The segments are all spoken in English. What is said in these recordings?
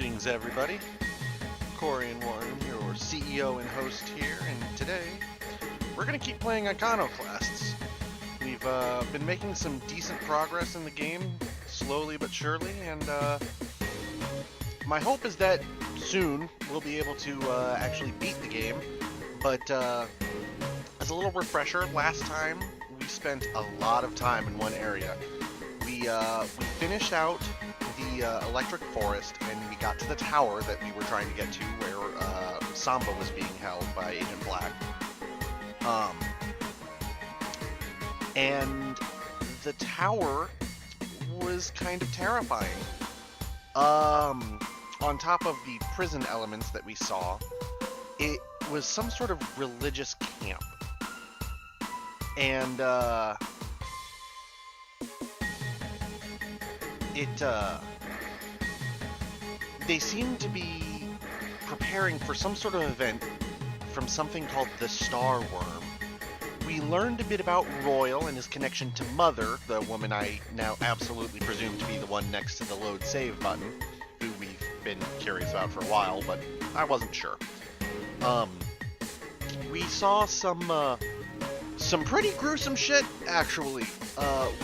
Greetings, everybody. Corian Warren, your CEO and host here, and today we're going to keep playing Iconoclasts. We've been making some decent progress in the game, slowly but surely, and my hope is that soon we'll be able to actually beat the game. But as a little refresher, last time we spent a lot of time in one area. We finished out the electric forest, and we got to the tower that we were trying to get to, where Samba was being held by Agent Black. And the tower was kind of terrifying. On top of the prison elements that we saw, it was some sort of religious camp. And they seem to be preparing for some sort of event from something called the Star Worm. We learned a bit about Royal and his connection to Mother, the woman I now absolutely presume to be the one next to the load save button, who we've been curious about for a while, but I wasn't sure. We saw some pretty gruesome shit, actually.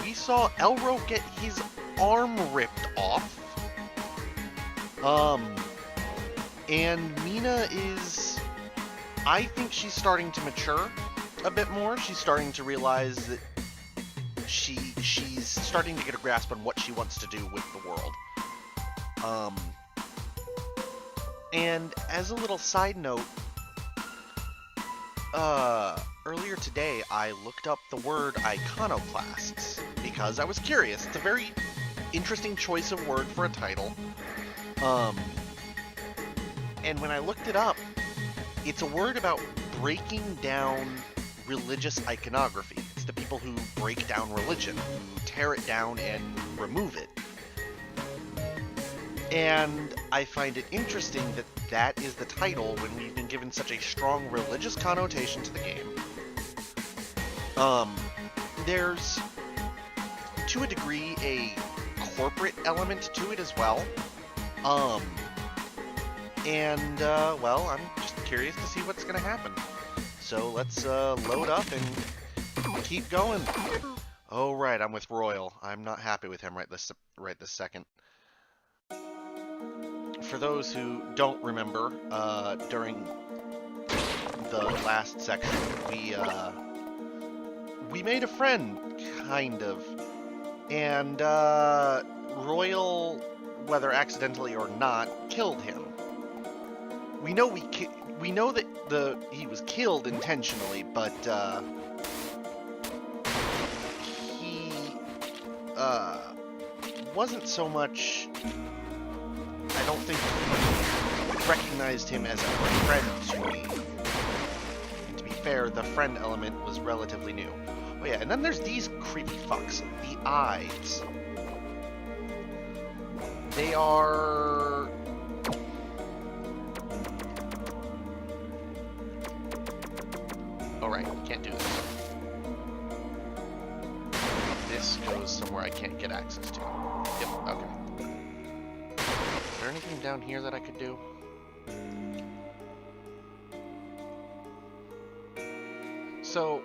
We saw Elro get his arm ripped off. And Mina is... I think she's starting to mature a bit more. She's starting to realize that she's starting to get a grasp on what she wants to do with the world. And as a little side note, earlier today I looked up the word Iconoclasts because I was curious. It's a very interesting choice of word for a title. And when I looked it up, it's a word about breaking down religious iconography. It's the people who break down religion, who tear it down and remove it. And I find it interesting that that is the title when we've been given such a strong religious connotation to the game. There's, to a degree, a corporate element to it as well. Well, I'm just curious to see what's going to happen. So let's load up and keep going. Oh, right, I'm with Royal. I'm not happy with him right this second. For those who don't remember, during the last section, we made a friend, kind of. And Royal, whether accidentally or not, killed him. We know that he was killed intentionally, but he wasn't so much. I don't think he recognized him as a friend to me. And to be fair, the friend element was relatively new. Oh yeah, and then there's these creepy fucks, the eyes. They are... Alright, can't do this. This goes somewhere I can't get access to. Yep, okay. Is there anything down here that I could do? So,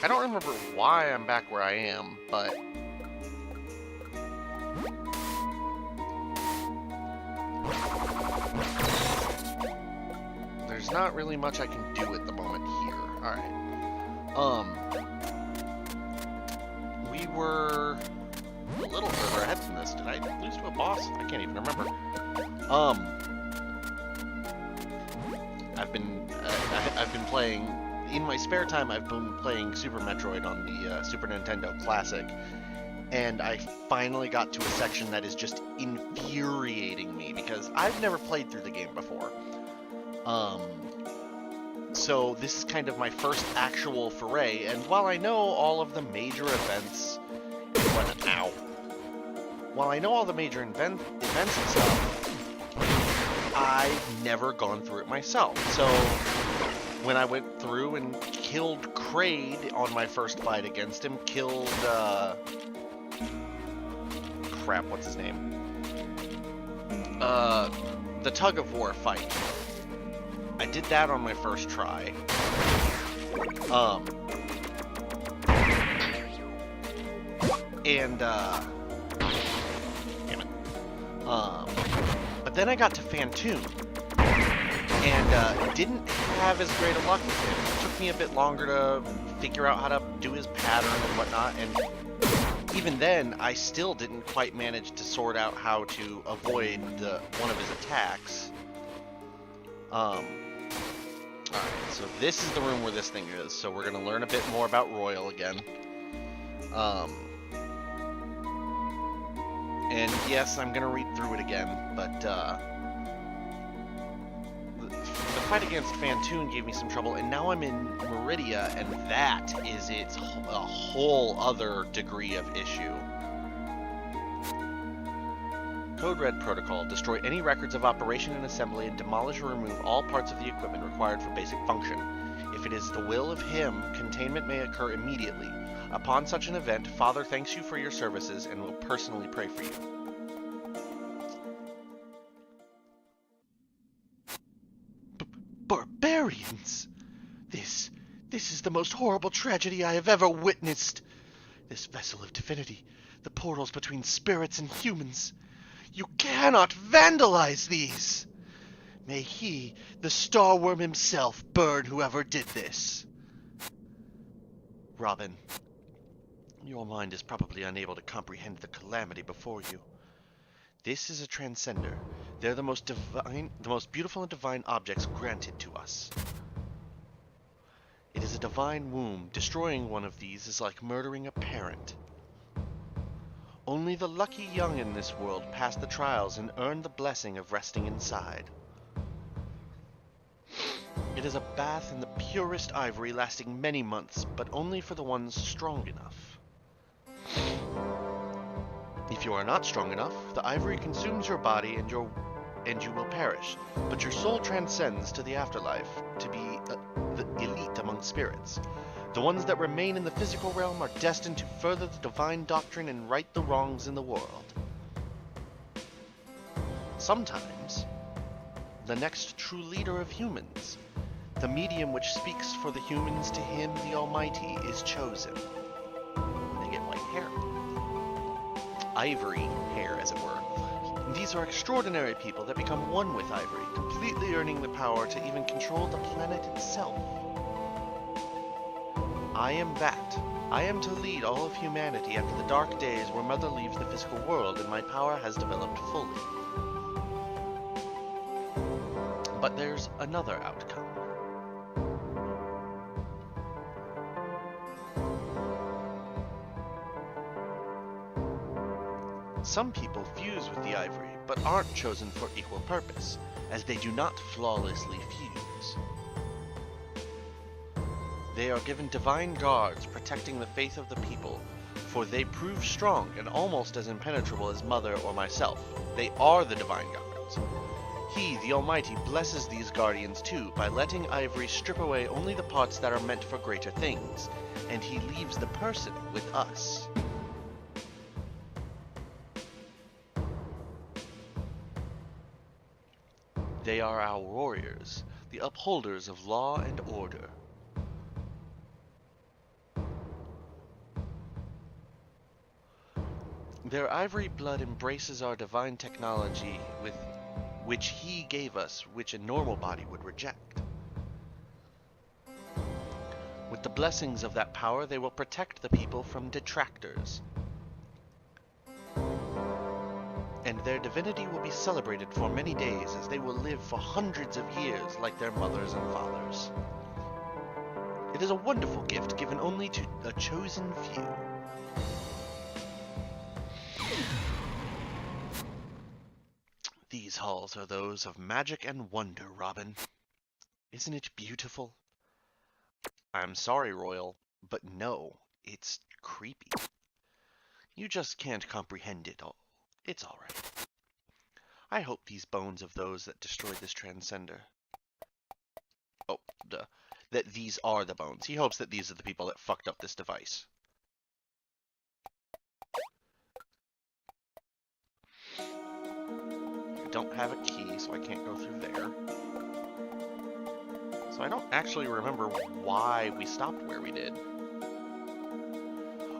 I don't remember why I'm back where I am, but... there's not really much I can do at the moment here. Alright. We were a little further ahead than this. Did I lose to a boss? I can't even remember. I've been playing, in my spare time, I've been playing Super Metroid on the Super Nintendo Classic, and I finally got to a section that is just infuriating me, because I've never played through the game before. So this is kind of my first actual foray, and while I know all of the major events... While I know all the major events and stuff, I've never gone through it myself. So when I went through and killed Kraid on my first fight against him, killed, crap, what's his name? the tug of war fight. I did that on my first try. And damn it. But then I got to Fantoon, and didn't have as great a luck with him. It took me a bit longer to figure out how to do his pattern and whatnot, and even then, I still didn't quite manage to sort out how to avoid one of his attacks. Alright, so this is the room where this thing is, so we're gonna learn a bit more about Royal again. And yes, I'm gonna read through it again, but the fight against Fantoon gave me some trouble, and now I'm in Meridia, and that is a whole other degree of issue. Code Red Protocol. Destroy any records of operation and assembly and demolish or remove all parts of the equipment required for basic function. If it is the will of him, containment may occur immediately. Upon such an event, Father thanks you for your services and will personally pray for you. Barbarians! This is the most horrible tragedy I have ever witnessed. This vessel of divinity, the portals between spirits and humans. You cannot vandalize these! May he, the Starworm himself, burn whoever did this. Robin, your mind is probably unable to comprehend the calamity before you. This is a transcender. They're the most beautiful and divine objects granted to us. It is a divine womb. Destroying one of these is like murdering a parent. Only the lucky young in this world pass the trials and earn the blessing of resting inside. It is a bath in the purest ivory lasting many months, but only for the ones strong enough. If you are not strong enough, the ivory consumes your body and you will perish, but your soul transcends to the afterlife to be the elite among spirits. The ones that remain in the physical realm are destined to further the divine doctrine and right the wrongs in the world. Sometimes, the next true leader of humans, the medium which speaks for the humans to him, the Almighty, is chosen. They get white hair. Ivory hair, as it were. These are extraordinary people that become one with Ivory, completely earning the power to even control the planet itself. I am that. I am to lead all of humanity after the dark days where Mother leaves the physical world and my power has developed fully. But there's another outcome. Some people fuse with the Ivory, but aren't chosen for equal purpose, as they do not flawlessly fuse. They are given divine guards protecting the faith of the people, for they prove strong and almost as impenetrable as Mother or myself. They are the divine guards. He, the Almighty, blesses these guardians too by letting Ivory strip away only the parts that are meant for greater things, and he leaves the person with us. They are our warriors, the upholders of law and order. Their ivory blood embraces our divine technology with which he gave us, which a normal body would reject. With the blessings of that power, they will protect the people from detractors. And their divinity will be celebrated for many days, as they will live for hundreds of years like their mothers and fathers. It is a wonderful gift given only to a chosen few. These halls are those of magic and wonder, Robin. Isn't it beautiful? I'm sorry, Royal, but no, it's creepy. You just can't comprehend it all. It's all right. I hope these bones of those that destroyed this transcender... Oh, duh. That these are the bones. He hopes that these are the people that fucked up this device. don't have a key, so I can't go through there. So I don't actually remember why we stopped where we did.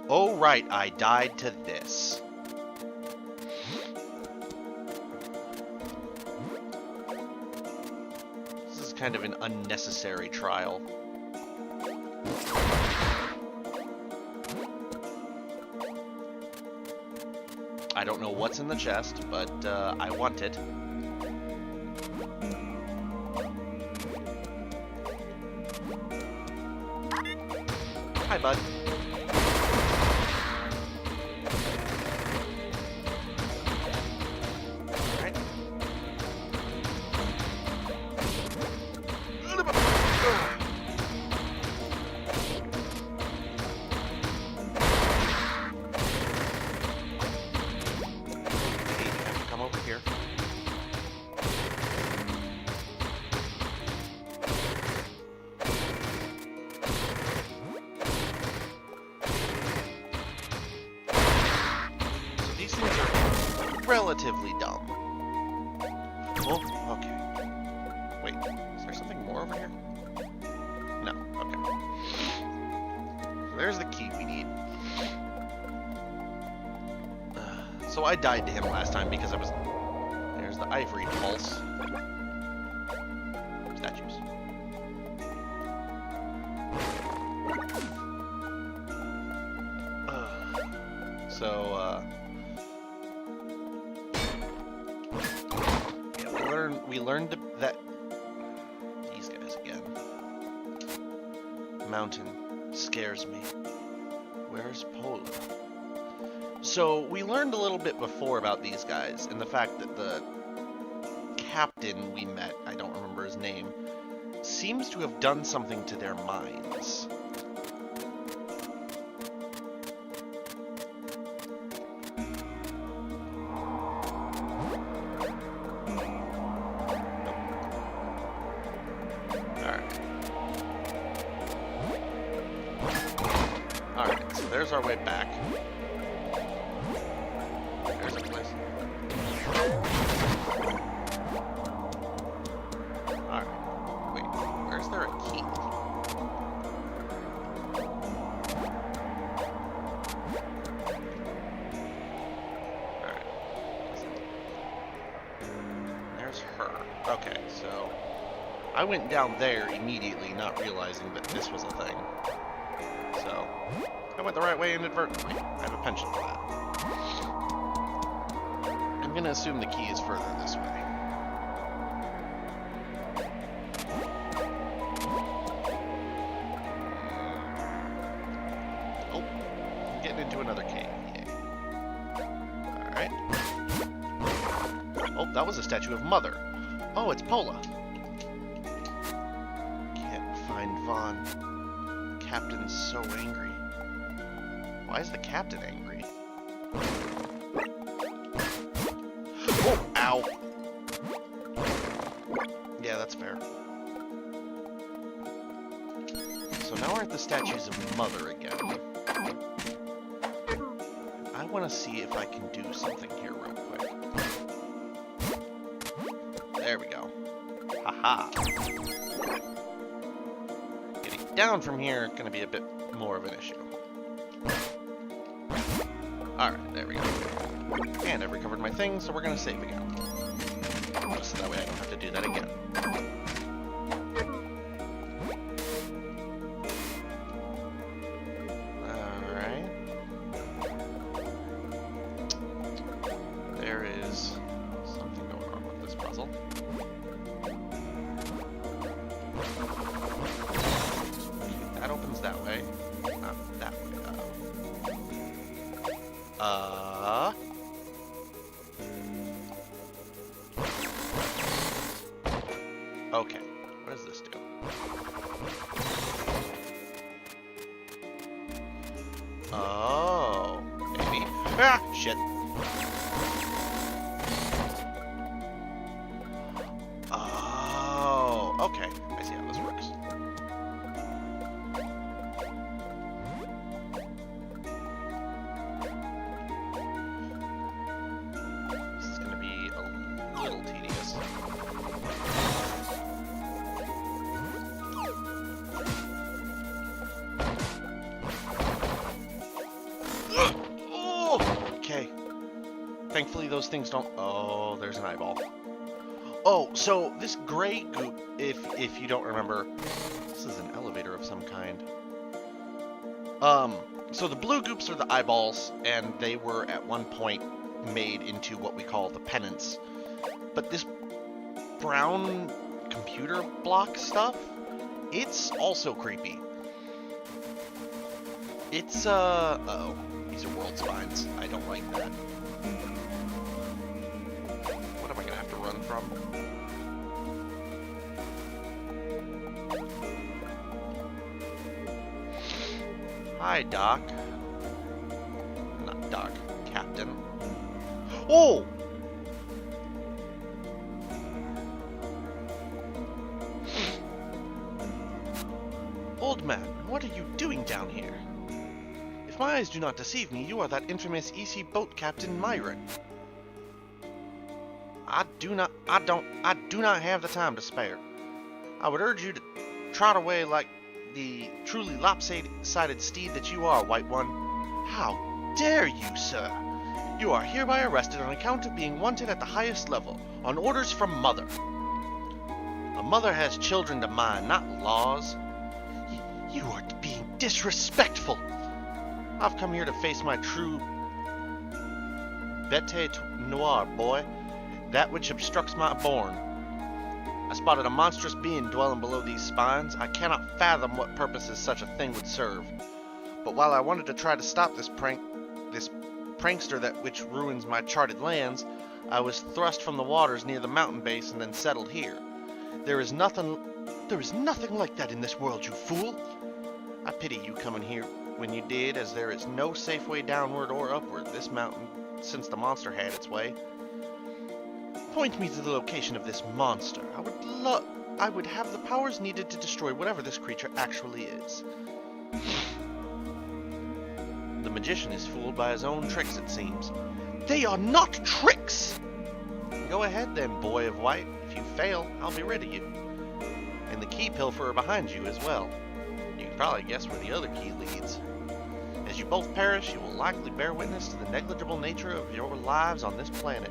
Oh, right, I died to this. This is kind of an unnecessary trial. I don't know what's in the chest, but I want it. Hi, bud. Alright. Come over here. Relatively dumb. Oh, okay. Wait, is there something more over here? No, okay. So there's the key we need. So I died to him last time because I was... There's the ivory pulse. Statues. We learned that these guys again. Mountain scares me. Where's Pola? So we learned a little bit before about these guys and the fact that the captain we met, I don't remember his name, seems to have done something to their minds. There's our way back. There's a place. Alright. Wait, where's there a key? Alright. There's her. Okay, so I went down there immediately, not realizing that this was a thing. So I went the right way inadvertently. I have a penchant for that. I'm gonna assume the key is further this way. Oh, I'm getting into another cave. Yay. Alright. Oh, that was a statue of Mother. Oh, it's Pola. Can't find Vaughn. Captain's so angry. Why is the captain angry? Oh, ow! Yeah, that's fair. So now we're at the statues of Mother again. I want to see if I can do something here real quick. There we go. Haha! Getting down from here is going to be a bit more of an issue. Alright, there we go. And I've recovered my thing, so we're gonna save again. Just so that way I don't have to do that again. Alright. There is something going on with this puzzle. Okay, that opens that way. Not that way. Okay. What does this do? Oh, maybe. Ah, shit. Oh, okay. I see how this works. This is going to be a little Hopefully those things don't... Oh, there's an eyeball. Oh, so this gray goop, if you don't remember, this is an elevator of some kind. So the blue goops are the eyeballs, and they were at one point made into what we call the pennants. But this brown computer block stuff, it's also creepy. It's, uh-oh. These are world spines. I don't like that. What am I gonna have to run from? Hi, Doc. Not Doc. Captain. Oh! Old man, what are you doing down here? If my eyes do not deceive me, you are that infamous EC boat captain Myron. I do not have the time to spare. I would urge you to trot away like the truly lopsided steed that you are, White One. How dare you, sir? You are hereby arrested on account of being wanted at the highest level, on orders from Mother. A mother has children to mind, not laws. You are being disrespectful. I've come here to face my true bête noire, boy, that which obstructs my bourne. I spotted a monstrous being dwelling below these spines. I cannot fathom what purposes such a thing would serve. But while I wanted to try to stop this prankster that which ruins my charted lands, I was thrust from the waters near the mountain base and then settled here. There is nothing like that in this world, you fool. I pity you coming here when you did, as there is no safe way downward or upward this mountain since the monster had its way. Point me to the location of this monster. I would have the powers needed to destroy whatever this creature actually is. The magician is fooled by his own tricks, it seems. They are not tricks! Go ahead then, boy of white. If you fail, I'll be rid of you. And the key pilferer behind you as well. You can probably guess where the other key leads. As you both perish, you will likely bear witness to the negligible nature of your lives on this planet.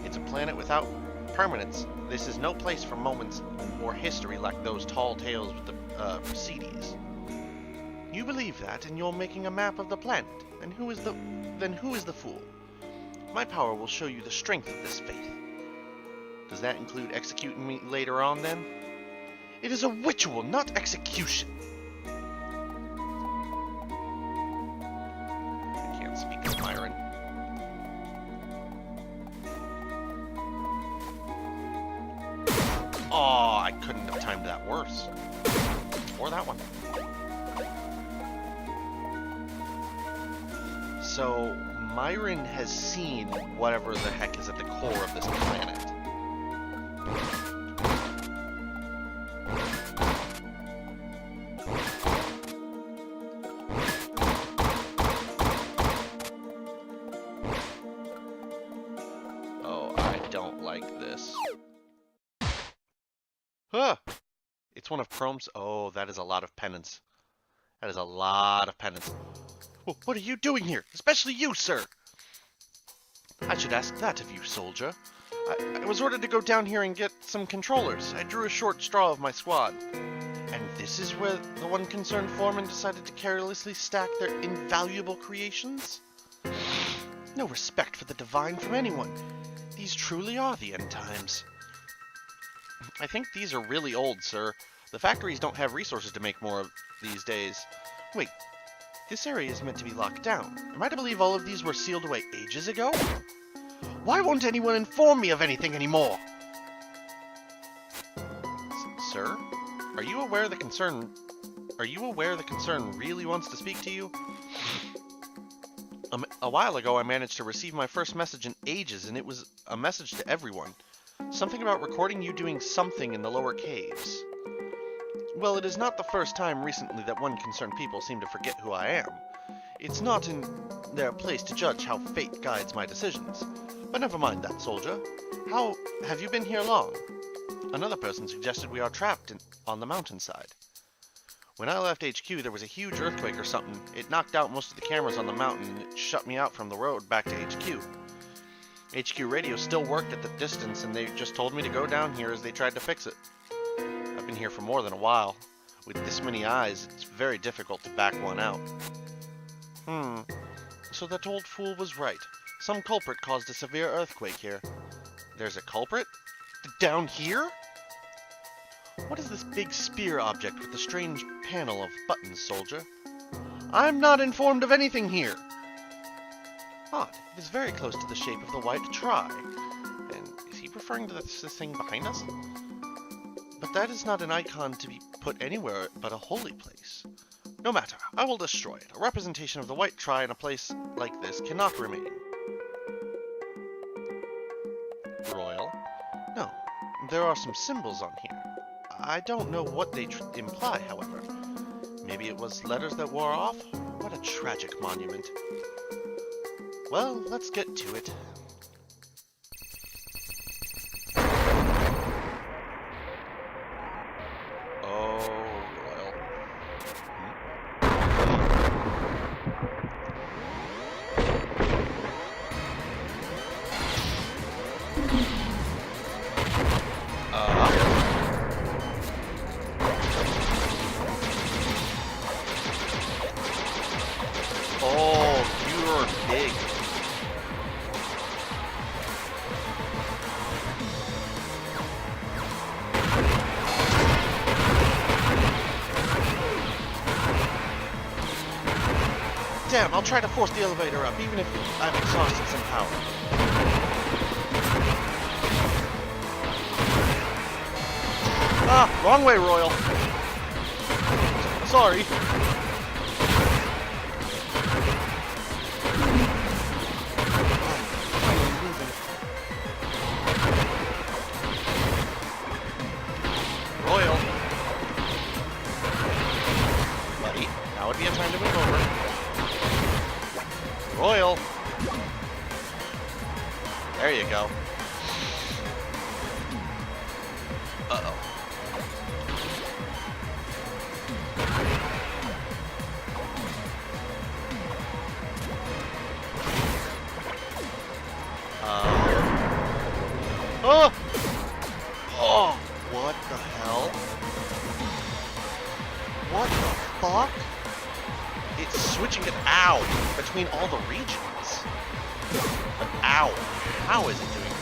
It's a planet without permanence. This is no place for moments or history like those tall tales with the Proceedies. You believe that, and you're making a map of the planet. Then who is the fool? My power will show you the strength of this faith. Does that include executing me later on, then? It is a ritual, not execution. I can't speak of Myron. Oh, I couldn't have timed that worse. Or that one. So, Myron has seen whatever the heck is at the core of this planet. Oh, I don't like this. Huh! It's one of Chrome's... Oh, that is a lot of penance. That is a lot of penance. What are you doing here? Especially you, sir! I should ask that of you, soldier. I was ordered to go down here and get some controllers. I drew a short straw of my squad. And this is where the one concerned foreman decided to carelessly stack their invaluable creations? No respect for the divine from anyone. These truly are the end times. I think these are really old, sir. The factories don't have resources to make more of these days. Wait, this area is meant to be locked down. Am I to believe all of these were sealed away ages ago? Why won't anyone inform me of anything anymore? Sir? Are you aware the concern really wants to speak to you? A while ago I managed to receive my first message in ages, and it was a message to everyone. Something about recording you doing something in the lower caves. Well, it is not the first time recently that one concerned people seem to forget who I am. It's not in their place to judge how fate guides my decisions. But never mind that, soldier. How have you been here long? Another person suggested we are trapped on the mountainside. When I left HQ, there was a huge earthquake or something. It knocked out most of the cameras on the mountain, and it shut me out from the road back to HQ. HQ radio still worked at the distance, and they just told me to go down here as they tried to fix it. I've been here for more than a while. With this many eyes, it's very difficult to back one out. So that old fool was right. Some culprit caused a severe earthquake here. There's a culprit? Down here? What is this big spear object with the strange panel of buttons, soldier? I'm not informed of anything here. Odd. It is very close to the shape of the white tri. And is he referring to this thing behind us? But that is not an icon to be put anywhere but a holy place. No matter, I will destroy it. A representation of the white tri in a place like this cannot remain. Royal? No, there are some symbols on here. I don't know what they imply, however. Maybe it was letters that wore off? What a tragic monument. Well, let's get to it. Damn, I'll try to force the elevator up, even if I've exhausted some power. Ah, wrong way, Royal. Sorry. Royal. Buddy, now would be a time to move over. Royal. There you go. Uh-oh. Oh! Oh! What the hell? What the fuck? It's switching it out between all the regions. But ow. How is it doing that?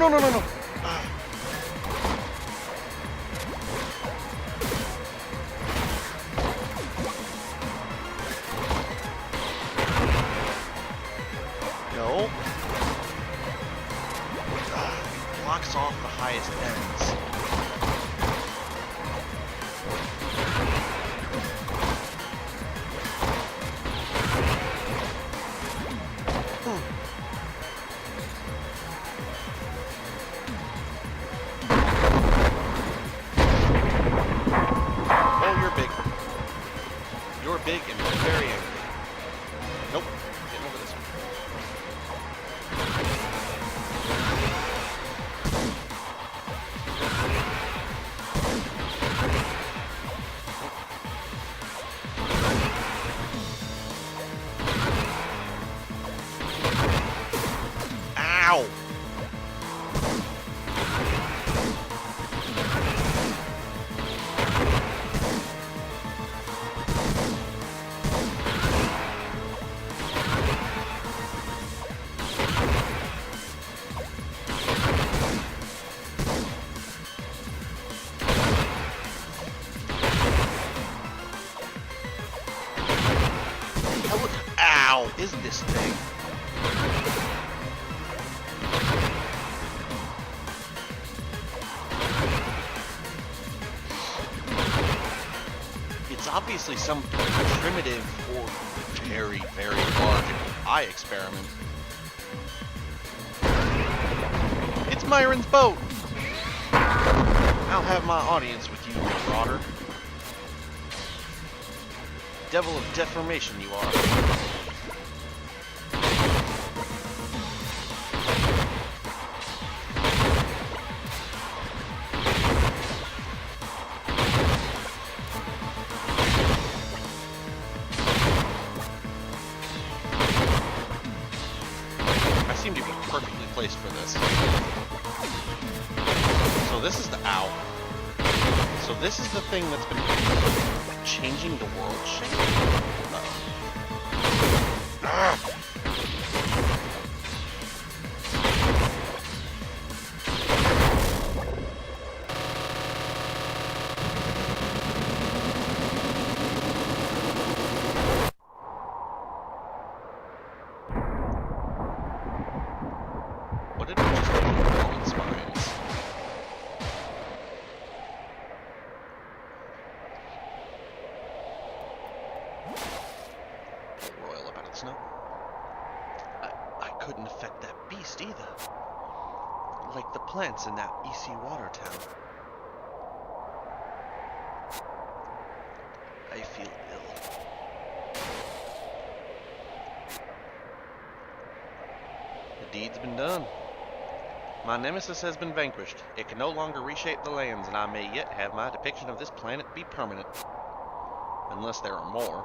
No. No. Blocks off the highest ends. You're big and very angry. Nope. Getting over this one. Ow! Ow! Is this thing? It's obviously some primitive or very, very large eye experiment. It's Myron's boat! I'll have my audience with you, marauder. Devil of deformation you are. seem to be perfectly placed for this. So this is the owl. So this is the thing that's been changing the world shape. What did we just do with fallen spines? Roil up out of the snow. I couldn't affect that beast either. Like the plants in that EC water town. I feel ill. The deed's been done. My nemesis has been vanquished. It can no longer reshape the lands, and I may yet have my depiction of this planet be permanent. Unless there are more.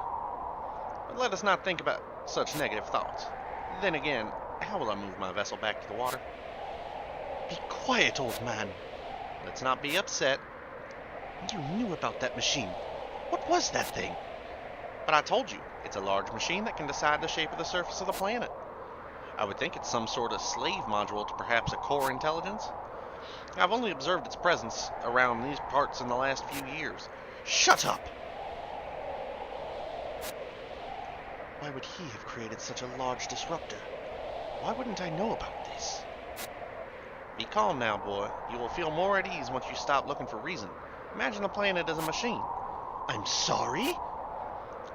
But let us not think about such negative thoughts. Then again, how will I move my vessel back to the water? Be quiet, old man. Let's not be upset. You knew about that machine. What was that thing? But I told you, it's a large machine that can decide the shape of the surface of the planet. I would think it's some sort of slave module to perhaps a core intelligence. I've only observed its presence around these parts in the last few years. Shut up! Why would he have created such a large disruptor? Why wouldn't I know about this? Be calm now, boy. You will feel more at ease once you stop looking for reason. Imagine the planet as a machine. I'm sorry?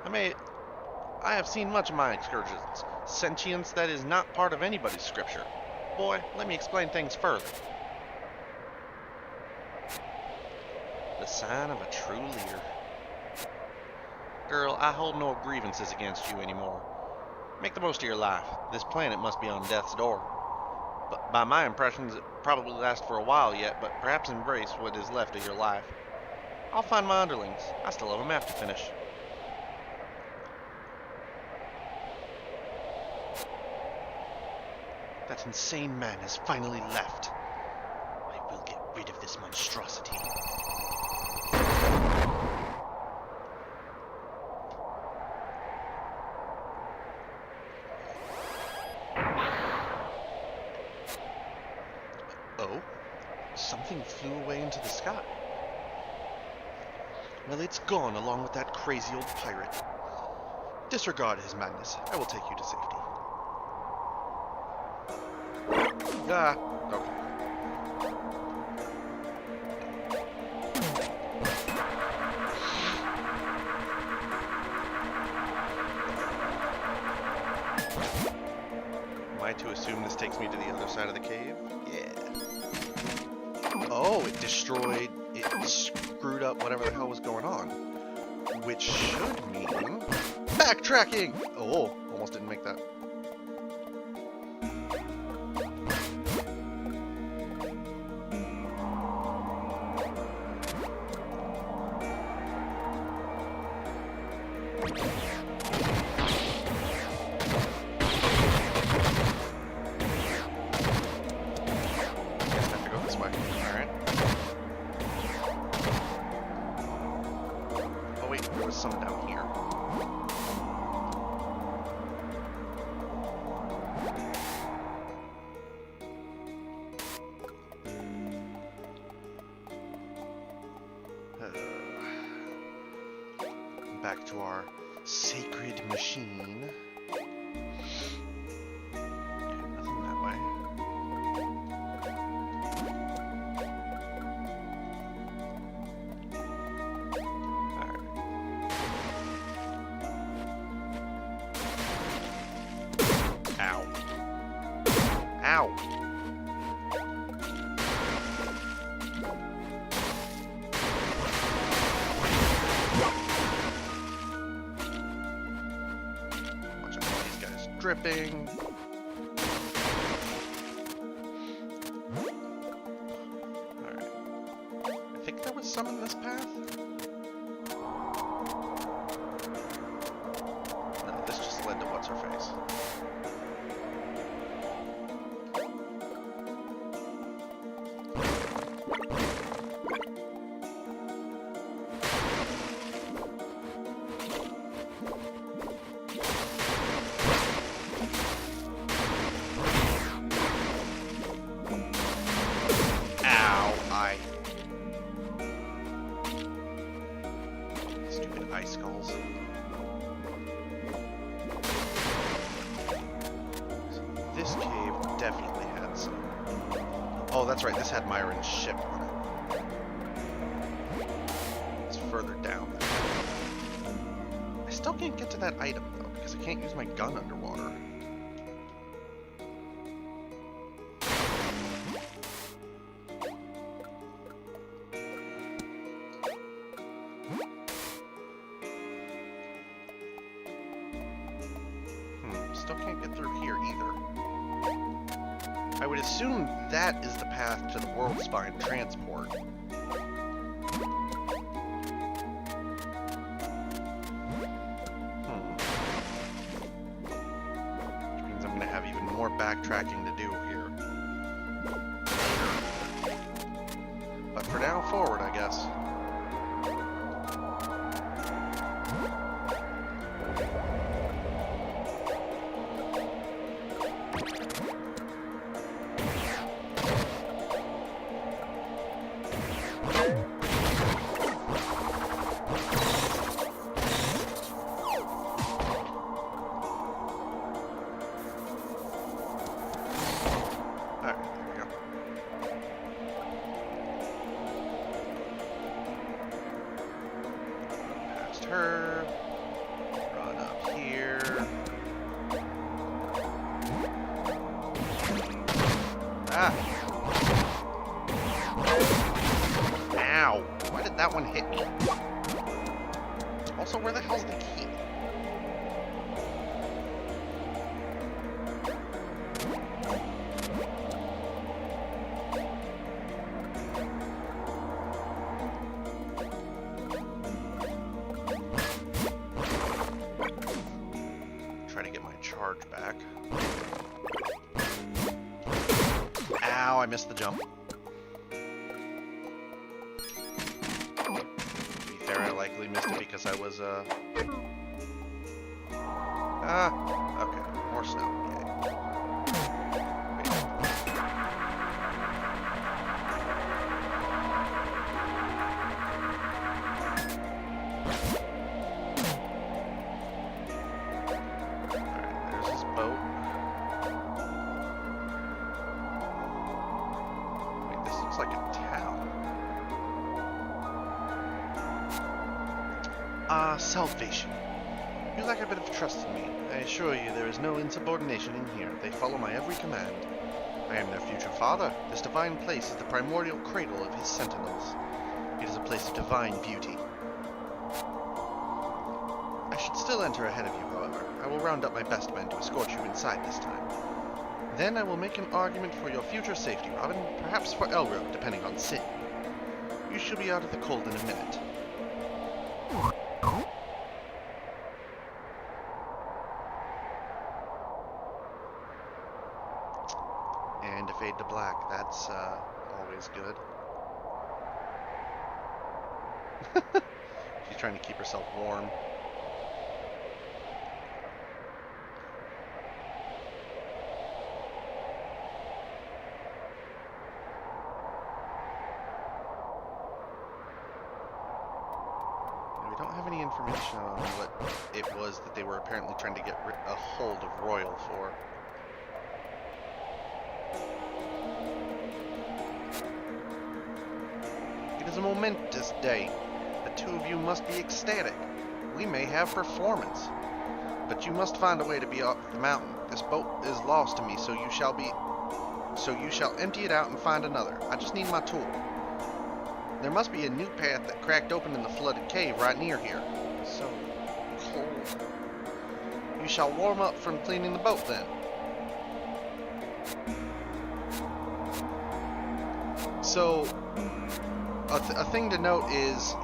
I have seen much of my excursions. Sentience that is not part of anybody's scripture. Boy, let me explain things further. The sign of a true leader. Girl, I hold no grievances against you anymore. Make the most of your life. This planet must be on death's door. But by my impressions, it probably lasts for a while yet, but perhaps embrace what is left of your life. I'll find my underlings. I still have a map to finish. That insane man has finally left. I will get rid of this monstrosity. Oh, something flew away into the sky. Well, it's gone along with that crazy old pirate. Disregard his madness. I will take you to safety. Ah, okay. Am I to assume this takes me to the other side of the cave? Yeah. Oh, it destroyed, it screwed up whatever the hell was going on. Which should mean backtracking! Oh, almost didn't make that. Some down here. Back to our sacred machine. Nothing that way. Ow. Watch out for these guys dripping. Alright. I think there was some in this path. No, this just led to what's her face. This cave definitely had some. Oh, that's right. This had Myron's ship on it. It's further down there. I still can't get to that item, though, because I can't use my gun underwater. Still can't get through here either. I would assume that is the path to the World Spine transport. Which means I'm going to have even more backtracking to do here. But for now, forward, I guess. Her, run up here. Ah! Ow! Why did that one hit me? Also, where the hell's the key? Back. Ow, I missed the jump. To be fair, I likely missed it because I was, okay. More snow. Yay. Salvation. You lack a bit of trust in me. I assure you there is no insubordination in here. They follow my every command. I am their future father. This divine place is the primordial cradle of his sentinels. It is a place of divine beauty. I should still enter ahead of you, however. I will round up my best men to escort you inside this time. Then I will make an argument for your future safety, Robin. Perhaps for Elro, depending on Sin. You shall be out of the cold in a minute. And to fade to black, that's always good. She's trying to keep herself warm. We don't have any information on what it was that they were apparently trying to get a hold of Royal for. It is a momentous day. The two of you must be ecstatic. We may have performance. But you must find a way to be up the mountain. This boat is lost to me, so you shall empty it out and find another. I just need my tool. There must be a new path that cracked open in the flooded cave right near here. It's so cold. You shall warm up from cleaning the boat then. So, a thing to note is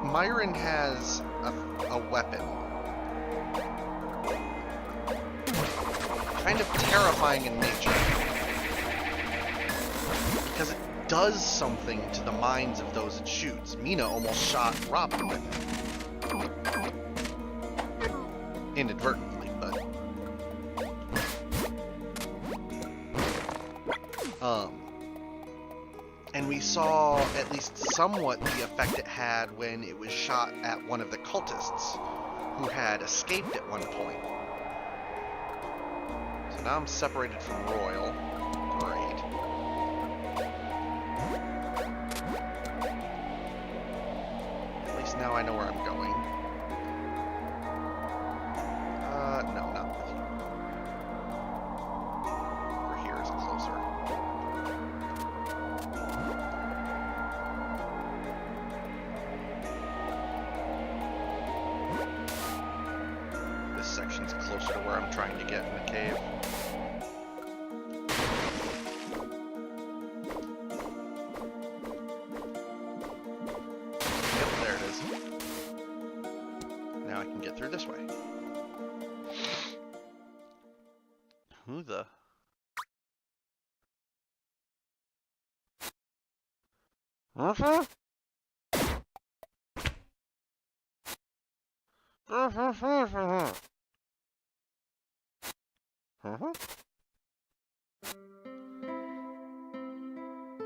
Myron has a weapon. Kind of terrifying in nature. Because it does something to the minds of those it shoots. Mina almost shot Robin with it. Inadvertently, but... And we saw at least somewhat the effect it had when it was shot at one of the cultists who had escaped at one point. So Now I'm separated from Royal. Great. At least now I know where I'm going. No, not with you. Over here is closer. This section's closer to where I'm trying to get in the cave. Yep, there it is. Now I can get through this way. Who the... Uh-huh.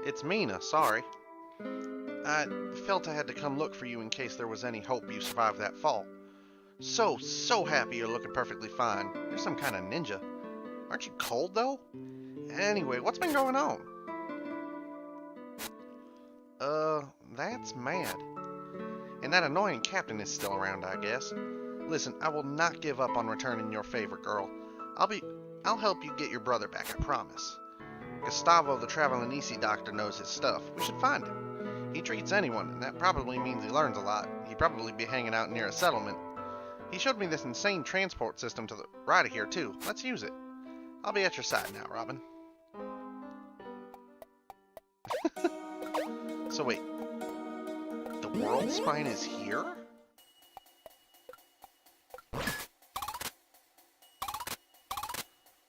It's Mina, sorry. I felt I had to come look for you in case there was any hope you survived that fall. So happy you're looking perfectly fine. You're some kind of ninja. Aren't you cold, though? Anyway, what's been going on? That's mad. And that annoying captain is still around, I guess. Listen, I will not give up on returning your favor, girl. I'll help you get your brother back, I promise. Gustavo, the traveling Easy doctor, knows his stuff. We should find him. He treats anyone, and that probably means he learns a lot. He'd probably be hanging out near a settlement. He showed me this insane transport system to the right of here, too. Let's use it. I'll be at your side now, Robin. So wait. The world spine is here?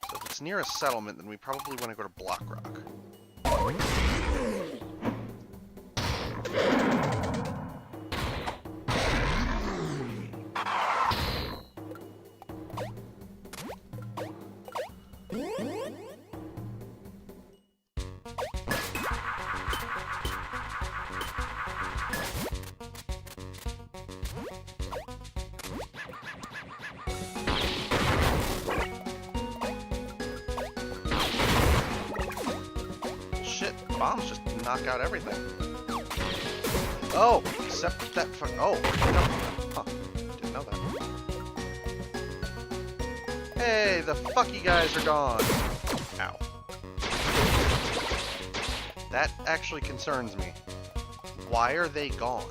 So if it's near a settlement, then we probably want to go to Block Rock. Bombs just knock out everything. Oh, except that for oh, huh, didn't know that. Hey, the fucky guys are gone. Ow. That actually concerns me. Why are they gone?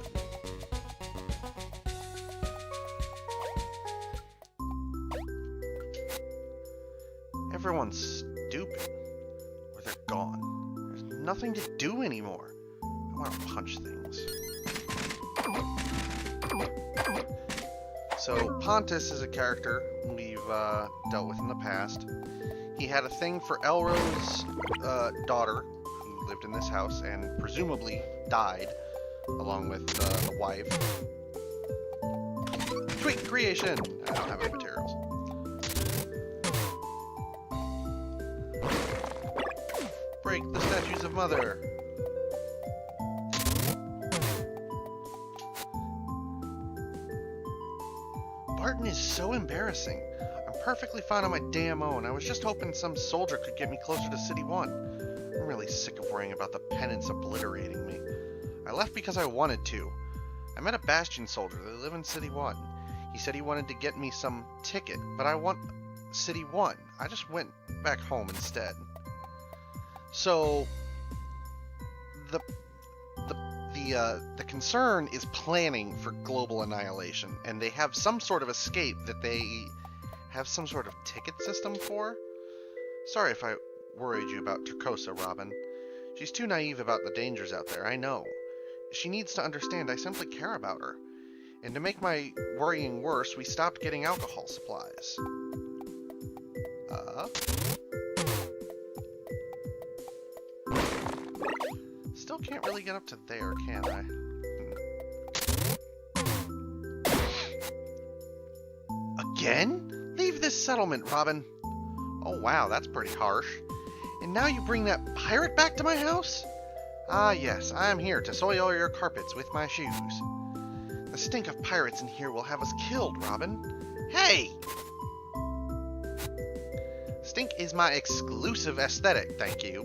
Everyone's stupid. Or they're gone. Nothing to do anymore. I want to punch things. So, Pontus is a character we've dealt with in the past. He had a thing for Elro's daughter, who lived in this house and presumably died, along with the wife. Tweak creation! I don't have any materials. Break the statues of Mother. Barton is so embarrassing. I'm perfectly fine on my damn own. I was just hoping some soldier could get me closer to City 1. I'm really sick of worrying about the penance obliterating me. I left because I wanted to. I met a Bastion soldier. They live in City 1. He said he wanted to get me some ticket, but I want City 1. I just went back home instead. So, the concern is planning for global annihilation, and they have some sort of escape that they have some sort of ticket system for. Sorry if I worried you about Turcosa, Robin. She's too naive about the dangers out there, I know. She needs to understand I simply care about her. And to make my worrying worse, we stopped getting alcohol supplies. Still can't really get up to there, can I? Again? Leave this settlement, Robin. Oh wow, that's pretty harsh. And now you bring that pirate back to my house? Ah yes, I am here to soil your carpets with my shoes. The stink of pirates in here will have us killed, Robin. Hey! Stink is my exclusive aesthetic, thank you.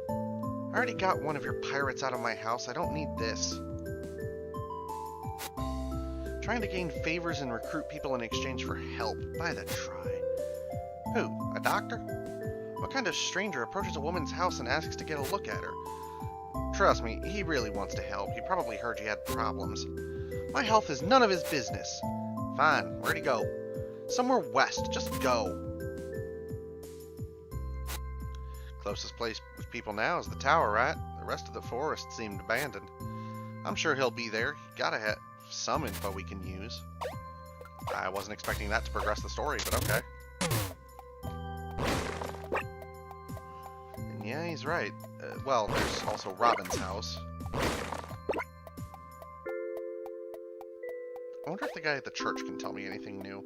I already got one of your pirates out of my house. I don't need this. Trying to gain favors and recruit people in exchange for help. By the try. Who? A doctor? What kind of stranger approaches a woman's house and asks to get a look at her? Trust me, he really wants to help. He probably heard you had problems. My health is none of his business. Fine, where'd he go? Somewhere west. Just go. Closest place with people now is the tower, right? The rest of the forest seemed abandoned. I'm sure he'll be there. You gotta have some info we can use. I wasn't expecting that to progress the story, but okay. And yeah, he's right. Well, there's also Robin's house. I wonder if the guy at the church can tell me anything new.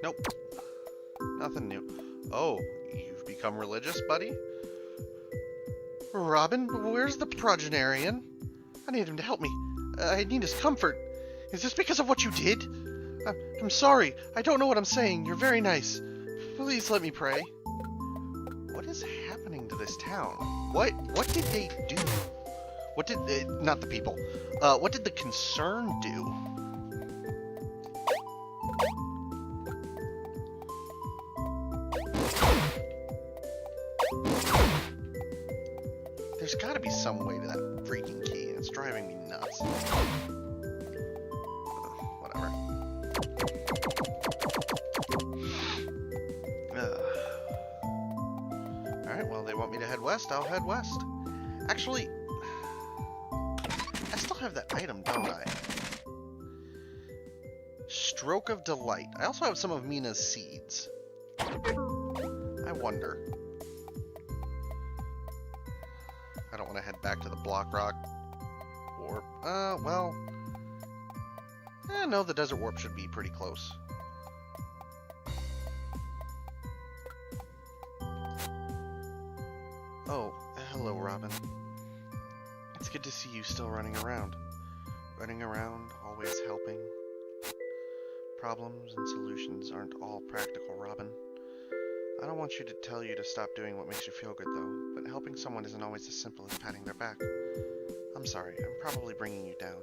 Nope. Nothing new. Oh, you've become religious, buddy? Robin, where's the progenarian? I need him to help me. I need his comfort. Is this because of what you did? I'm sorry. I don't know what I'm saying. You're very nice. Please let me pray. What is happening to this town? What did they do? What did... not the people. What did the concern do? There's gotta be some way to that freaking key, and it's driving me nuts. Whatever. Alright, well, they want me to head west, I'll head west. Actually, I still have that item, don't I? Stroke of Delight. I also have some of Mina's seeds. I wonder. I don't want to head back to the Block Rock Warp. Well... no, the Desert Warp should be pretty close. Oh, hello, Robin. It's good to see you still running around. Running around, always helping. Problems and solutions aren't all practical, Robin. I don't want you to tell you to stop doing what makes you feel good, though, but helping someone isn't always as simple as patting their back. I'm sorry, I'm probably bringing you down.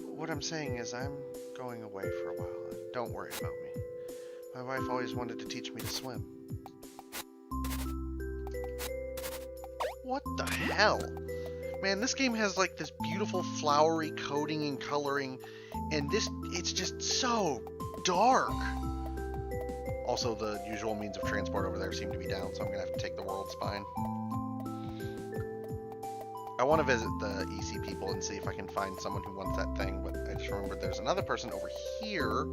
What I'm saying is I'm going away for a while, and don't worry about me. My wife always wanted to teach me to swim. What the hell? Man, this game has like this beautiful flowery coding and coloring, and it's just so dark. Also, the usual means of transport over there seem to be down, so I'm going to have to take the world spine. I want to visit the EC people and see if I can find someone who wants that thing, but I just remembered there's another person over here.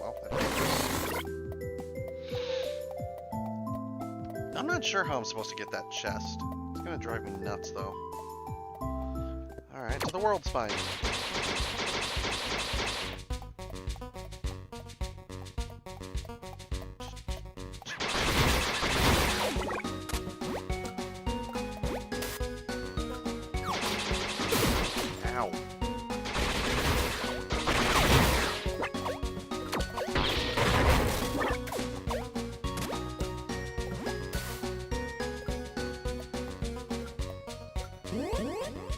Well, I'm not sure how I'm supposed to get that chest. It's gonna drive me nuts, though. Alright, to the world spine. Ow.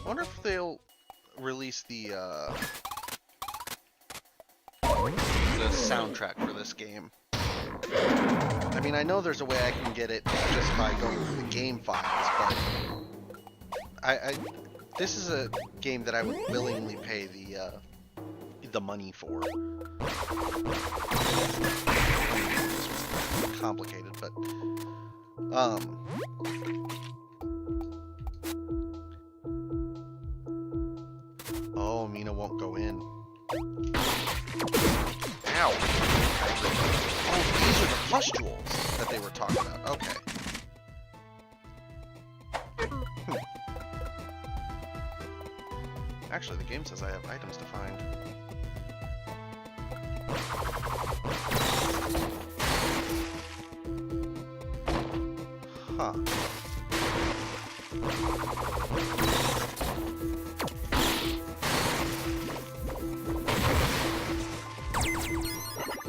I wonder if they'll release the soundtrack for this game. I mean, I know there's a way I can get it just by going through the game files, but this is a game that I would willingly pay the money for. It's complicated, but oh, Mina won't go in. Ow! Oh, these are the pustules that they were talking about. Okay. Actually, the game says I have items to find. Huh.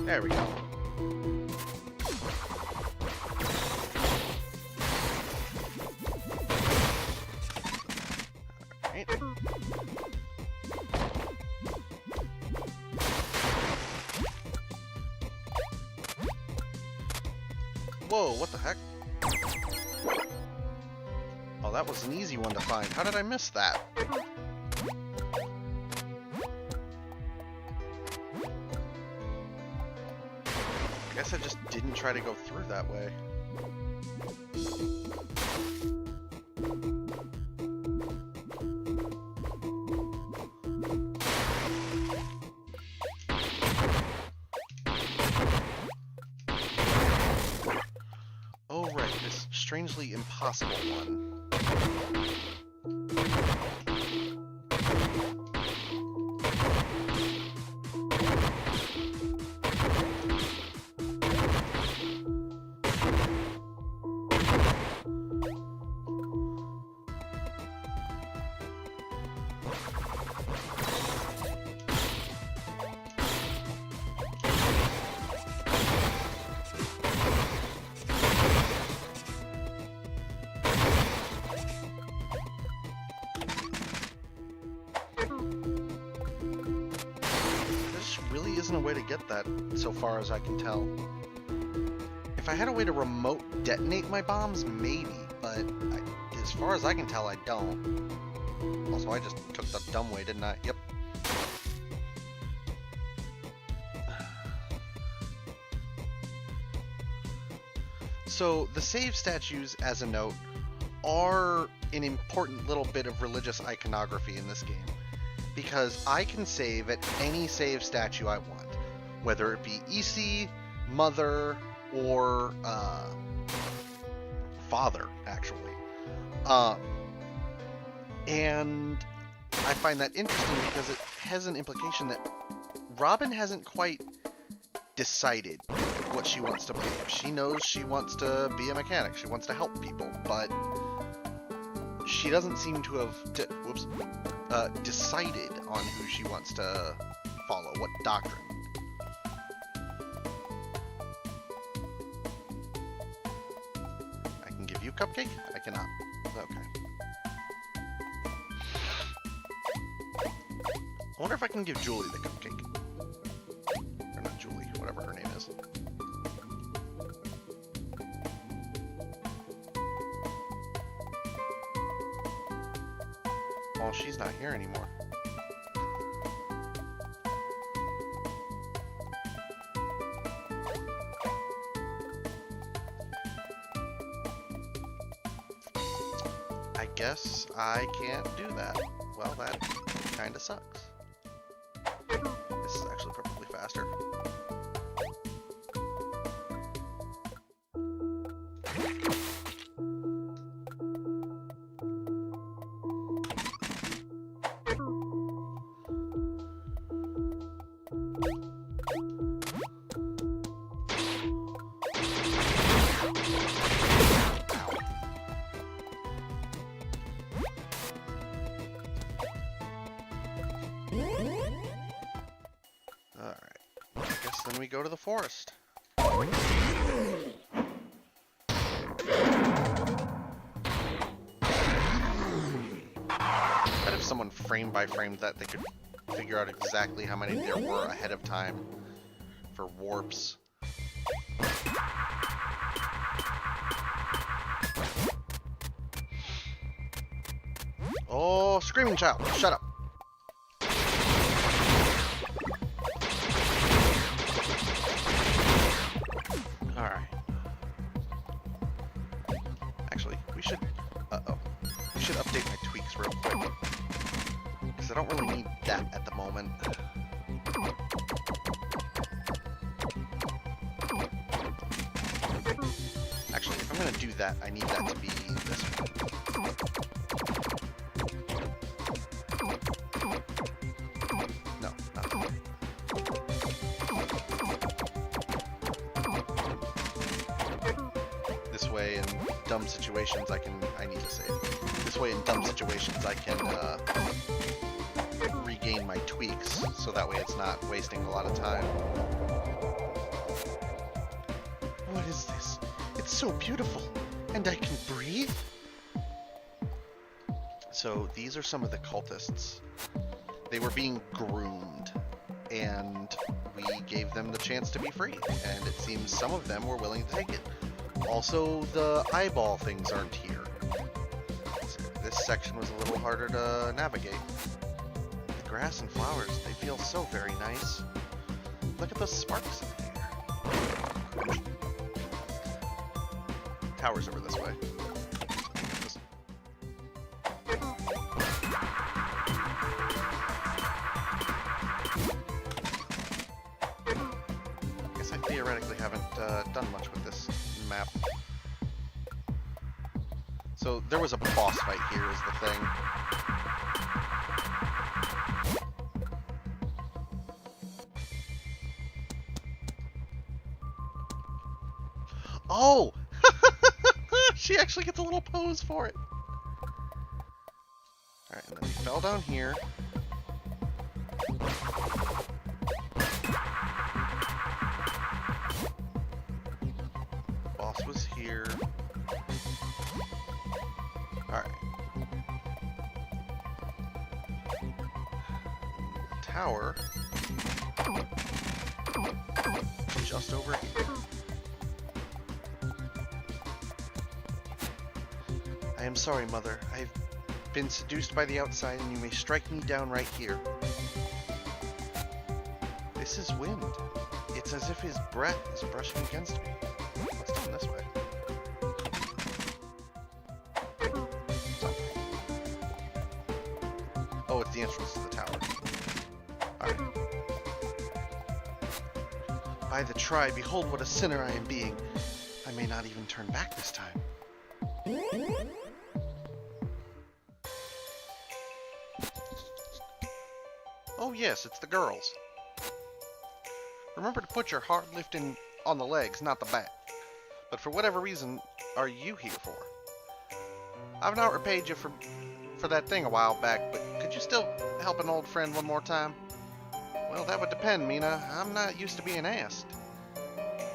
There we go. Alright. Whoa, what the heck? Oh, that was an easy one to find. How did I miss that? I guess I just didn't try to go through that way. Oh, right, this strangely impossible one. Isn't a way to get that, so far as I can tell. If I had a way to remote detonate my bombs, maybe, but as far as I can tell, I don't. Also, I just took the dumb way, didn't I? Yep. So, the save statues, as a note, are an important little bit of religious iconography in this game. Because I can save at any save statue I want, whether it be EC, Mother, or Father, actually. And I find that interesting because it has an implication that Robin hasn't quite decided what she wants to believe. She knows she wants to be a mechanic, she wants to help people, but she doesn't seem to have decided on who she wants to follow, what doctrine. I can give you a cupcake? I cannot. Okay. I wonder if I can give Julie the cupcake. Or not Julie, whatever her name is. Well, she's not here anymore. I guess I can't do that. Well, that kinda sucks. This is actually probably faster. Then we go to the forest. I bet if someone frame by framed that, they could figure out exactly how many there were ahead of time for warps. Oh, Screaming Child, shut up. Update my tweaks real quick, because I don't really need that at the moment. Actually, if I'm going to do that, I need that to be this one. No, not that. way in dumb situations I need to save. This way in dumb situations I can regain my tweaks, so that way it's not wasting a lot of time. What is this? It's so beautiful, and I can breathe? So these are some of the cultists. They were being groomed, and we gave them the chance to be free, and it seems some of them were willing to take it. Also, the eyeball things aren't here. This section was a little harder to navigate. The grass and flowers, they feel so very nice. Look at those sparks in the air. Tower's over this way. Guess I theoretically haven't done much with this map. So there was a boss fight here is the thing. Oh! She actually gets a little pose for it. Alright, and then he fell down here. Boss was here. Alright. Tower. Just over here. I am sorry, Mother. I've been seduced by the outside, and you may strike me down right here. This is wind. It's as if his breath is brushing against me. Let's turn this way. Something. Oh, it's the entrance to the tower. Alright. By the Tri, behold what a sinner I am being. I may not even turn back this time. Oh yes, it's the girls. Remember to put your hard lifting on the legs, not the back. But for whatever reason, are you here for? I've not repaid you for that thing a while back, but could you still help an old friend one more time? Well, that would depend, Mina. I'm not used to being asked.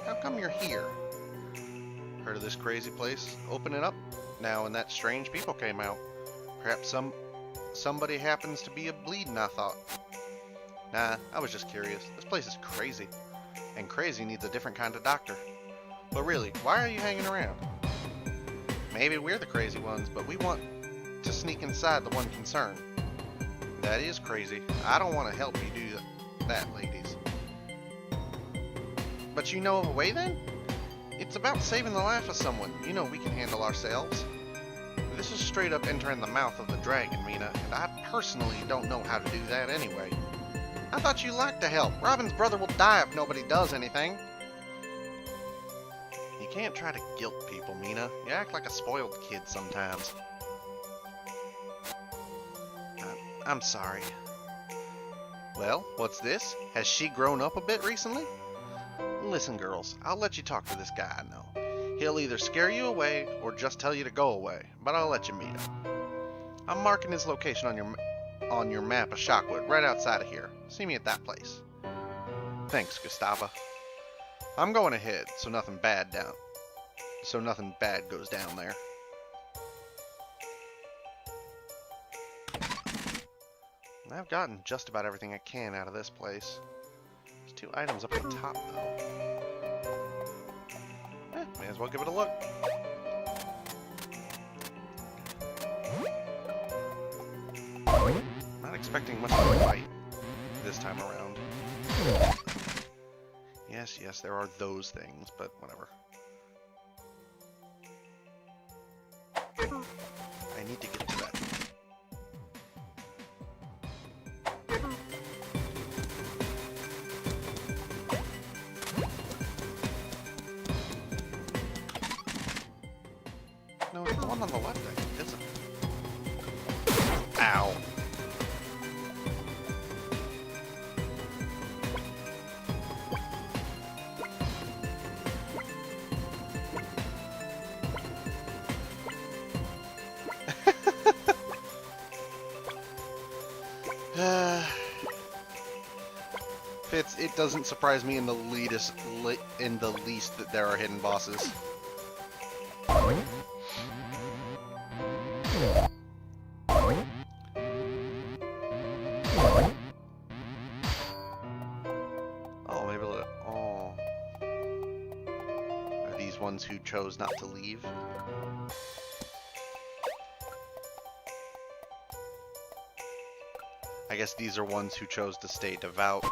How come you're here? Heard of this crazy place opening up now and that strange people came out. Perhaps somebody happens to be a bleeding, I thought. Nah, I was just curious. This place is crazy. And crazy needs a different kind of doctor. But really, why are you hanging around? Maybe we're the crazy ones, but we want to sneak inside the one concerned. That is crazy. I don't want to help you do that, ladies. But you know of a way then? It's about saving the life of someone. You know we can handle ourselves. This is straight up entering the mouth of the dragon, Mina, and I personally don't know how to do that anyway. I thought you liked to help. Robin's brother will die if nobody does anything. You can't try to guilt people, Mina. You act like a spoiled kid sometimes. I'm sorry. Well, what's this? Has she grown up a bit recently? Listen, girls, I'll let you talk to this guy I know. He'll either scare you away or just tell you to go away, but I'll let you meet him. I'm marking his location on your map of Shockwood, right outside of here. See me at that place. Thanks, Gustava. I'm going ahead, so nothing bad goes down there. I've gotten just about everything I can out of this place. There's 2 items up at the top, though. May as well give it a look. Not expecting much of a fight this time around. Yes, there are those things, but whatever. I need to get to that. No, it's the one on the left, I think, isn't it? Ow. doesn't surprise me in the least that there are hidden bosses. Oh, maybe oh. Are these ones who chose not to leave? I guess these are ones who chose to stay devout.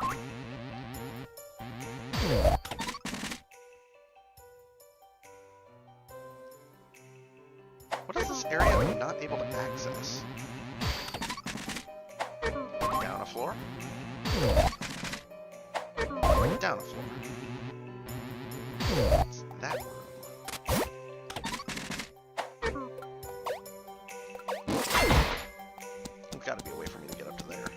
What is this area I'm not able to access? Down a floor? Down a floor. What's that room? There's gotta be a way for me to get up to there.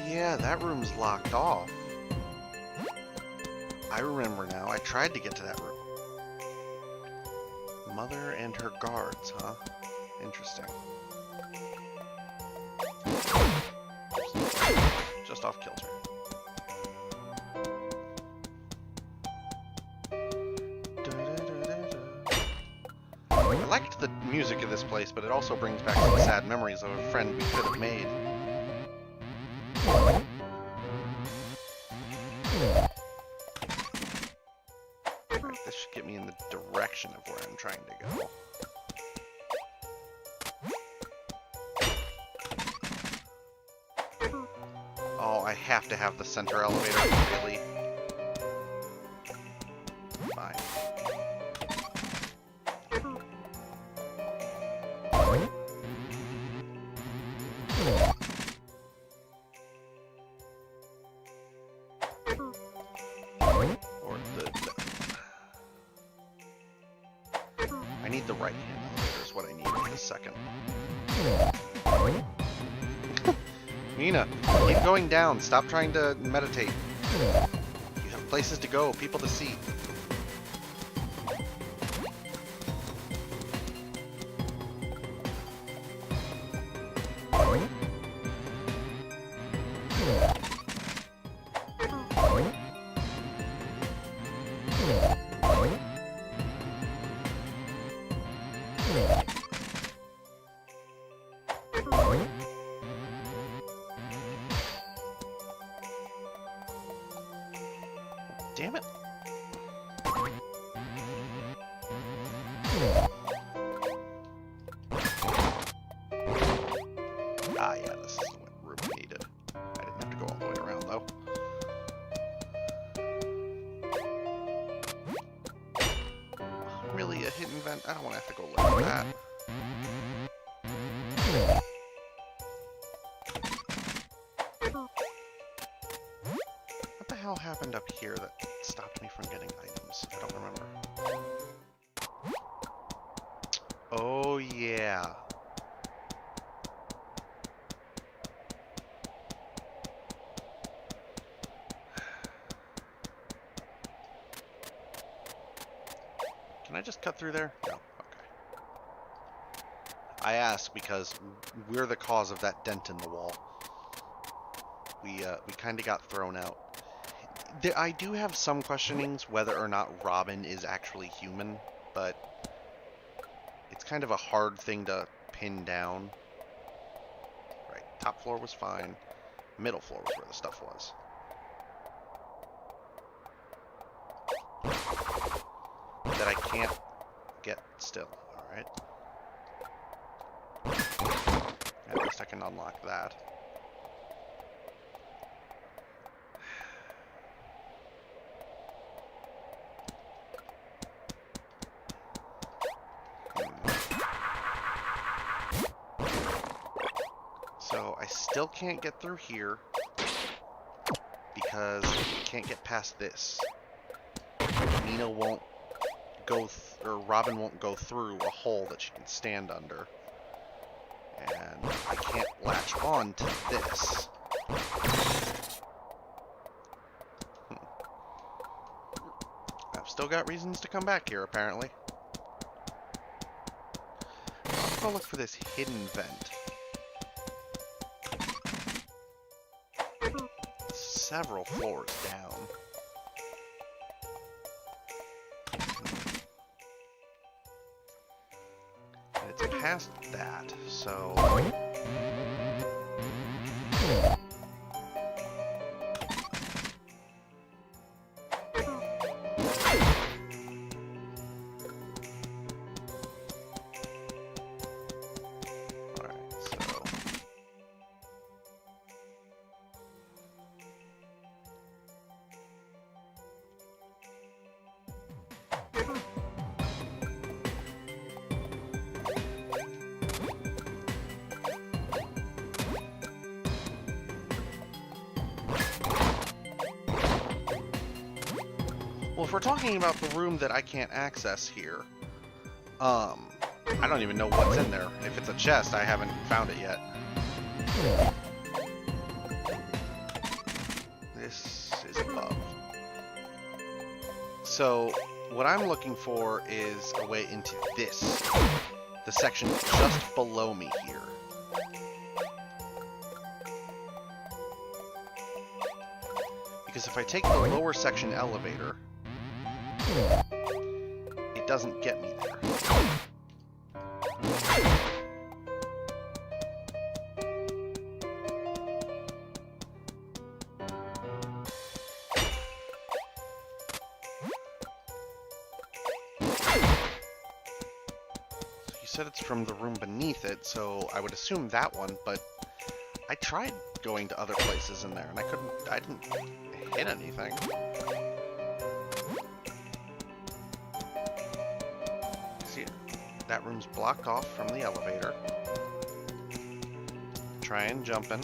Yeah, that room's locked off. I remember now. I tried to get to that room. Mother and her guards, huh? Interesting. Just off kilter. I liked the music of this place, but it also brings back some sad memories of a friend we could have made. This should get me in the direction of where I'm trying to go. Oh, I have to have the center elevator, really? Fine. I need the right hand elevator is what I need in a second. Nina, keep going down. Stop trying to meditate. You have places to go, people to see. Damn it. Ah, yeah, this is the room I needed. I didn't have to go all the way around, though. Really, a hidden vent? I don't want to have to go look at that. What the hell happened up here that stopped me from getting items? I don't remember. Oh, yeah. Can I just cut through there? No. Okay. I ask because we're the cause of that dent in the wall. We kind of got thrown out. I do have some questionings whether or not Robin is actually human, but it's kind of a hard thing to pin down. Right, top floor was fine. Middle floor was where the stuff was. That I can't get still, alright? At least I can unlock that. So I still can't get through here because I can't get past this. Nina won't go, or Robin won't go through a hole that she can stand under. And I can't latch on to this. I've still got reasons to come back here, apparently. Let's go look for this hidden vent. Several floors down. And it's past that, so... Well, if we're talking about the room that I can't access here, I don't even know what's in there. If it's a chest, I haven't found it yet. This is above. So, what I'm looking for is a way into this, the section just below me here. Because if I take the lower section elevator, it doesn't get me there. You said it's from the room beneath it, so I would assume that one, but I tried going to other places in there and I didn't hit anything. See, that room's blocked off from the elevator. Try and jump in.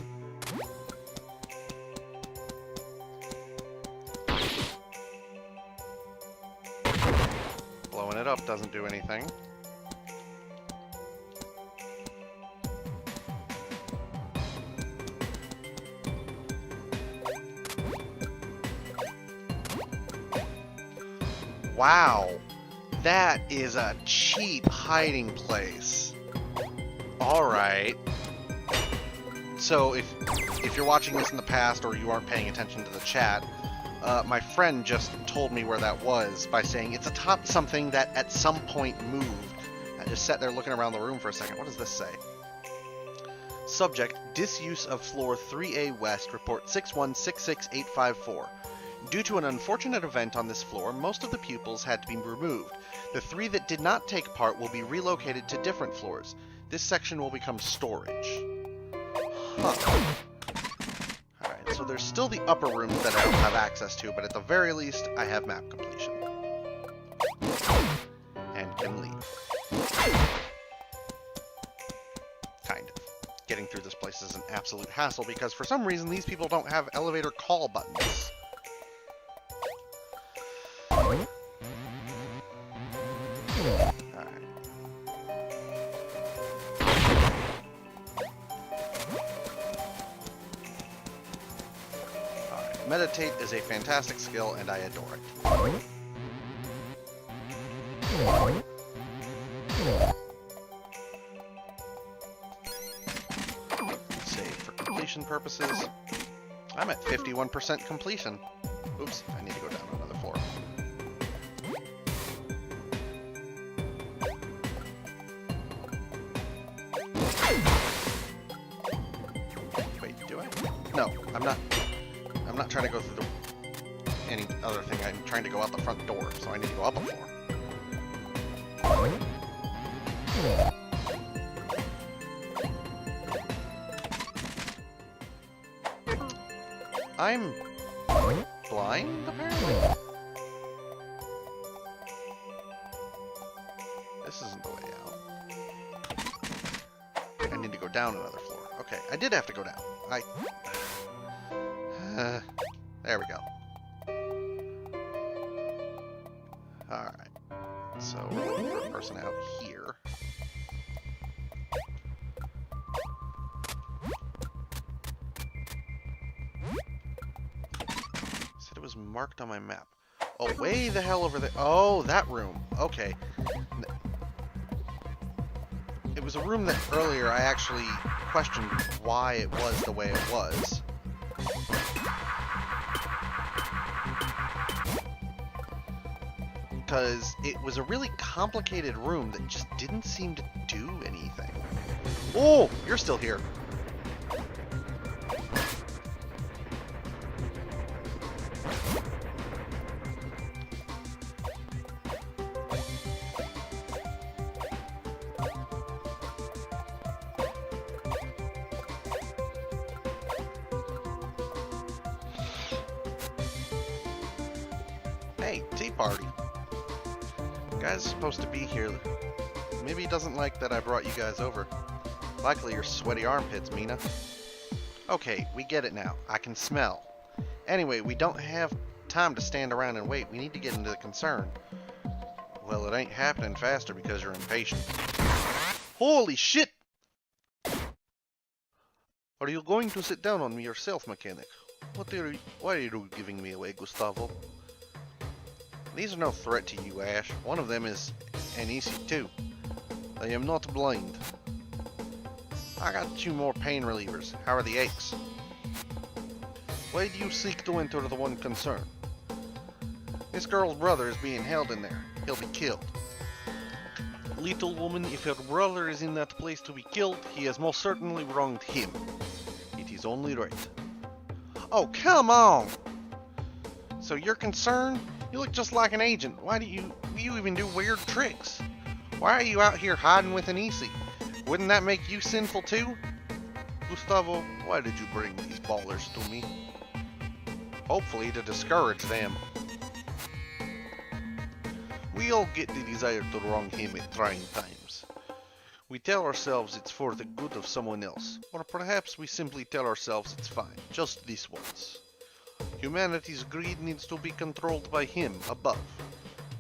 Blowing it up doesn't do anything. Wow, that is a cheap hiding place. Alright. So if you're watching this in the past or you aren't paying attention to the chat, my friend just told me where that was by saying it's atop something that at some point moved. I just sat there looking around the room for a second. What does this say? Subject, disuse of floor 3A West, report 6166854. Due to an unfortunate event on this floor, most of the pupils had to be removed. The 3 that did not take part will be relocated to different floors. This section will become storage. Huh. Alright, so there's still the upper rooms that I don't have access to, but at the very least, I have map completion. And can leave. Kind of. Getting through this place is an absolute hassle because for some reason these people don't have elevator call buttons. Meditate is a fantastic skill, and I adore it. Save for completion purposes. I'm at 51% completion. Oops, I need to go down another floor. Wait, do I? No, I'm not. I'm not trying to go through any other thing. I'm trying to go out the front door, so I need to go up a floor. I'm blind, apparently? This isn't the way out. I need to go down another floor. Okay, I did have to go down. There we go. for a person out here. Said it was marked on my map. Oh, way the hell over there. Oh, that room. Okay. It was a room that earlier I actually questioned why it was the way it was. Because it was a really complicated room that just didn't seem to do anything. Oh, you're still here. Hey, tea party. Guy's supposed to be here. Maybe he doesn't like that I brought you guys over. Likely your sweaty armpits, Mina. Okay, we get it now. I can smell. Anyway, we don't have time to stand around and wait. We need to get into the concern. Well, it ain't happening faster because you're impatient. Holy shit! Are you going to sit down on me yourself, mechanic? Why are you giving me away, Gustavo? These are no threat to you, Ash. One of them is an EC2. I am not blind. I got 2 more pain relievers. How are the aches? Why do you seek to enter the one concern? This girl's brother is being held in there. He'll be killed. Little woman, if your brother is in that place to be killed, he has most certainly wronged him. It is only right. Oh, come on! So you're concerned? You look just like an agent. Why do you even do weird tricks? Why are you out here hiding with an EC? Wouldn't that make you sinful too? Gustavo, why did you bring these ballers to me? Hopefully to discourage them. We all get the desire to wrong him at trying times. We tell ourselves it's for the good of someone else, or perhaps we simply tell ourselves it's fine, just this once. Humanity's greed needs to be controlled by him, above.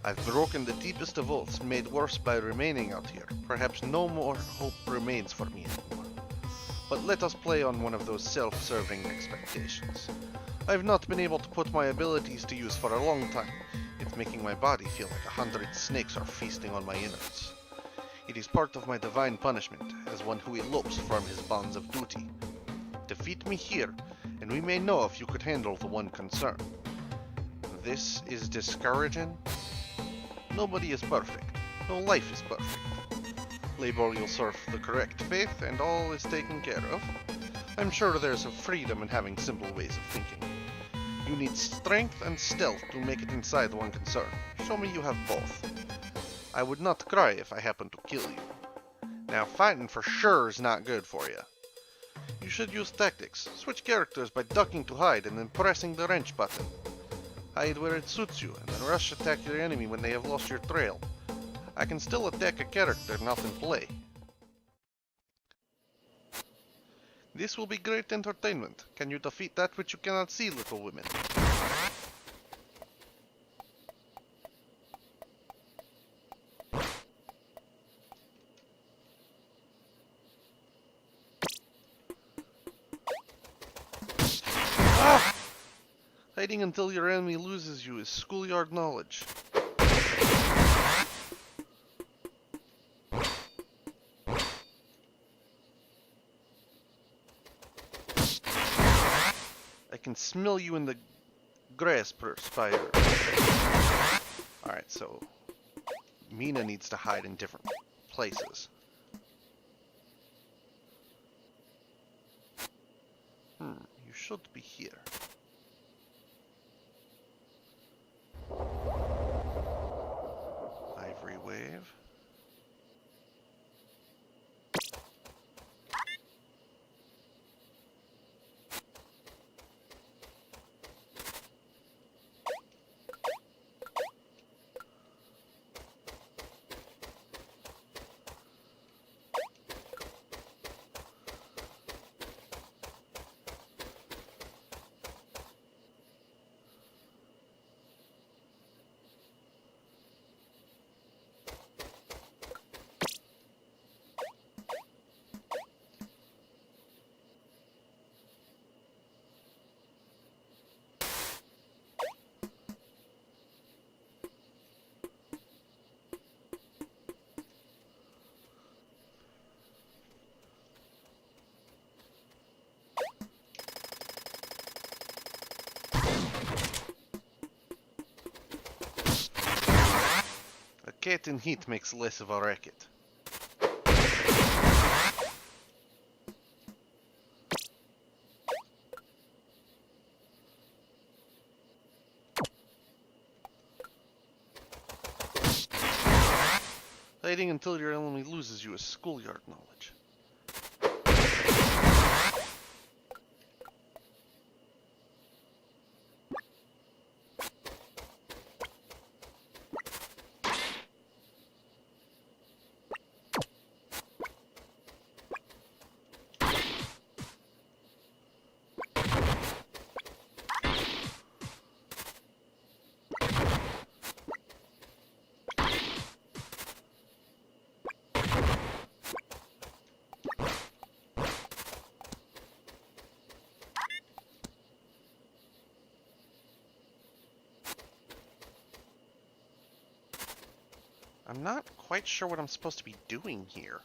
I've broken the deepest of oaths, made worse by remaining out here. Perhaps no more hope remains for me anymore. But let us play on one of those self-serving expectations. I've not been able to put my abilities to use for a long time. It's making my body feel like 100 snakes are feasting on my innards. It is part of my divine punishment, as one who elopes from his bonds of duty. Defeat me here, and we may know if you could handle the one concern. This is discouraging. Nobody is perfect. No life is perfect. Labor yourself the correct faith, and all is taken care of. I'm sure there's a freedom in having simple ways of thinking. You need strength and stealth to make it inside one concern. Show me you have both. I would not cry if I happened to kill you. Now, fighting for sure is not good for you. You should use tactics. Switch characters by ducking to hide and then pressing the wrench button. Hide where it suits you, and then rush attack your enemy when they have lost your trail. I can still attack a character not in play. This will be great entertainment. Can you defeat that which you cannot see, little women? Ah! Hiding until your enemy loses you is schoolyard knowledge. I can smell you in the grass, Perspire. Alright, so Mina needs to hide in different places. You should be here. Ivory wave. cat in heat makes less of a racket. Hiding until your enemy loses you is schoolyard knowledge. I'm not quite sure what I'm supposed to be doing here.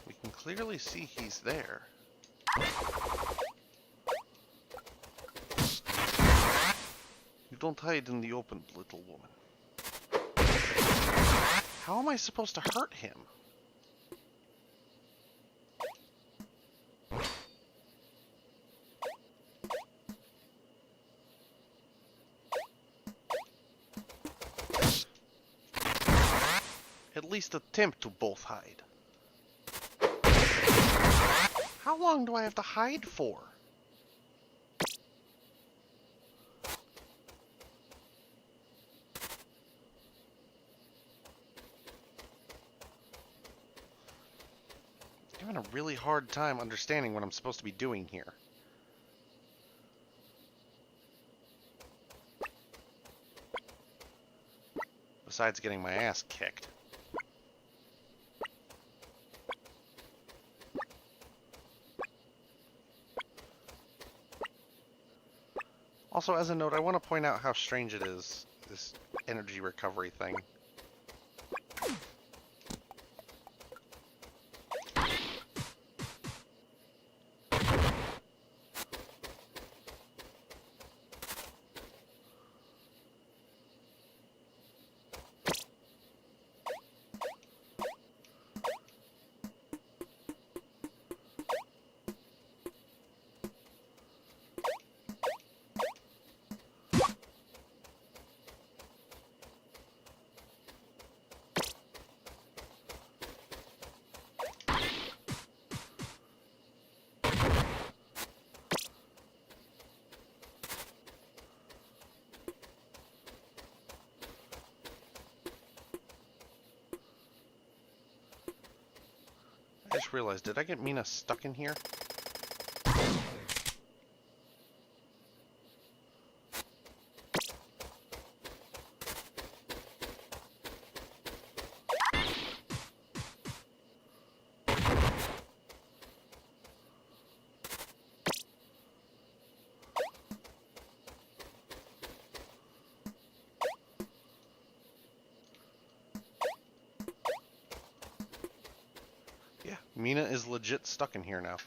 We can clearly see he's there. You don't hide in the open, little woman. How am I supposed to hurt him? At least attempt to both hide. How long do I have to hide for? I'm having a really hard time understanding what I'm supposed to be doing here. Besides getting my ass kicked. Also, as a note, I want to point out how strange it is, this energy recovery thing. I just realized, did I get Mina stuck in here? Yeah, Mina is legit stuck in here now.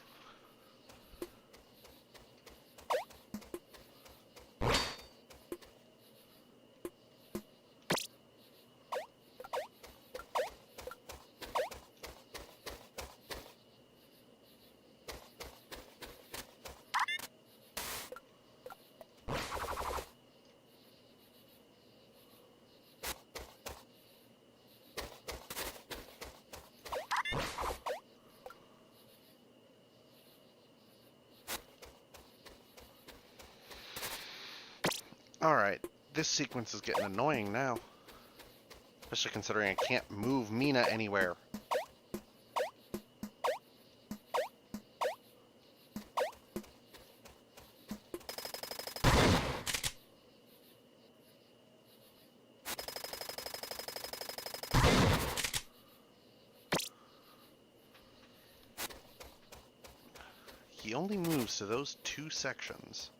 Alright, this sequence is getting annoying now. Especially considering I can't move Mina anywhere. He only moves to those two sections.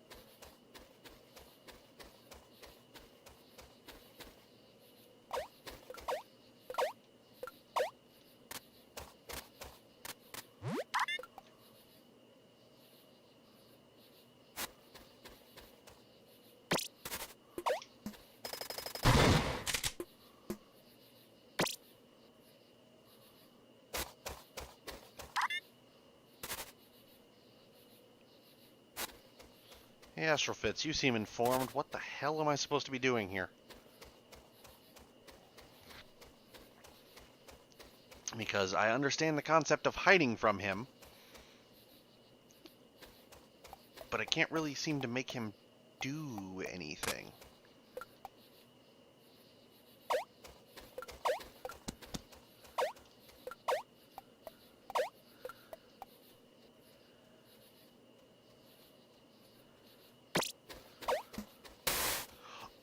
Hey, Astrofits, you seem informed. What the hell am I supposed to be doing here? Because I understand the concept of hiding from him, but I can't really seem to make him do anything.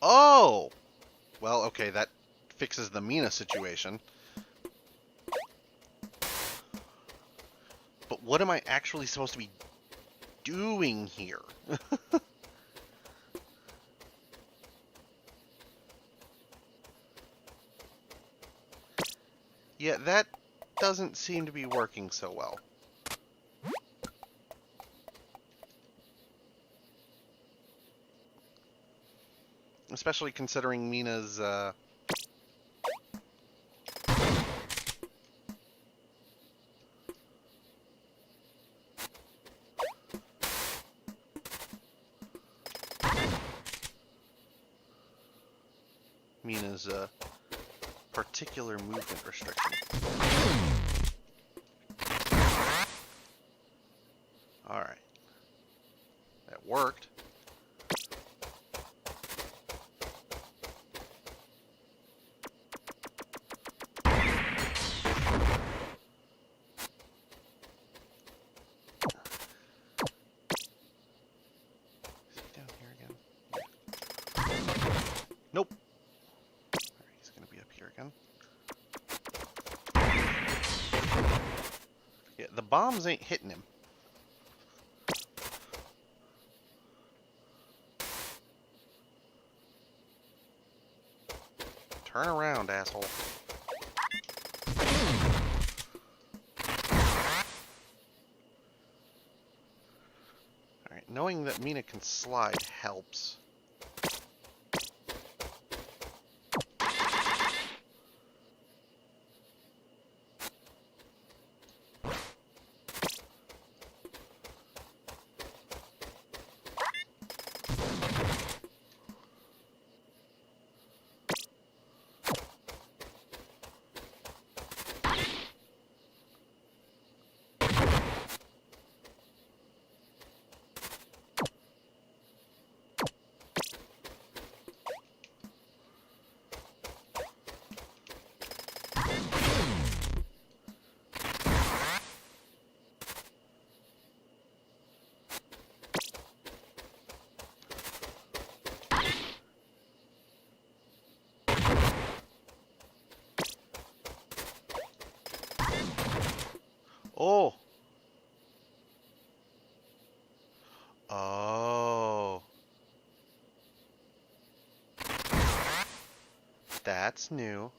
Oh! Well, okay, that fixes the Mina situation. But what am I actually supposed to be doing here? Yeah, that doesn't seem to be working so well. Especially considering Mina's, particular movement restriction. Alright. That worked. Nope. Alright, he's gonna be up here again. Yeah, the bombs ain't hitting him. Turn around, asshole. Alright, knowing that Mina can slide helps. Oh! Oh. That's new.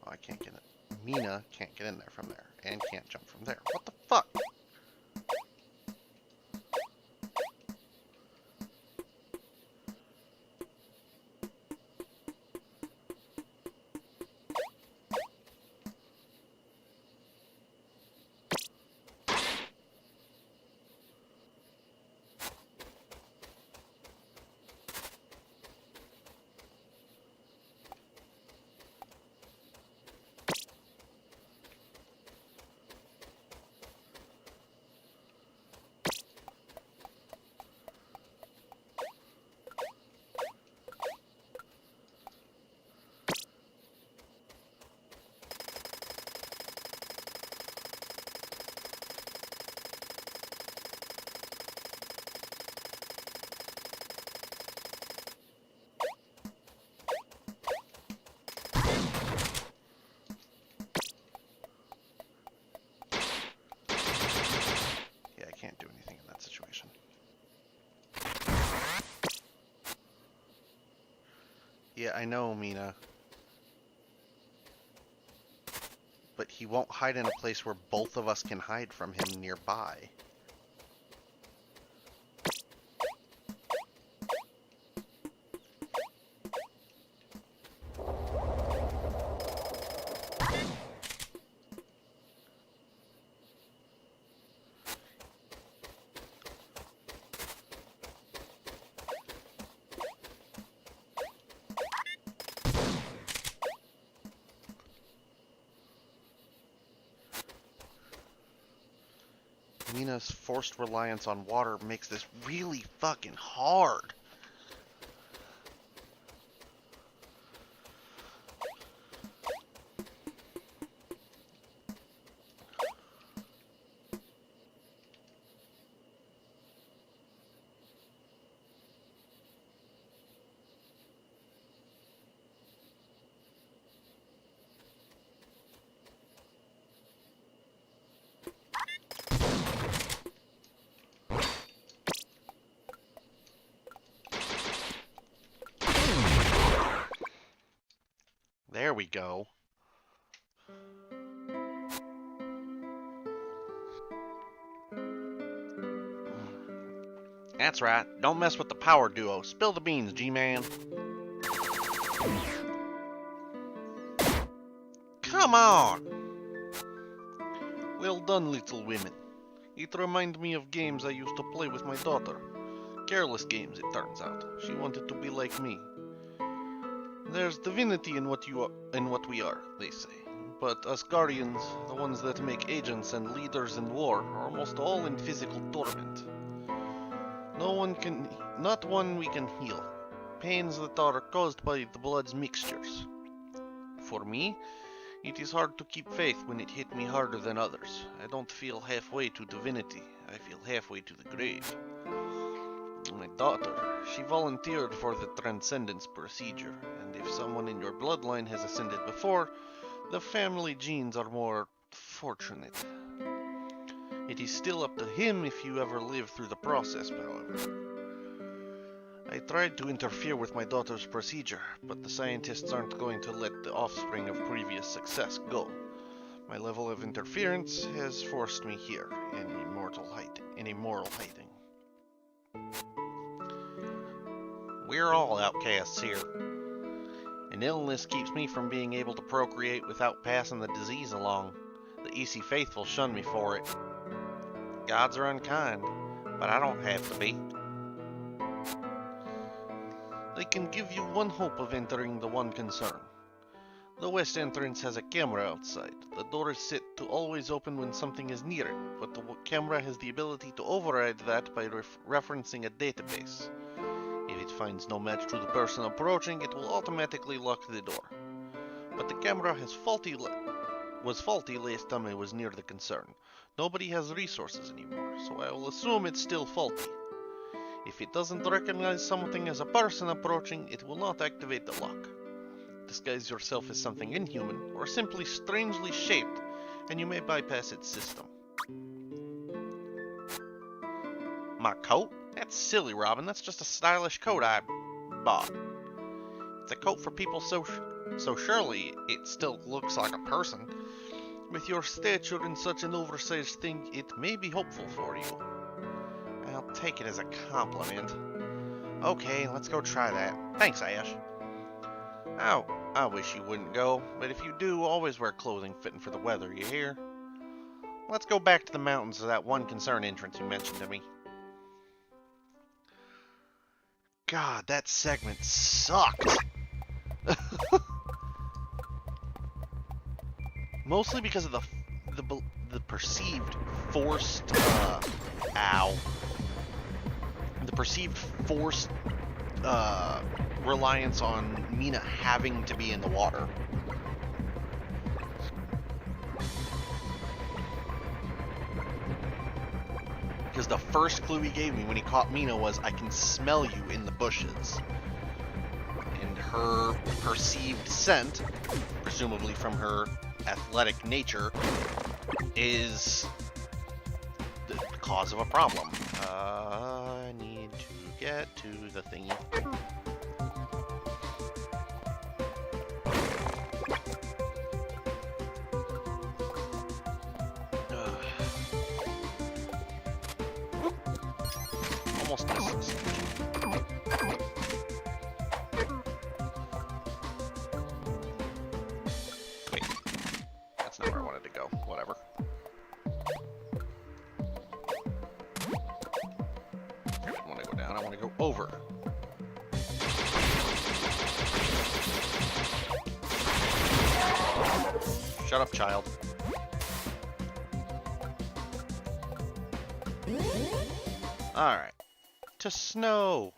Oh, I can't get it. Mina can't get in there from there, and can't jump from there. What the fuck? Yeah, I know, Mina. But he won't hide in a place where both of us can hide from him nearby. Mina's forced reliance on water makes this really fucking hard. There we go. That's right. Don't mess with the power duo. Spill the beans, G-Man. Come on! Well done, little women. It reminds me of games I used to play with my daughter. Careless games, it turns out. She wanted to be like me. There's divinity in what we are, they say. But us guardians, the ones that make agents and leaders in war, are almost all in physical torment. Not one we can heal. Pains that are caused by the blood's mixtures. For me, it is hard to keep faith when it hit me harder than others. I don't feel halfway to divinity. I feel halfway to the grave. My daughter, she volunteered for the transcendence procedure, and if someone in your bloodline has ascended before, the family genes are more fortunate. It is still up to him if you ever live through the process, however. I tried to interfere with my daughter's procedure, but the scientists aren't going to let the offspring of previous success go. My level of interference has forced me here, in immoral hiding. We're all outcasts here. An illness keeps me from being able to procreate without passing the disease along. The EC faithful shun me for it. Gods are unkind, but I don't have to be. I can give you one hope of entering the one concern. The west entrance has a camera outside. The door is set to always open when something is near it, but the camera has the ability to override that by referencing a database. If it finds no match to the person approaching, it will automatically lock the door. But the camera was faulty last time I was near the concern. Nobody has resources anymore, so I will assume it's still faulty. If it doesn't recognize something as a person approaching, it will not activate the lock. Disguise yourself as something inhuman, or simply strangely shaped, and you may bypass its system. My coat? That's silly, Robin. That's just a stylish coat I bought. It's a coat for people so surely it still looks like a person. With your stature and such an oversized thing, it may be hopeful for you. I'll take it as a compliment. Okay, let's go try that. Thanks, Ash. Oh, I wish you wouldn't go, but if you do, always wear clothing fitting for the weather, you hear? Let's go back to the mountains to that one concern entrance you mentioned to me. God, that segment sucked. Mostly because of the perceived forced the perceived forced reliance on Mina having to be in the water. Because the first clue he gave me when he caught Mina was, I can smell you in the bushes. And her perceived scent, presumably from her athletic nature, is the cause of a problem. I need to get to the thingy. almost missed this. Wait. That's not where I wanted to go. Whatever. I don't want to go down. I want to go over. Shut up, child. Alright. To snow.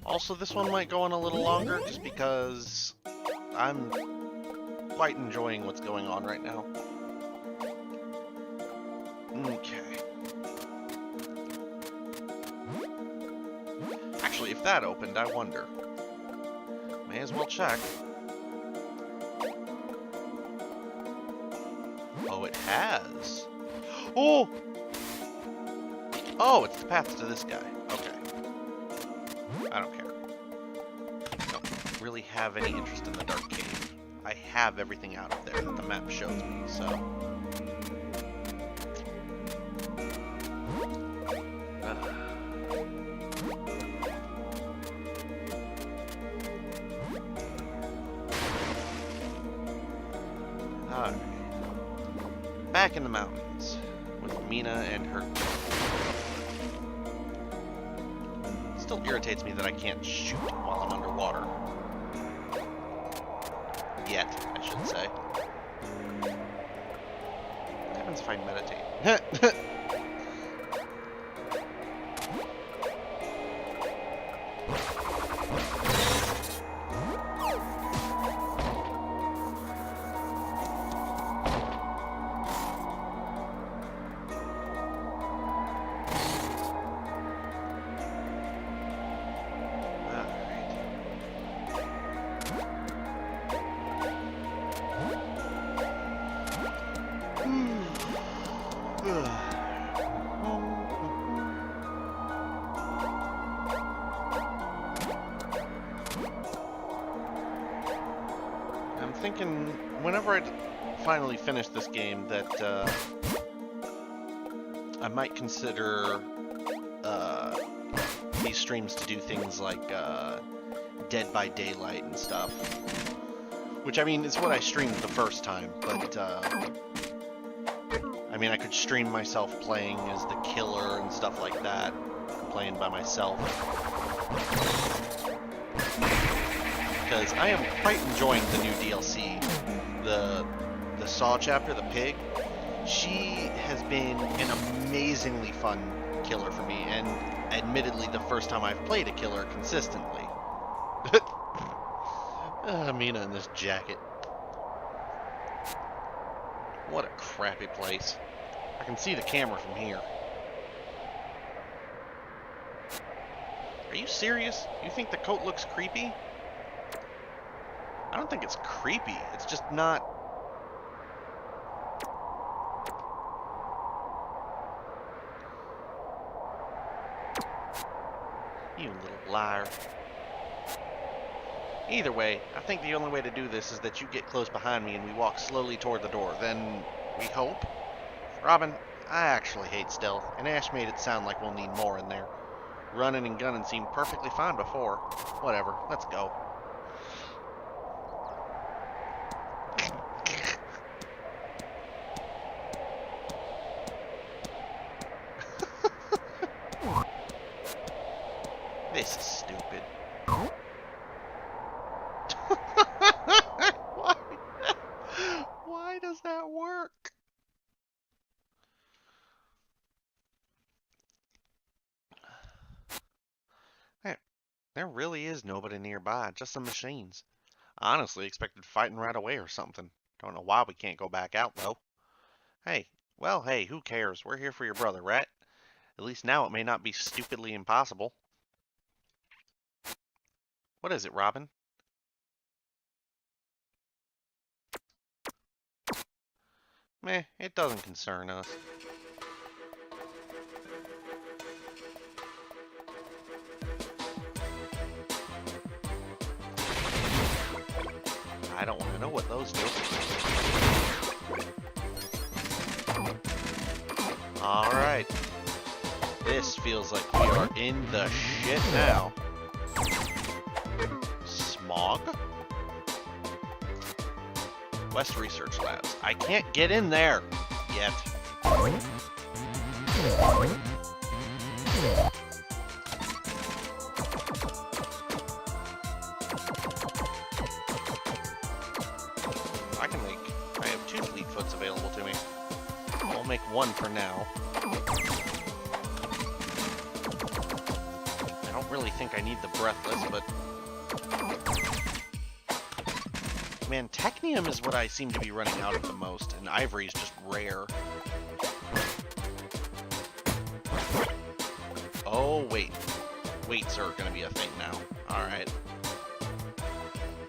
Also, this one might go on a little longer just because I'm quite enjoying what's going on right now. Okay. Actually, if that opened, I wonder. May as well check. Oh, it has. Oh! Oh, it's the path to this guy. Okay. I don't care. Don't really have any interest in the dark cave. I have everything out of there that the map shows me, so... Alright. Back in the mountains with Mina and her... Still irritates me that I can't shoot while I'm underwater. Yet, I should say. What happens if I meditate? I'm thinking whenever I finally finish this game that I might consider these streams to do things like Dead by Daylight and stuff. Which, I mean, is what I streamed the first time, but I mean, I could stream myself playing as the killer and stuff like that, playing by myself. Because I am quite enjoying the new DLC. The Saw chapter, the pig, she has been an amazingly fun killer for me, and admittedly the first time I've played a killer consistently. Mina in this jacket. What a crappy place. I can see the camera from here. Are you serious? You think the coat looks creepy? I don't think it's creepy. It's just not... You little liar. Either way, I think the only way to do this is that you get close behind me and we walk slowly toward the door. Then, we hope. Robin, I actually hate stealth, and Ash made it sound like we'll need more in there. Running and gunning seemed perfectly fine before. Whatever, let's go. This is stupid. Why does that work? There really is nobody nearby, just some machines. I honestly expected fighting right away or something. Don't know why we can't go back out, though. Hey, well, hey, who cares? We're here for your brother, right? At least now it may not be stupidly impossible. What is it, Robin? Meh, it doesn't concern us. don't want to know what those do. Alright. This feels like we are in the shit now. Smog? West Research Labs. I can't get in there yet. I have 2 Fleetfoots available to me. I'll make 1 for now. I don't really think I need the Breathless, but... Man, Technium is what I seem to be running out of the most, and Ivory is just rare. Oh, wait. Weights are gonna be a thing now. Alright.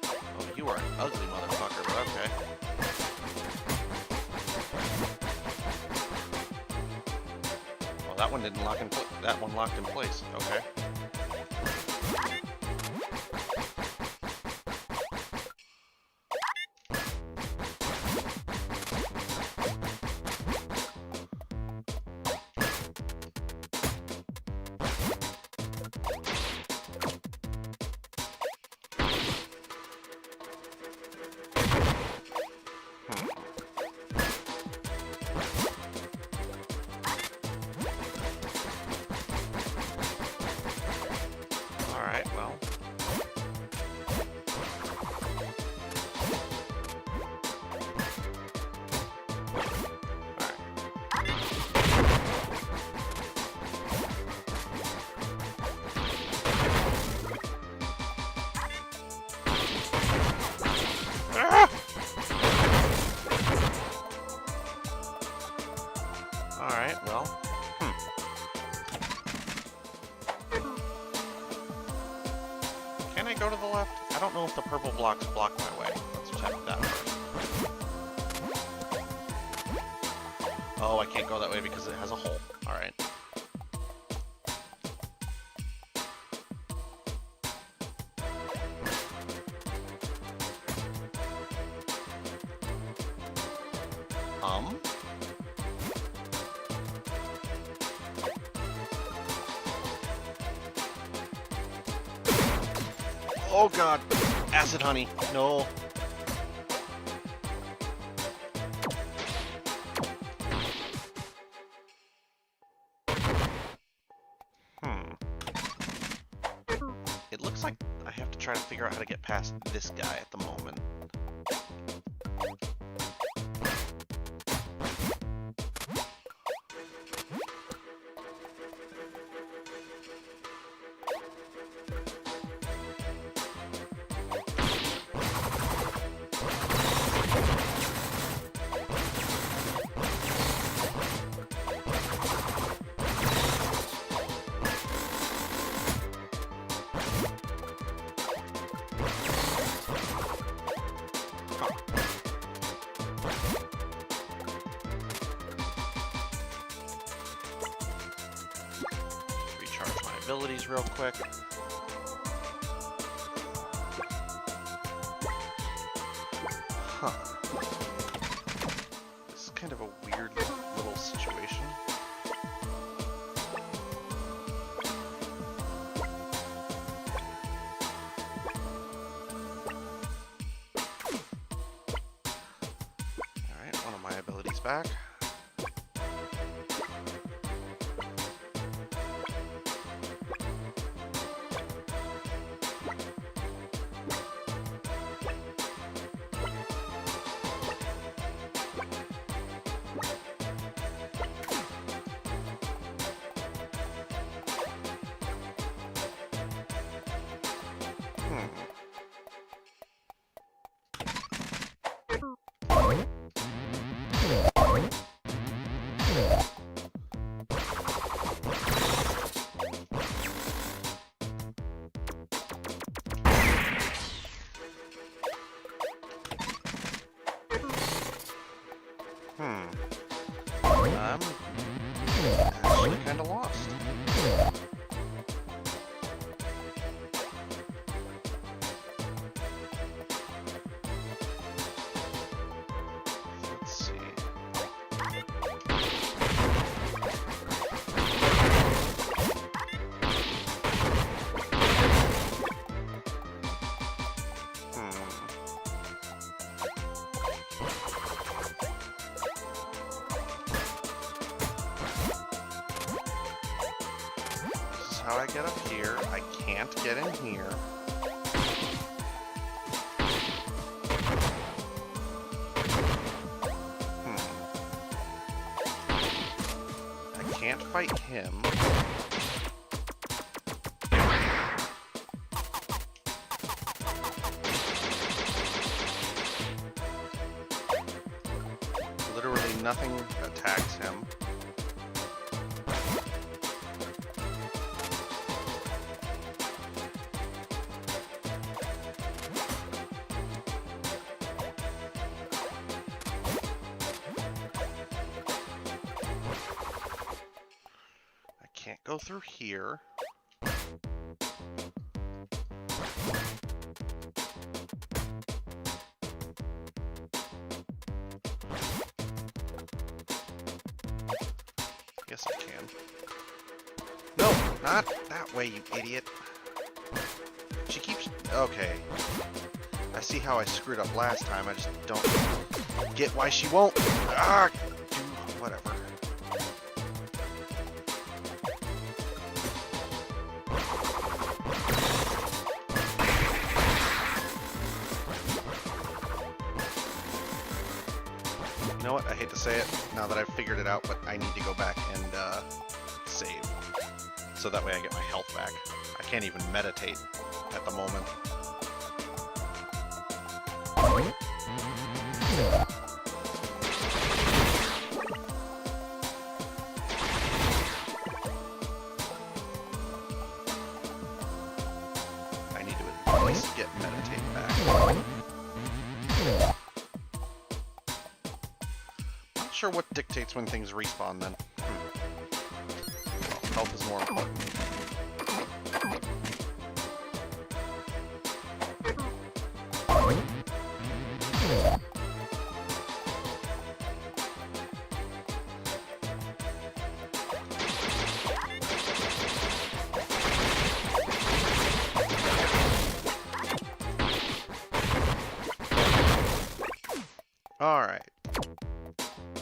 Oh, you are an ugly motherfucker, but okay. Well, that one didn't lock in place. That one locked in place. Okay. Alright, well, Can I go to the left? I don't know if the purple blocks block my way. Let's check that first. Oh, I can't go that way because it has a hole. Alright. Oh god, acid honey, no. It looks like I have to try to figure out how to get past this guy at the moment. Abilities real quick. Huh. This is kind of a weird little situation. Alright, one of my abilities back. I'm actually kind of lost. how I get up here. I can't get in here. I can't fight him. Literally nothing attacks him. I can't go through here. Yes, I can. No, not that way, you idiot. She keeps... Okay. I see how I screwed up last time. I just don't get why she won't... Ah! Do whatever. You know what? I hate to say it now that I've figured it out, but I need to go back and save. So that way I get my health back. I can't even meditate at the moment. I need to at least get meditate back. Not sure what dictates when things respawn then. Well, health is more important. Alright.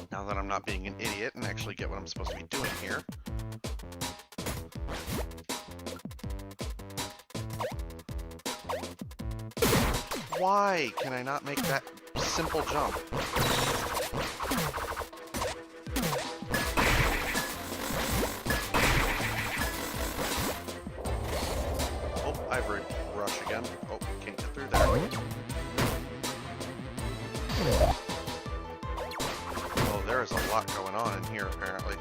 Now that I'm not being an idiot and actually get what I'm supposed to be doing here. Why can I not make that simple jump? Oh, Ivory Rush again. Oh, can't get through there. Oh, there is a lot going on in here, apparently.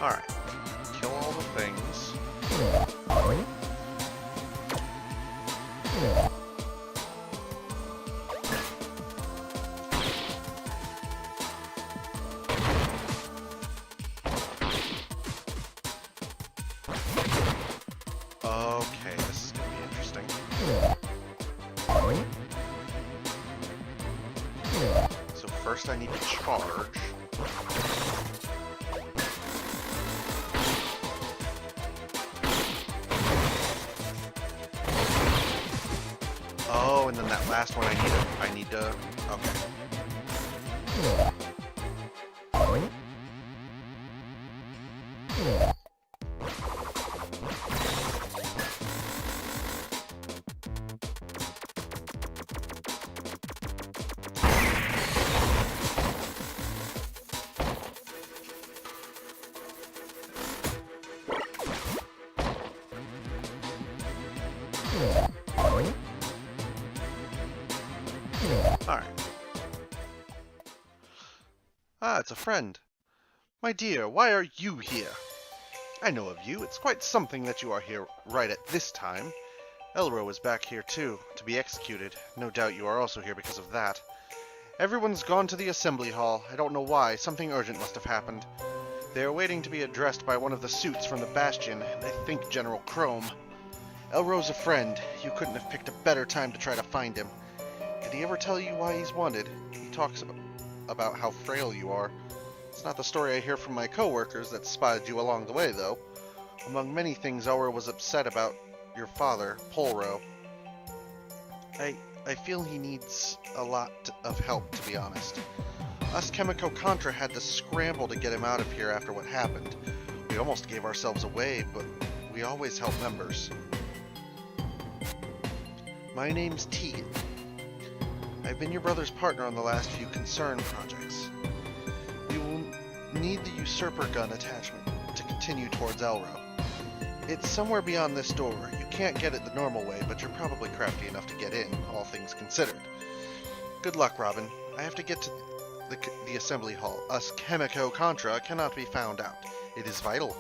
Alright. Kill all the things. Okay, this is gonna be interesting. So first I need to charge. Oh, and then that last one I need to, okay. Alright. Ah, it's a friend. My dear, why are you here? I know of you. It's quite something that you are here right at this time. Elro is back here too, to be executed. No doubt you are also here because of that. Everyone's gone to the assembly hall. I don't know why. Something urgent must have happened. They are waiting to be addressed by one of the suits from the Bastion, and I think General Chrome. Elro's a friend. You couldn't have picked a better time to try to find him. Did he ever tell you why he's wanted? He talks about how frail you are. It's not the story I hear from my coworkers that spotted you along the way, though. Among many things, Elro was upset about your father, Polro. I feel he needs a lot of help, to be honest. Us Chemico Contra had to scramble to get him out of here after what happened. We almost gave ourselves away, but we always help members. My name's Tegan. I've been your brother's partner on the last few concern projects. We will need the usurper gun attachment to continue towards Elro. It's somewhere beyond this door. You can't get it the normal way, but you're probably crafty enough to get in, all things considered. Good luck, Robin. I have to get to the assembly hall. Us Chemico Contra cannot be found out. It is vital.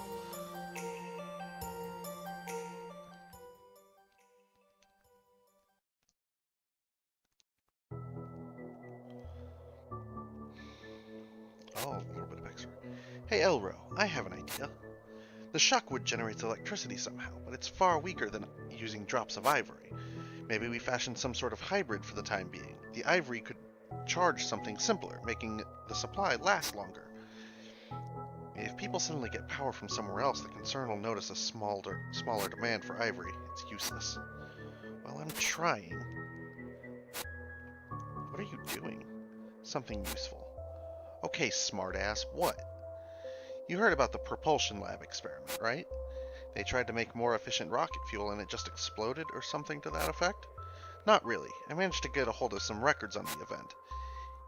Oh, a little bit of extra. Hey, Elro, I have an idea. The shockwood generates electricity somehow, but it's far weaker than using drops of ivory. Maybe we fashion some sort of hybrid for the time being. The ivory could charge something simpler, making the supply last longer. If people suddenly get power from somewhere else, the concern will notice a smaller demand for ivory. It's useless. Well, I'm trying. What are you doing? Something useful. Okay, smartass, what? You heard about the propulsion lab experiment, right? They tried to make more efficient rocket fuel and it just exploded or something to that effect? Not really. I managed to get a hold of some records on the event.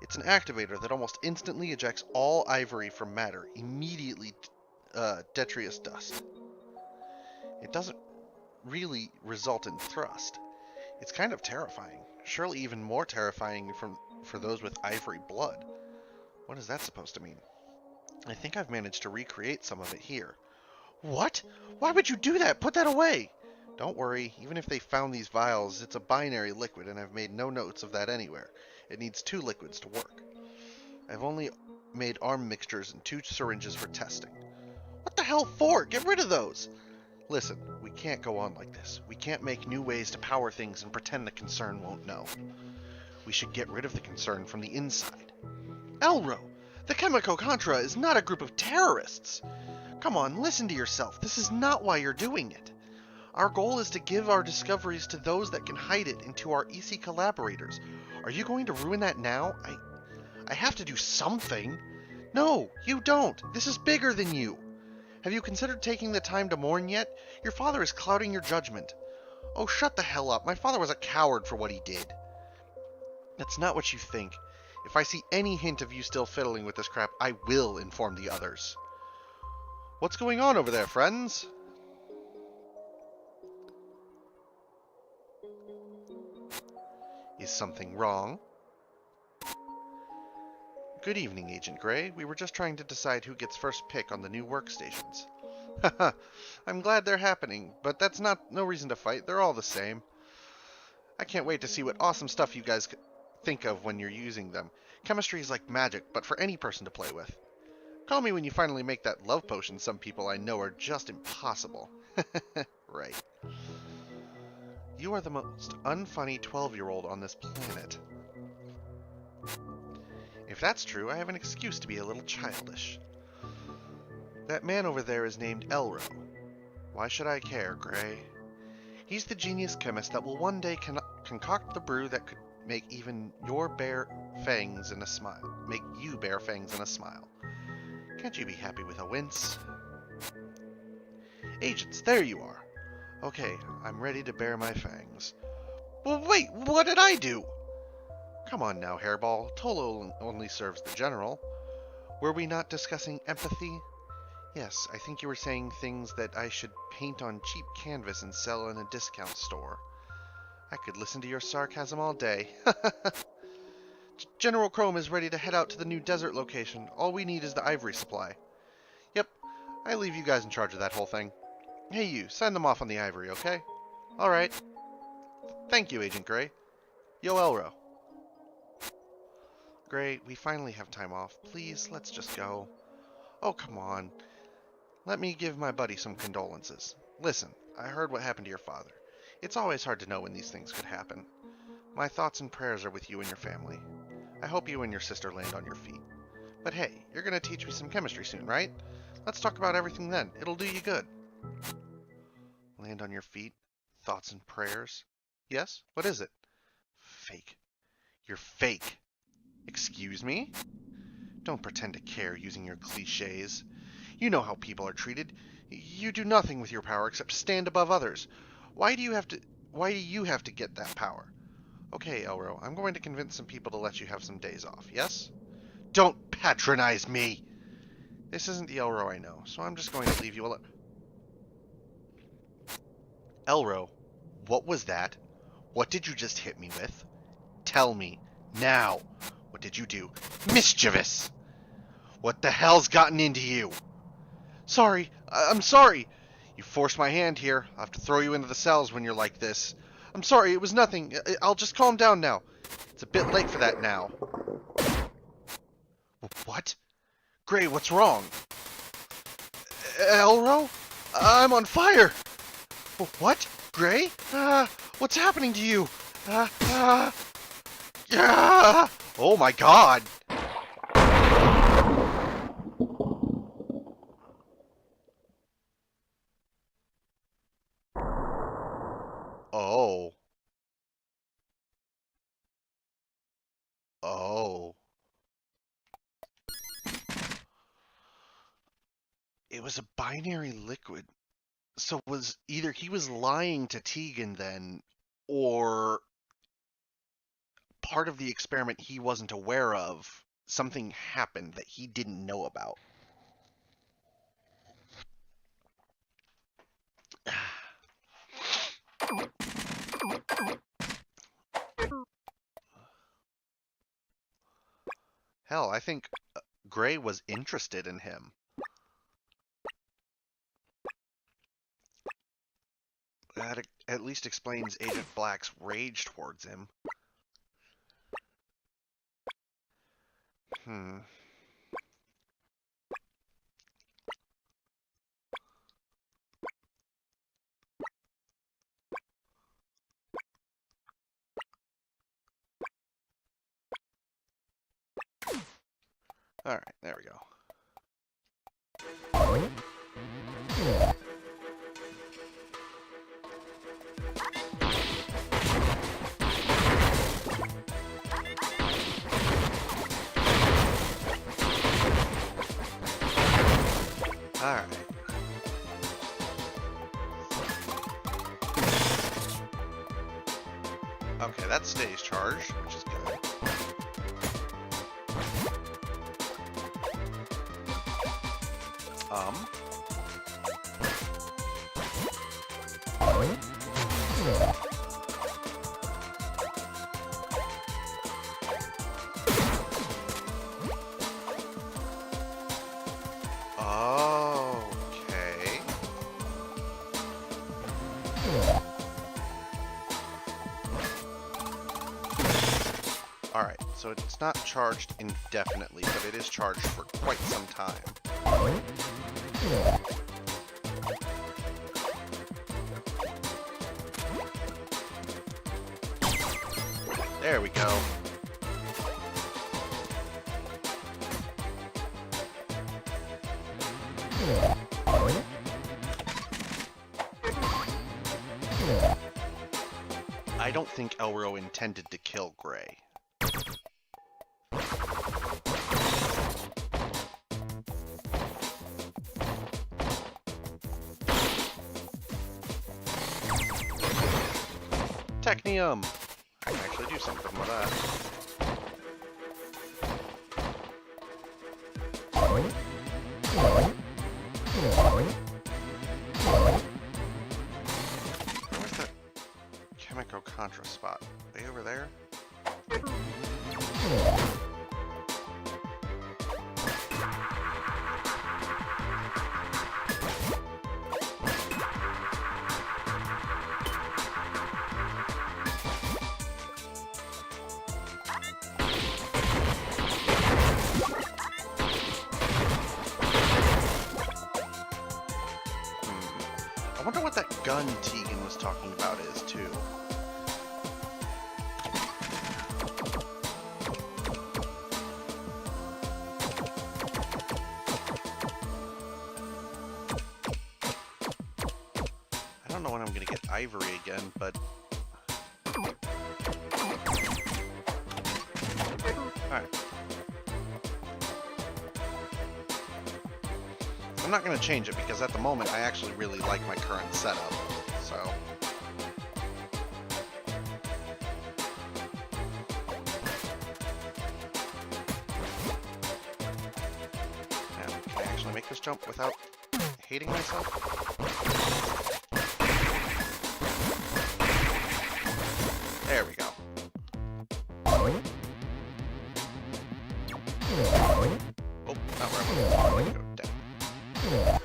It's an activator that almost instantly ejects all ivory from matter, immediately detritus dust. It doesn't really result in thrust. It's kind of terrifying. Surely even more terrifying for those with ivory blood. What is that supposed to mean? I think I've managed to recreate some of it here. What? Why would you do that? Put that away! Don't worry, even if they found these vials, it's a binary liquid and I've made no notes of that anywhere. It needs 2 liquids to work. I've only made arm mixtures and 2 syringes for testing. What the hell for? Get rid of those! Listen, we can't go on like this. We can't make new ways to power things and pretend the concern won't know. We should get rid of the concern from the inside. Elro! The Chemico Contra is not a group of terrorists! Come on, listen to yourself. This is not why you're doing it. Our goal is to give our discoveries to those that can hide it and to our EC collaborators. Are you going to ruin that now? I have to do something. No, you don't. This is bigger than you. Have you considered taking the time to mourn yet? Your father is clouding your judgment. Oh, shut the hell up. My father was a coward for what he did. That's not what you think. If I see any hint of you still fiddling with this crap, I will inform the others. What's going on over there, friends? Is something wrong? Good evening, Agent Gray. We were just trying to decide who gets first pick on the new workstations. Haha, I'm glad they're happening, but that's no reason to fight. They're all the same. I can't wait to see what awesome stuff you guys think of when you're using them. Chemistry is like magic, but for any person to play with. Call me when you finally make that love potion some people I know are just impossible. Right. You are the most unfunny 12-year-old on this planet. If that's true, I have an excuse to be a little childish. That man over there is named Elro. Why should I care, Gray? He's the genius chemist that will one day concoct the brew that could make even your bare fangs in a smile. Make you bare fangs in a smile. Can't you be happy with a wince? Agents, there you are. Okay, I'm ready to bare my fangs. Well, wait, what did I do? Come on now, Hairball. Tolo only serves the general. Were we not discussing empathy? Yes, I think you were saying things that I should paint on cheap canvas and sell in a discount store. I could listen to your sarcasm all day. General Chrome is ready to head out to the new desert location. All we need is the ivory supply. Yep, I leave you guys in charge of that whole thing. Hey you, send them off on the ivory, okay? Alright. Thank you, Agent Gray. Yo, Elro. Gray, we finally have time off. Please, let's just go. Oh, come on. Let me give my buddy some condolences. Listen, I heard what happened to your father. It's always hard to know when these things could happen. My thoughts and prayers are with you and your family. I hope you and your sister land on your feet. But hey, you're gonna teach me some chemistry soon, right? Let's talk about everything then. It'll do you good. Land on your feet. Thoughts and prayers. Yes? What is it? Fake. You're fake. Excuse me? Don't pretend to care using your cliches. You know how people are treated. You do nothing with your power except stand above others. Why do you have to get that power? Okay, Elro, I'm going to convince some people to let you have some days off, yes? Don't patronize me! This isn't the Elro I know, so I'm just going to leave you alone. Elro, what was that? What did you just hit me with? Tell me, now. What did you do? Mischievous! What the hell's gotten into you? Sorry, I'm sorry. You forced my hand here. I'll have to throw you into the cells when you're like this. I'm sorry, it was nothing. I'll just calm down now. It's a bit late for that now. What? Gray, what's wrong? Elro? I'm on fire! What? Gray? What's happening to you? Yeah! Oh my god! Oh. Oh. It was a binary liquid. So was either he was lying to Tegan then, or part of the experiment he wasn't aware of. Something happened that he didn't know about. Hell, I think Gray was interested in him. That at least explains Agent Black's rage towards him. Alright, there we go. Alright. Okay, that stays charged, which is good. Okay. Alright, so it's not charged indefinitely, but it is charged for quite some time. There we go. I don't think Elro intended to kill Gray. Technium! I can actually do something with that. Where's that chemical contra spot? Way over there? I wonder what that gun Tegan was talking about is, too. know when I'm gonna get ivory again, but... Alright. I'm not gonna change it because at the moment I actually really like my current setup, so... Now, can I actually make this jump without hating myself? There we go. Oh, not where I want to go. Down.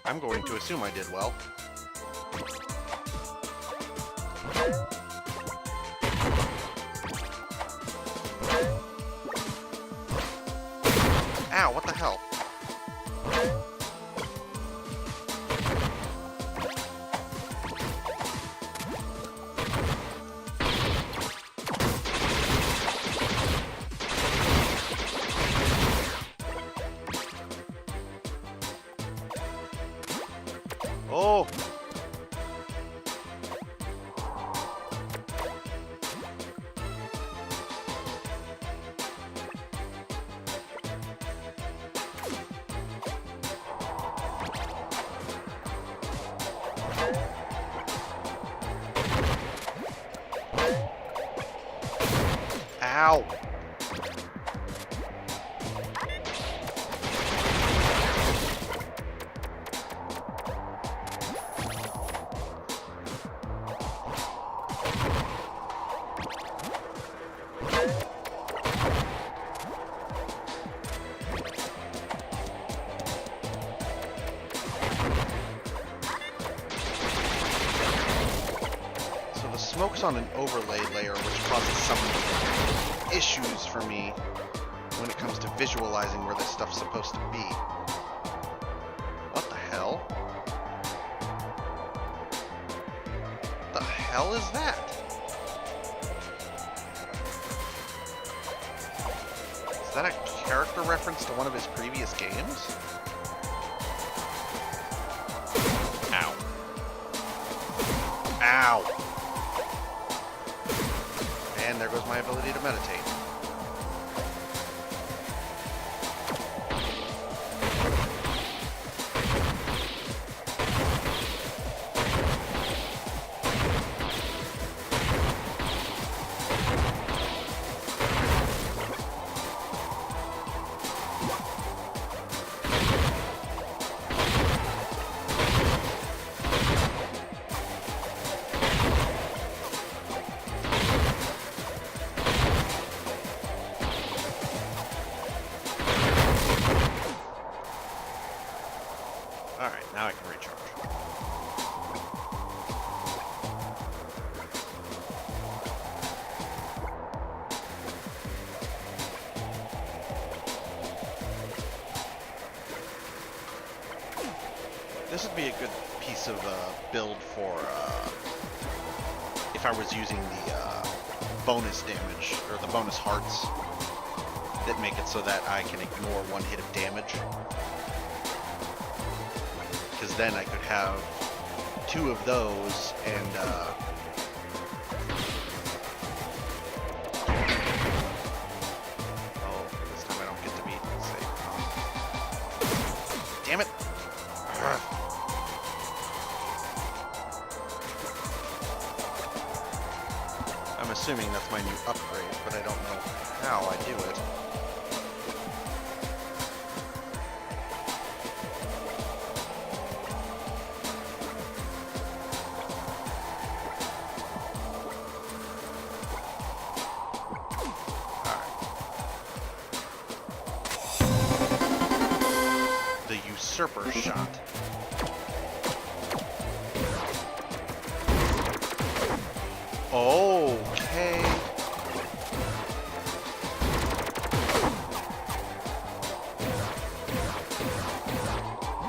I'm going to assume I did well. Ow, what the hell? Oh! Ow! Smoke's on an overlay layer, which causes some issues for me when it comes to visualizing where this stuff's supposed to be. What the hell? What the hell is that? Is that a character reference to one of his previous games? Ow. Ow. And there goes my ability to meditate. Alright, now I can recharge. This would be a good piece of build for if I was using the bonus damage, or the bonus hearts that make it so that I can ignore one hit of damage. Because then I could have 2 of those and oh, this time I don't get to be safe. Damn it! Ugh. I'm assuming that's my new upgrade, but I don't know how I do it. Usurper shot. Okay.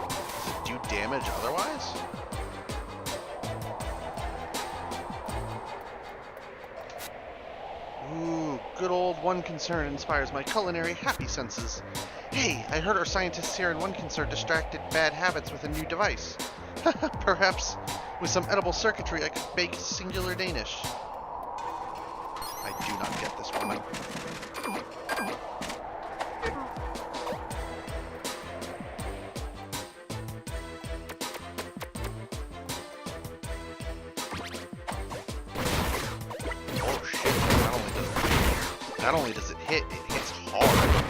Does it do damage otherwise? Ooh, good old One Concern inspires my culinary happy senses. Hey, I heard our scientists here in One Concern distracted bad habits with a new device. Perhaps with some edible circuitry I could bake singular Danish. I do not get this woman. Oh shit, not only does it hit, it hits hard.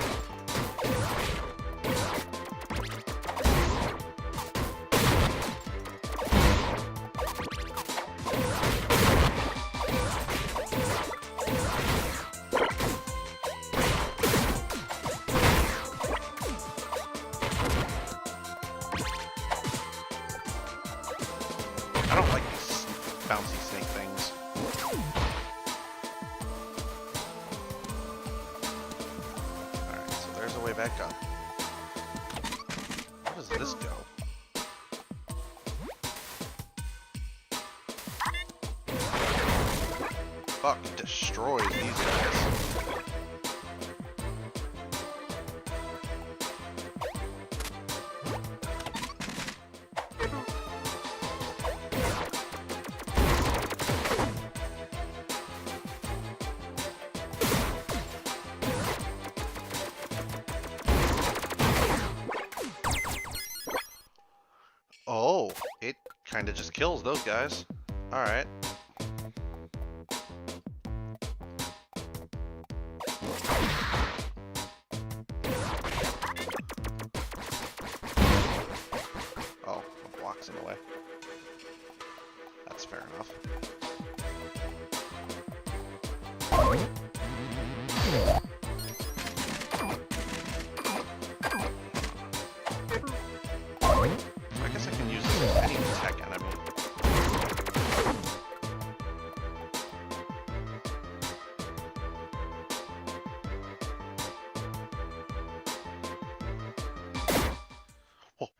I don't like these bouncy snake things. Alright, so there's a way back up. Where does this go? Fuck, it destroys these guys. Oh, it kind of just kills those guys. Alright. Oh, the block's in the way. That's fair enough. I guess I can use this as any tech enemy.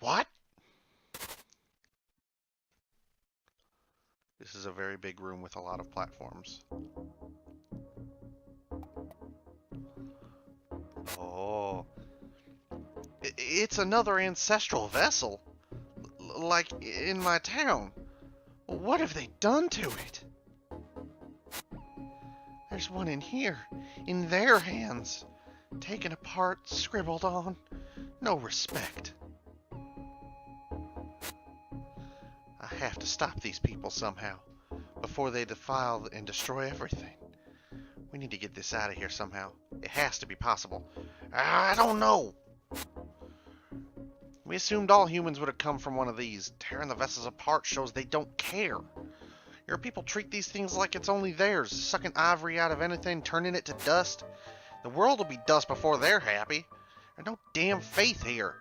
What? This is a very big room with a lot of platforms. Oh. It's another ancestral vessel. Like in my town. What have they done to it? There's one in here. In their hands. Taken apart, scribbled on. No respect. I have to stop these people somehow. Before they defile and destroy everything. We need to get this out of here somehow. It has to be possible. I don't know. We assumed all humans would have come from one of these. Tearing the vessels apart shows they don't care. Your people treat these things like it's only theirs, sucking ivory out of anything, turning it to dust. The world will be dust before they're happy. There's no damn faith here.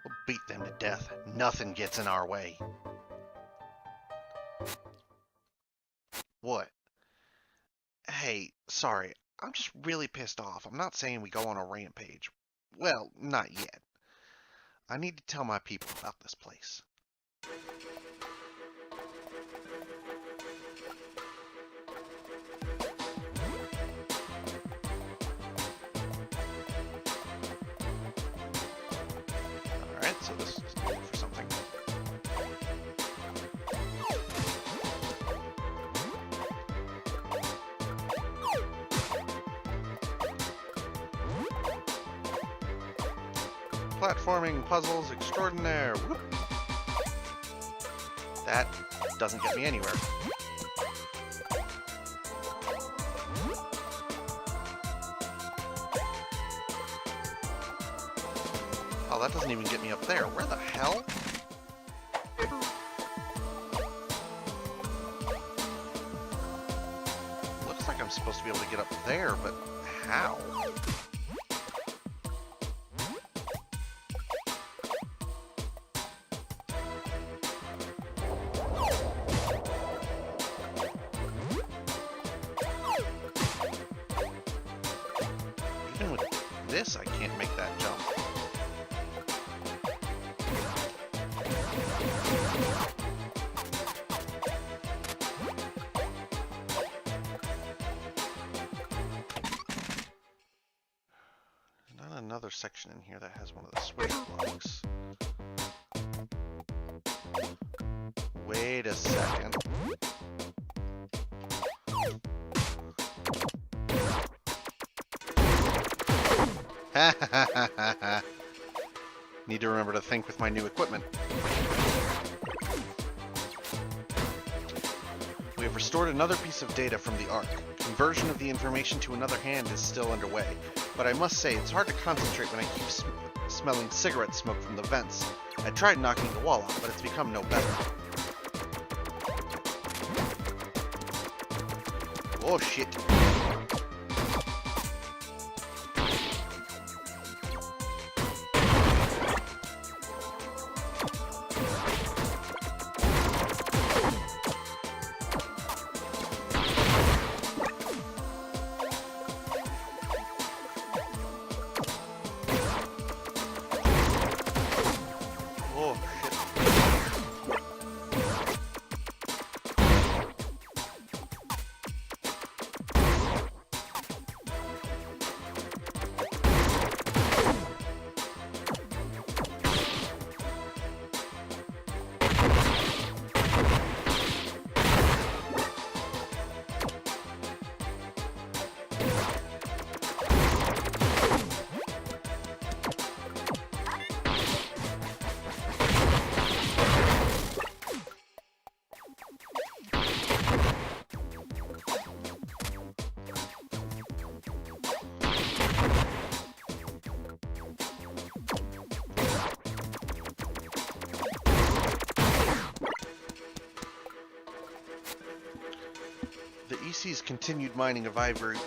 We'll beat them to death. Nothing gets in our way. What? Hey, sorry. I'm just really pissed off. I'm not saying we go on a rampage. Well, not yet. I need to tell my people about this place. Alright, so this is looking for something. Platforming puzzles extraordinaire. Whoop. That doesn't get me anywhere. Oh, that doesn't even get me up there. Where the hell? Looks like I'm supposed to be able to get up there, but how? this, I can't make that jump. There's not another section in here that has one of the switch blocks. Wait a second. Need to remember to think with my new equipment. We have restored another piece of data from the Ark. Conversion of the information to another hand is still underway, but I must say it's hard to concentrate when I keep smelling cigarette smoke from the vents. I tried knocking the wall out, but it's become no better. Oh shit. The EC's continued mining of ivory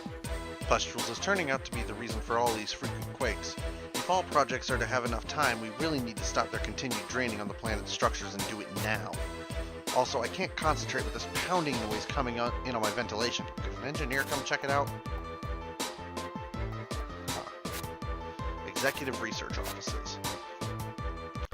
pustules is turning out to be the reason for all these frequent quakes. If all projects are to have enough time, we really need to stop their continued draining on the planet's structures and do it now. Also, I can't concentrate with this pounding noise coming in on my ventilation. Could an engineer come check it out? Executive Research Offices.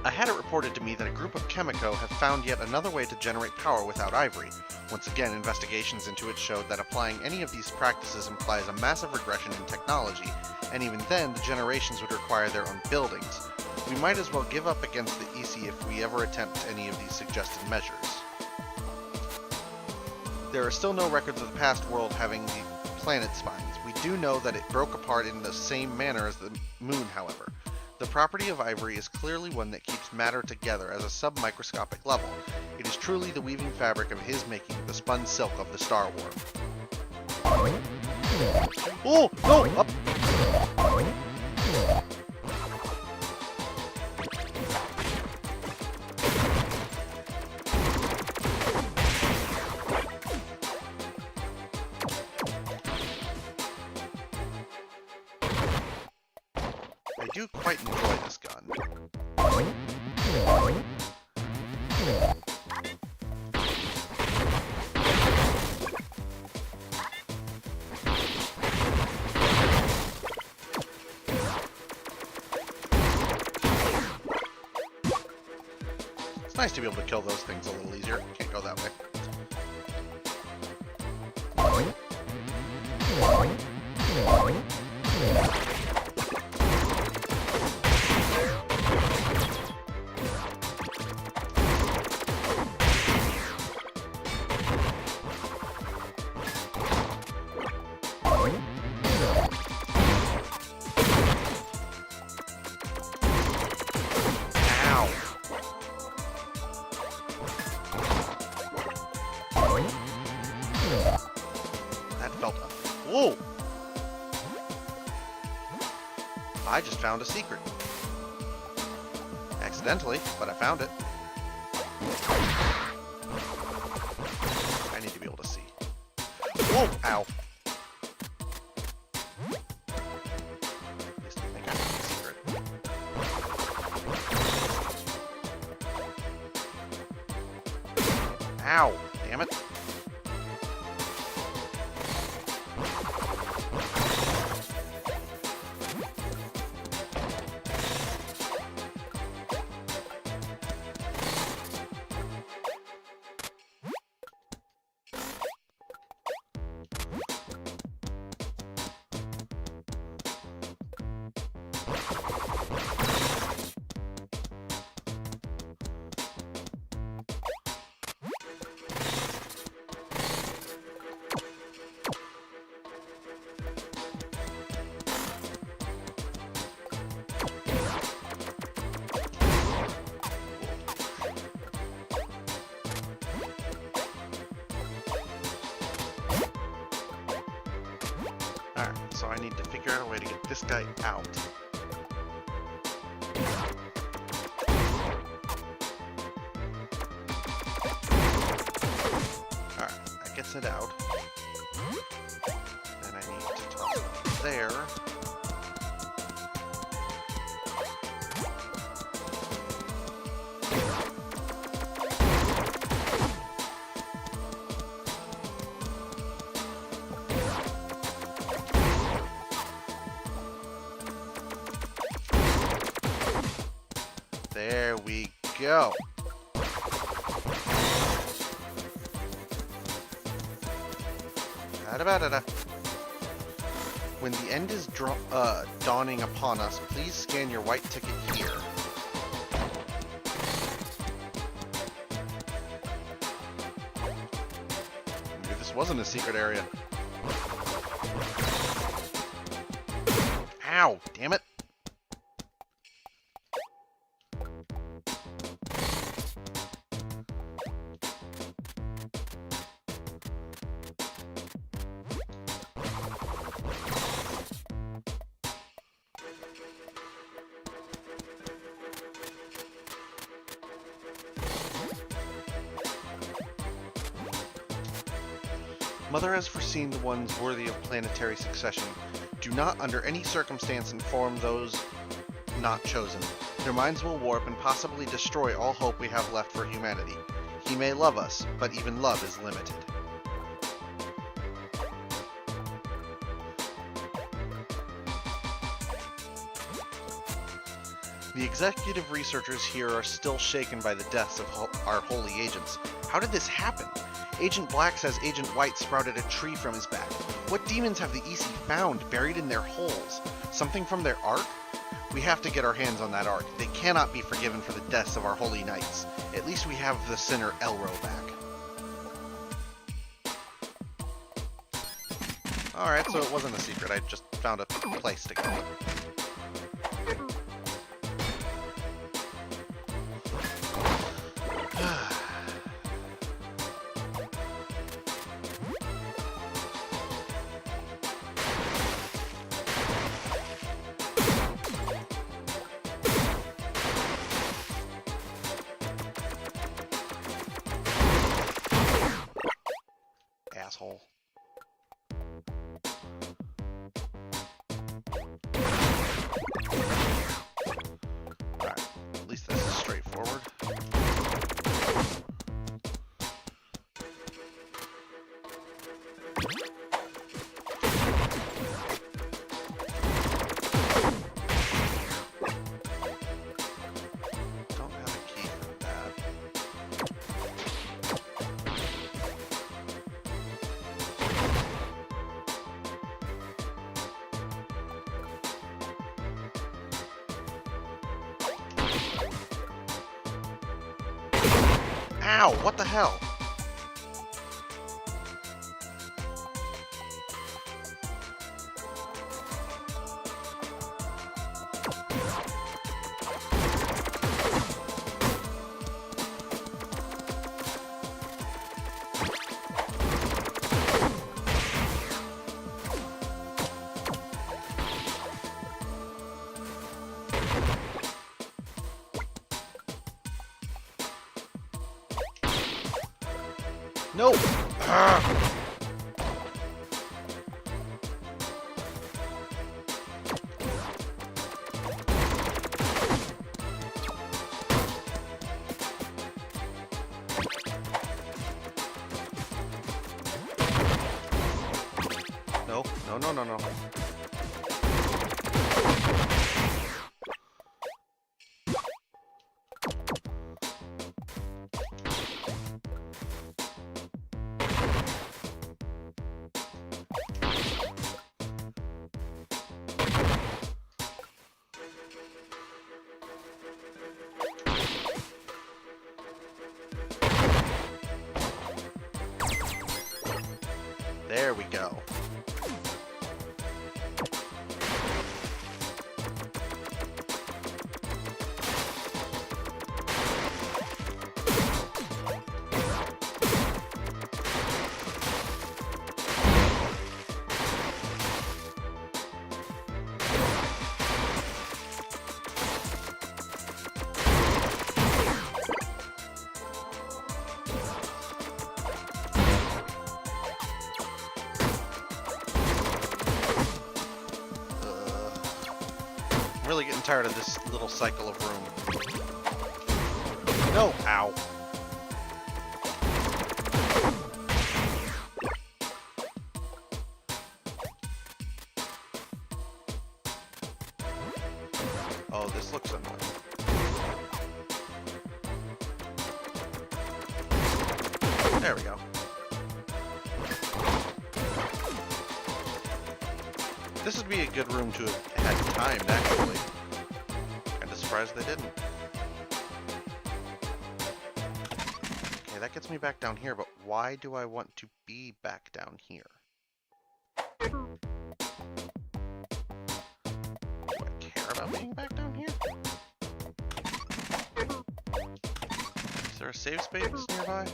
I had it reported to me that a group of Chemico have found yet another way to generate power without ivory. Once again, investigations into it showed that applying any of these practices implies a massive regression in technology, and even then, the generations would require their own buildings. We might as well give up against the EC if we ever attempt any of these suggested measures. There are still no records of the past world having the planet spines. We do know that it broke apart in the same manner as the moon, however. The property of ivory is clearly one that keeps matter together at a submicroscopic level. It is truly the weaving fabric of his making, the spun silk of the Star War. Oh, no! Up! I do quite enjoy this gun. It's nice to be able to kill those things a little easier. Can't go that way. Whoa! I just found a secret. Accidentally, but I found it. I need to be able to see. Whoa! Ow. At least I think I found a secret. Ow! Damn it. Alright, so I need to figure out a way to get this guy out. Alright, that gets it out. Then I need to toss it there. There we go. Da-da-ba-da-da. When the end is dawning upon us, please scan your white ticket here. Maybe this wasn't a secret area. Ow! Damn it! Mother has foreseen the ones worthy of planetary succession. Do not under any circumstance inform those not chosen. Their minds will warp and possibly destroy all hope we have left for humanity. He may love us, but even love is limited. The executive researchers here are still shaken by the deaths of our holy agents. How did this happen? Agent Black says Agent White sprouted a tree from his back. What demons have the EC found buried in their holes? Something from their Ark? We have to get our hands on that Ark. They cannot be forgiven for the deaths of our holy knights. At least we have the sinner Elro back. Alright, so it wasn't a secret. I just found a place to go. Asshole. Alright, at least this is straightforward. Don't have a key for that. Ow, what the hell? No! Arrgh. No, no, no, no, no. go. I'm really getting tired of this little cycle of room. No! Ow. Oh, this looks annoying. There we go. This would be a good room to have had timed, actually. Kinda surprised they didn't. Okay, that gets me back down here, but why do I want to be back down here? Do I care about being back down here? Is there a save space nearby?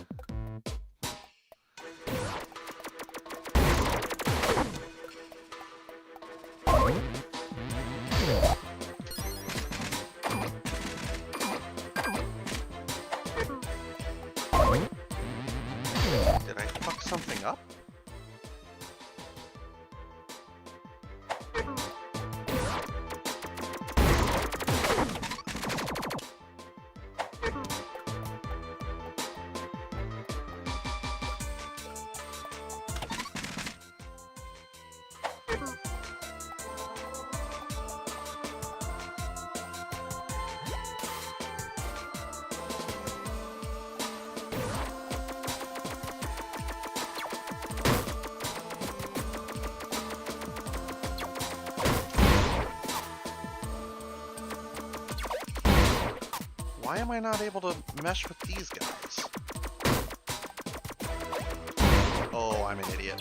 Did I fuck something up? Why am I not able to mesh with these guys? Oh, I'm an idiot.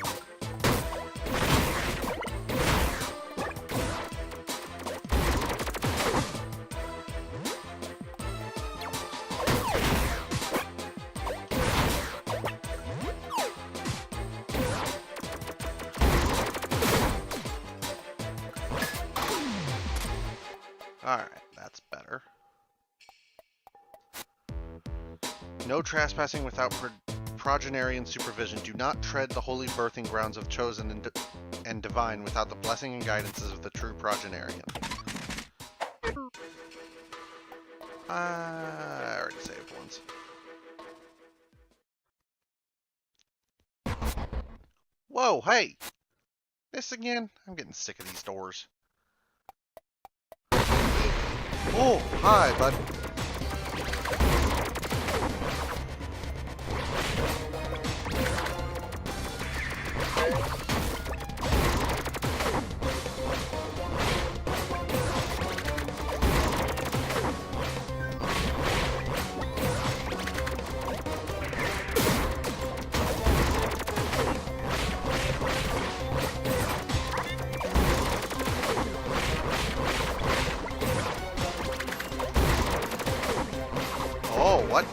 Alright, that's better. No trespassing without progenarian supervision. Do not tread the holy birthing grounds of chosen and divine without the blessing and guidances of the true progenarian. I already saved once. Whoa, hey! This again? I'm getting sick of these doors. Oh, hi, bud. Oh, what?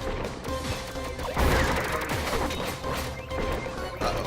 Uh-oh.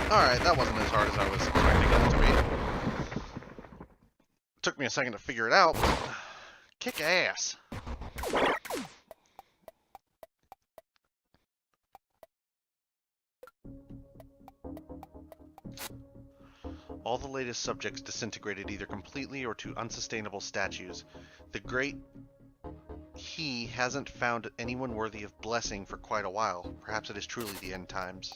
Alright, that wasn't as hard as I was expecting it to be. Took me a second to figure it out, but kick ass. All the latest subjects disintegrated either completely or to unsustainable statues. The great He hasn't found anyone worthy of blessing for quite a while. Perhaps it is truly the end times.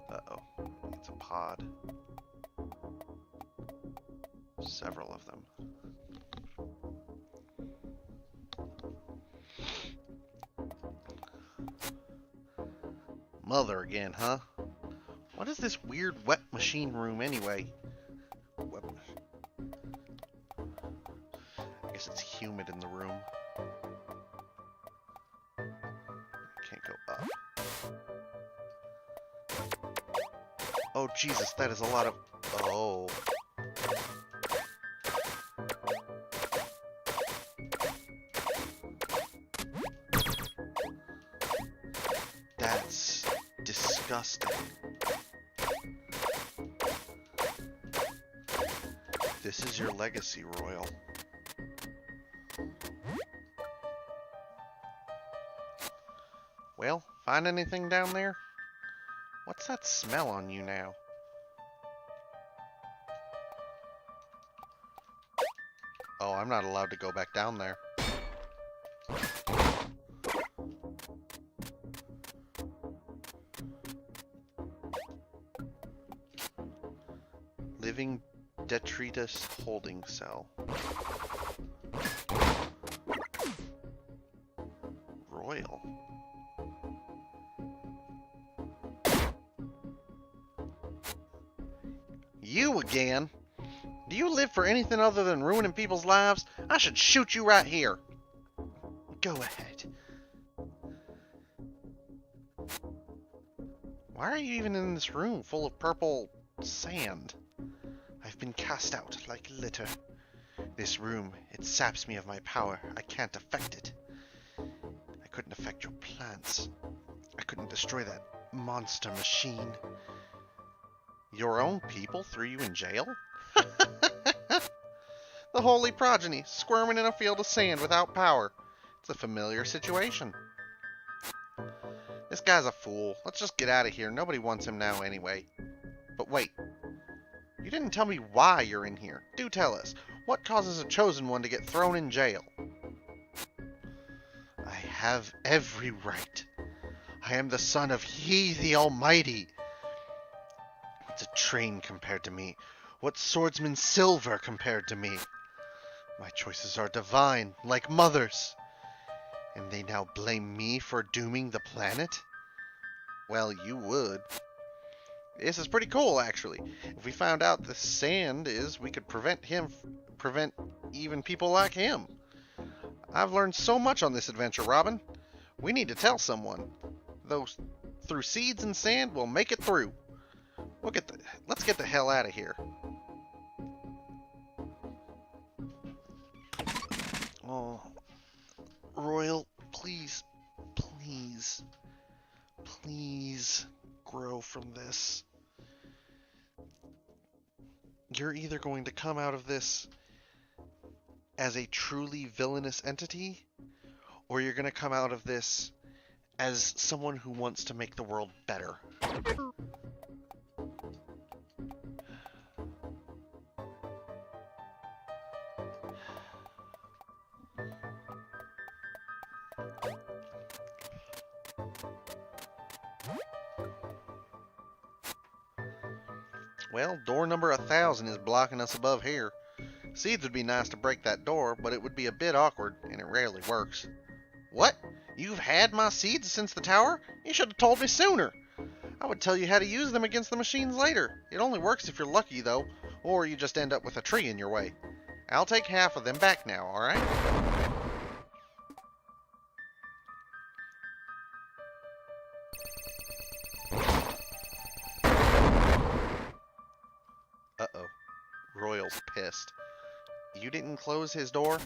Uh-oh. It's a pod. Several of them. Mother again, huh? What is this weird wet machine room anyway? I guess it's humid in the room. Can't go up. Oh Jesus, that is a lot of... Oh. That's disgusting. This is your legacy, Royal. Well, find anything down there? What's that smell on you now? Oh, I'm not allowed to go back down there. Living detritus holding cell. Royal. You again? Do you live for anything other than ruining people's lives? I should shoot you right here. Go ahead. Why are you even in this room full of purple sand? I've been cast out like litter. This room, it saps me of my power. I can't affect it. I couldn't affect your plants. I couldn't destroy that monster machine. Your own people threw you in jail? The holy progeny, squirming in a field of sand without power. It's a familiar situation. This guy's a fool. Let's just get out of here. Nobody wants him now anyway. But wait. You didn't tell me why you're in here. Do tell us. What causes a chosen one to get thrown in jail? I have every right. I am the son of He the Almighty. What's a train compared to me? What swordsman silver compared to me? My choices are divine, like mother's. And they now blame me for dooming the planet? Well, you would. This is pretty cool, actually. If we found out the sand is, we could prevent even people like him. I've learned so much on this adventure, Robin. We need to tell someone. Though through seeds and sand, we'll make it through. Let's get the hell out of here. Oh, Royal, please, please, please grow from this. You're either going to come out of this as a truly villainous entity, or you're going to come out of this as someone who wants to make the world better. Well, door number 1000 is blocking us above here. Seeds would be nice to break that door, but it would be a bit awkward, and it rarely works. What? You've had my seeds since the tower? You should have told me sooner. I would tell you how to use them against the machines later. It only works if you're lucky, though, or you just end up with a tree in your way. I'll take half of them back now, alright? Uh-oh. Royal's pissed. You didn't close his door?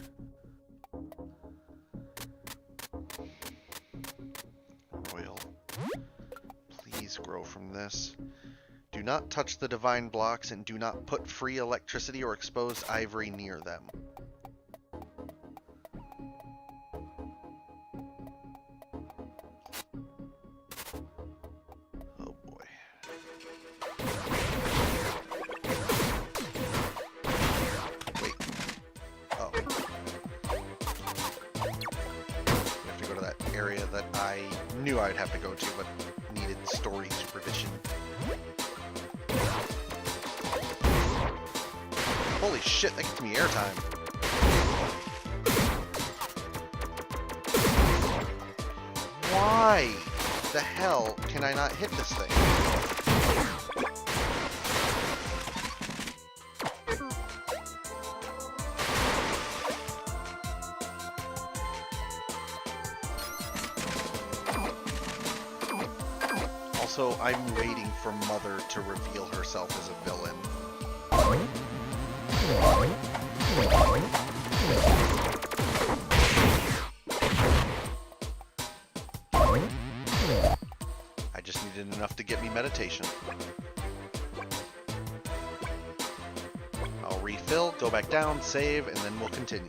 Royal, please grow from this. Do not touch the divine blocks and do not put free electricity or exposed ivory near them. Oh boy. Wait. Oh. We have to go to that area that I knew I'd have to go to, but needed story supervision. Holy shit, that gets me airtime. Why the hell can I not hit this thing? Also, I'm waiting for Mother to reveal herself as a villain. I just needed enough to get me meditation. I'll refill, go back down, save, and then we'll continue.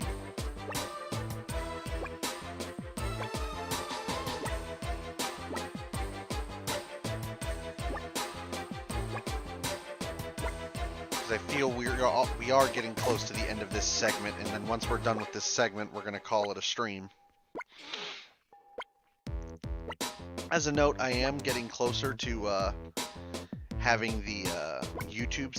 I feel we are getting close to the end of this segment, and then once we're done with this segment, we're going to call it a stream. As a note, I am getting closer to having the YouTube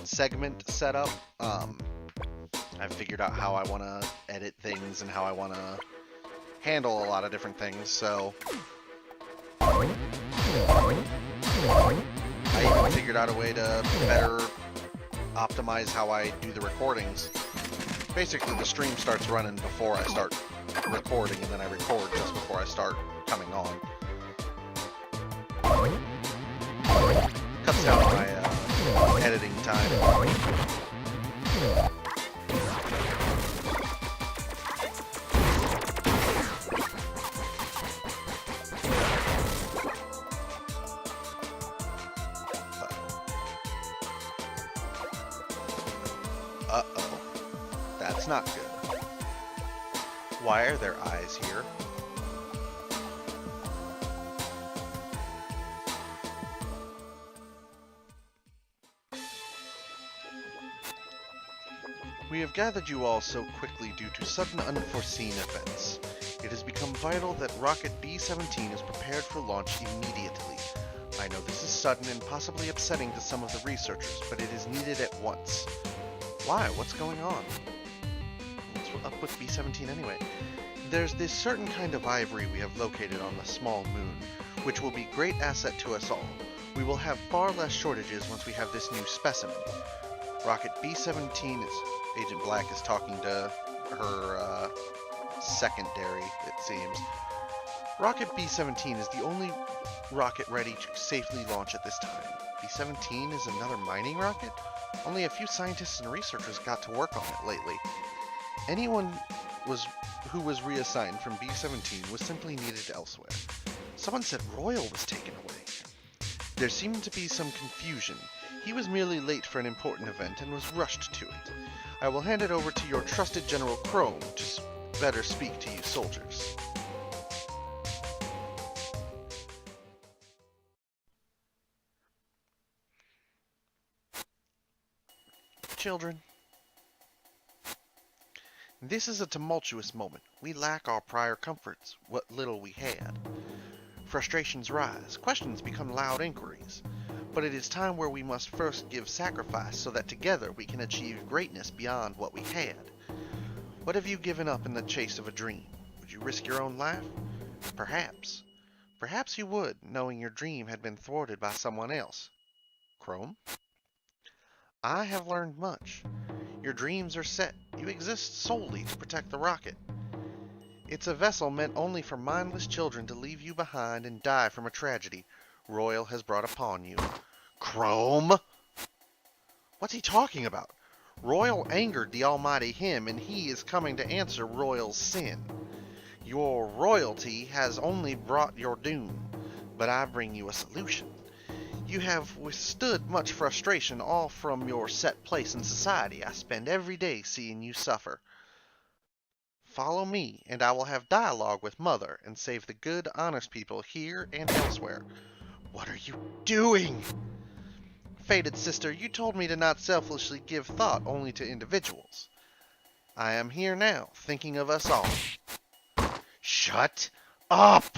segment set up. I've figured out how I want to edit things and how I want to handle a lot of different things, so I even figured out a way to better optimize how I do the recordings. Basically, the stream starts running before I start recording, and then I record just before I start coming on. Cuts down my editing time. Uh-oh. That's not good. Why are there eyes here? We have gathered you all so quickly due to sudden unforeseen events. It has become vital that rocket B-17 is prepared for launch immediately. I know this is sudden and possibly upsetting to some of the researchers, but it is needed at once. Why? What's going on? What's up with B-17 anyway? There's this certain kind of ivory we have located on the small moon, which will be a great asset to us all. We will have far less shortages once we have this new specimen. Rocket B-17 is... Agent Black is talking to her secondary, it seems. Rocket B-17 is the only rocket ready to safely launch at this time. B-17 is another mining rocket? Only a few scientists and researchers got to work on it lately. Anyone who was reassigned from B-17 was simply needed elsewhere. Someone said Royal was taken away. There seemed to be some confusion. He was merely late for an important event and was rushed to it. I will hand it over to your trusted General Chrome to better speak to you soldiers. Children, this is a tumultuous moment. We lack our prior comforts, what little we had. Frustrations rise, questions become loud inquiries. But it is time where we must first give sacrifice so that together we can achieve greatness beyond what we had. What have you given up in the chase of a dream? Would you risk your own life? Perhaps. Perhaps you would, knowing your dream had been thwarted by someone else. Chrome? I have learned much. Your dreams are set. You exist solely to protect the rocket. It's a vessel meant only for mindless children to leave you behind and die from a tragedy Royal has brought upon you. Chrome? What's he talking about? Royal angered the almighty him, and he is coming to answer Royal's sin. Your royalty has only brought your doom, but I bring you a solution. You have withstood much frustration, all from your set place in society. I spend every day seeing you suffer. Follow me, and I will have dialogue with Mother and save the good, honest people here and elsewhere. What are you doing? Fated sister, you told me to not selfishly give thought only to individuals. I am here now, thinking of us all. Shut up!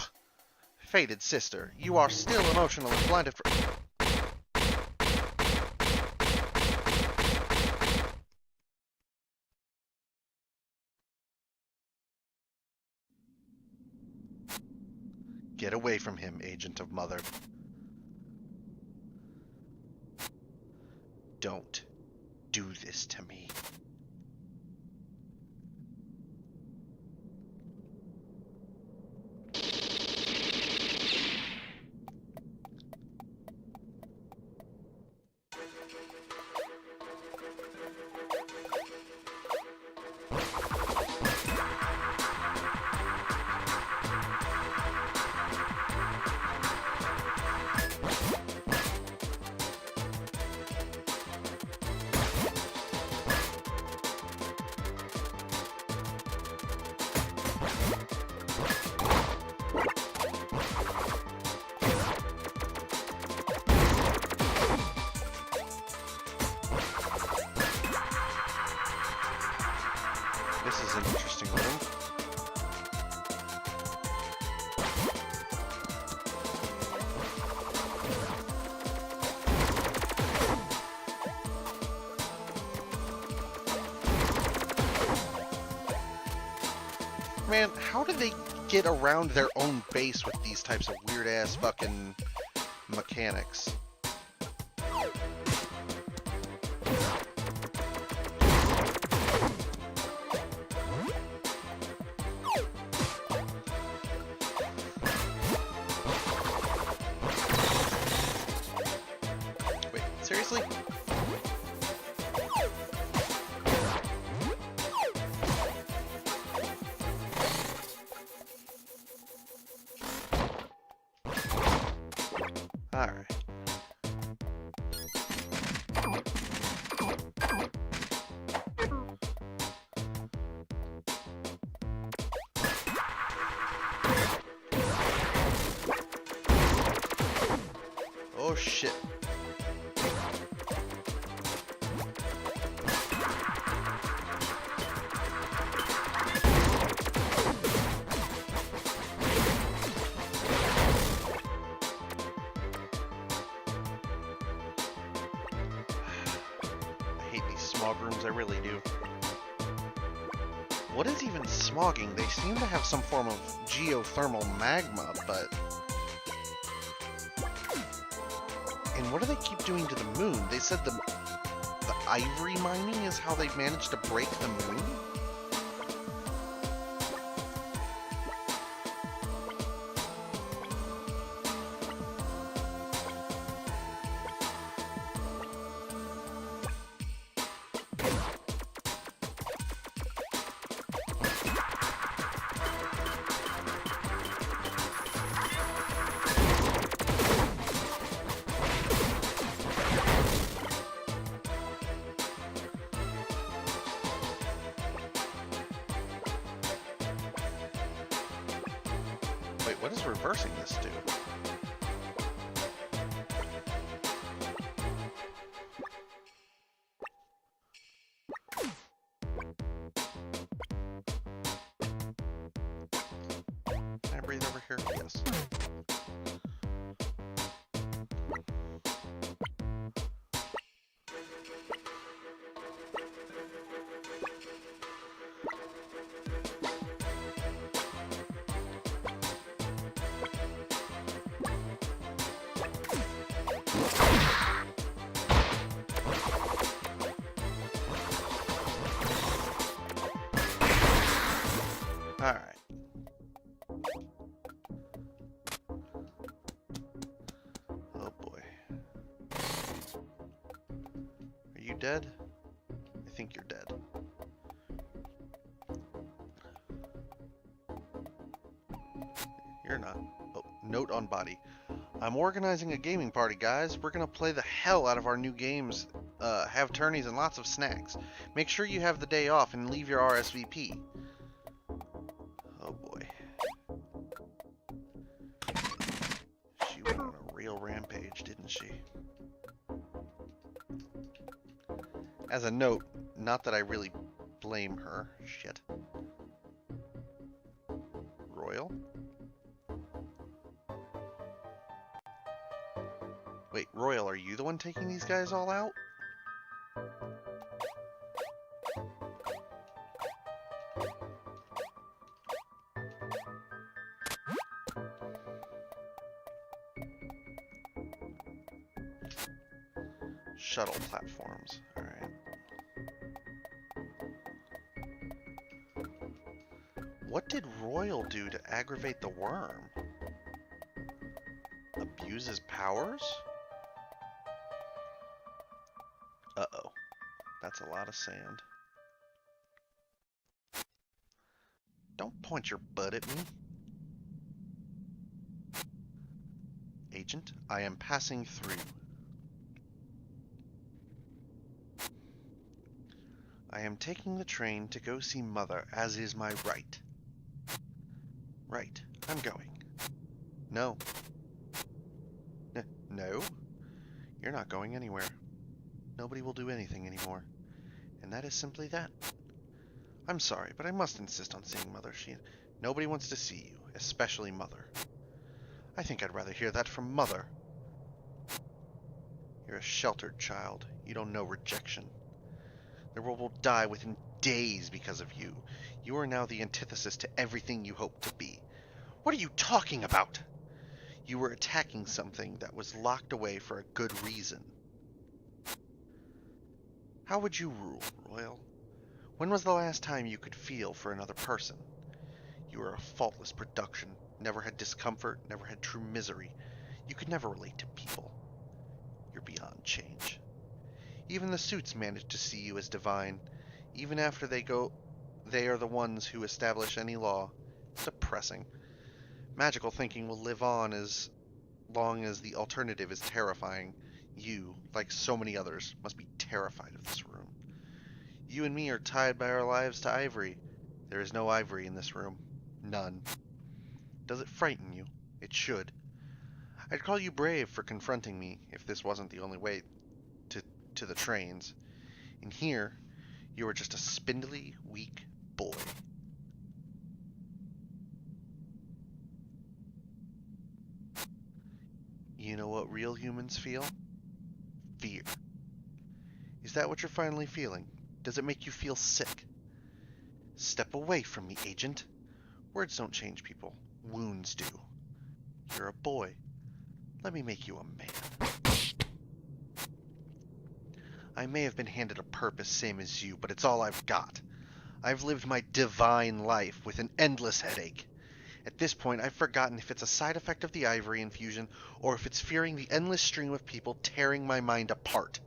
Fated sister, you are still emotionally blinded for... Get away from him, agent of Mother. Don't do this to me. This is an interesting room. Man, how did they get around their own base with these types of weird-ass fucking mechanics? Wait, seriously? Alright. Oh shit. I hate these smog rooms, I really do. What is even smogging? They seem to have some form of geothermal magma, but... And what do they keep doing to the moon? They said the ivory mining is how they managed to break the moon? Wait, what is reversing this do? Can I breathe over here? Yes. Alright. Oh boy. Are you dead? I think you're dead. You're not. Oh, note on body. I'm organizing a gaming party, guys. We're gonna play the hell out of our new games, have tourneys and lots of snacks. Make sure you have the day off and leave your RSVP. Oh boy. She went on a real rampage, didn't she? As a note, not that I really blame her. Shit. Royal? Wait, Royal, are you the one taking these guys all out? Shuttle platforms. Alright. What did Royal do to aggravate the worm? Abuse his powers? Uh-oh. That's a lot of sand. Don't point your butt at me. Agent, I am passing through. I am taking the train to go see Mother, as is my right. Right. I'm going. No. No? You're not going anywhere. Nobody will do anything anymore. And that is simply that. I'm sorry, but I must insist on seeing Mother. Nobody wants to see you, especially Mother. I think I'd rather hear that from Mother. You're a sheltered child. You don't know rejection. The world will die within days because of you. You are now the antithesis to everything you hoped to be. What are you talking about? You were attacking something that was locked away for a good reason. How would you rule, Royal? When was the last time you could feel for another person? You were a faultless production, never had discomfort, never had true misery. You could never relate to people. You're beyond change. Even the suits manage to see you as divine. Even after they are the ones who establish any law. It's depressing. Magical thinking will live on as long as the alternative is terrifying. You, like so many others, must be terrified of this room. You and me are tied by our lives to ivory. There is no ivory in this room. None. Does it frighten you? It should. I'd call you brave for confronting me if this wasn't the only way to the trains. In here, you are just a spindly, weak boy. You know what real humans feel? Fear. Is that what you're finally feeling? Does it make you feel sick? Step away from me, Agent. Words don't change people. Wounds do. You're a boy. Let me make you a man. I may have been handed a purpose same as you, but it's all I've got. I've lived my divine life with an endless headache. At this point, I've forgotten if it's a side effect of the ivory infusion or if it's fearing the endless stream of people tearing my mind apart.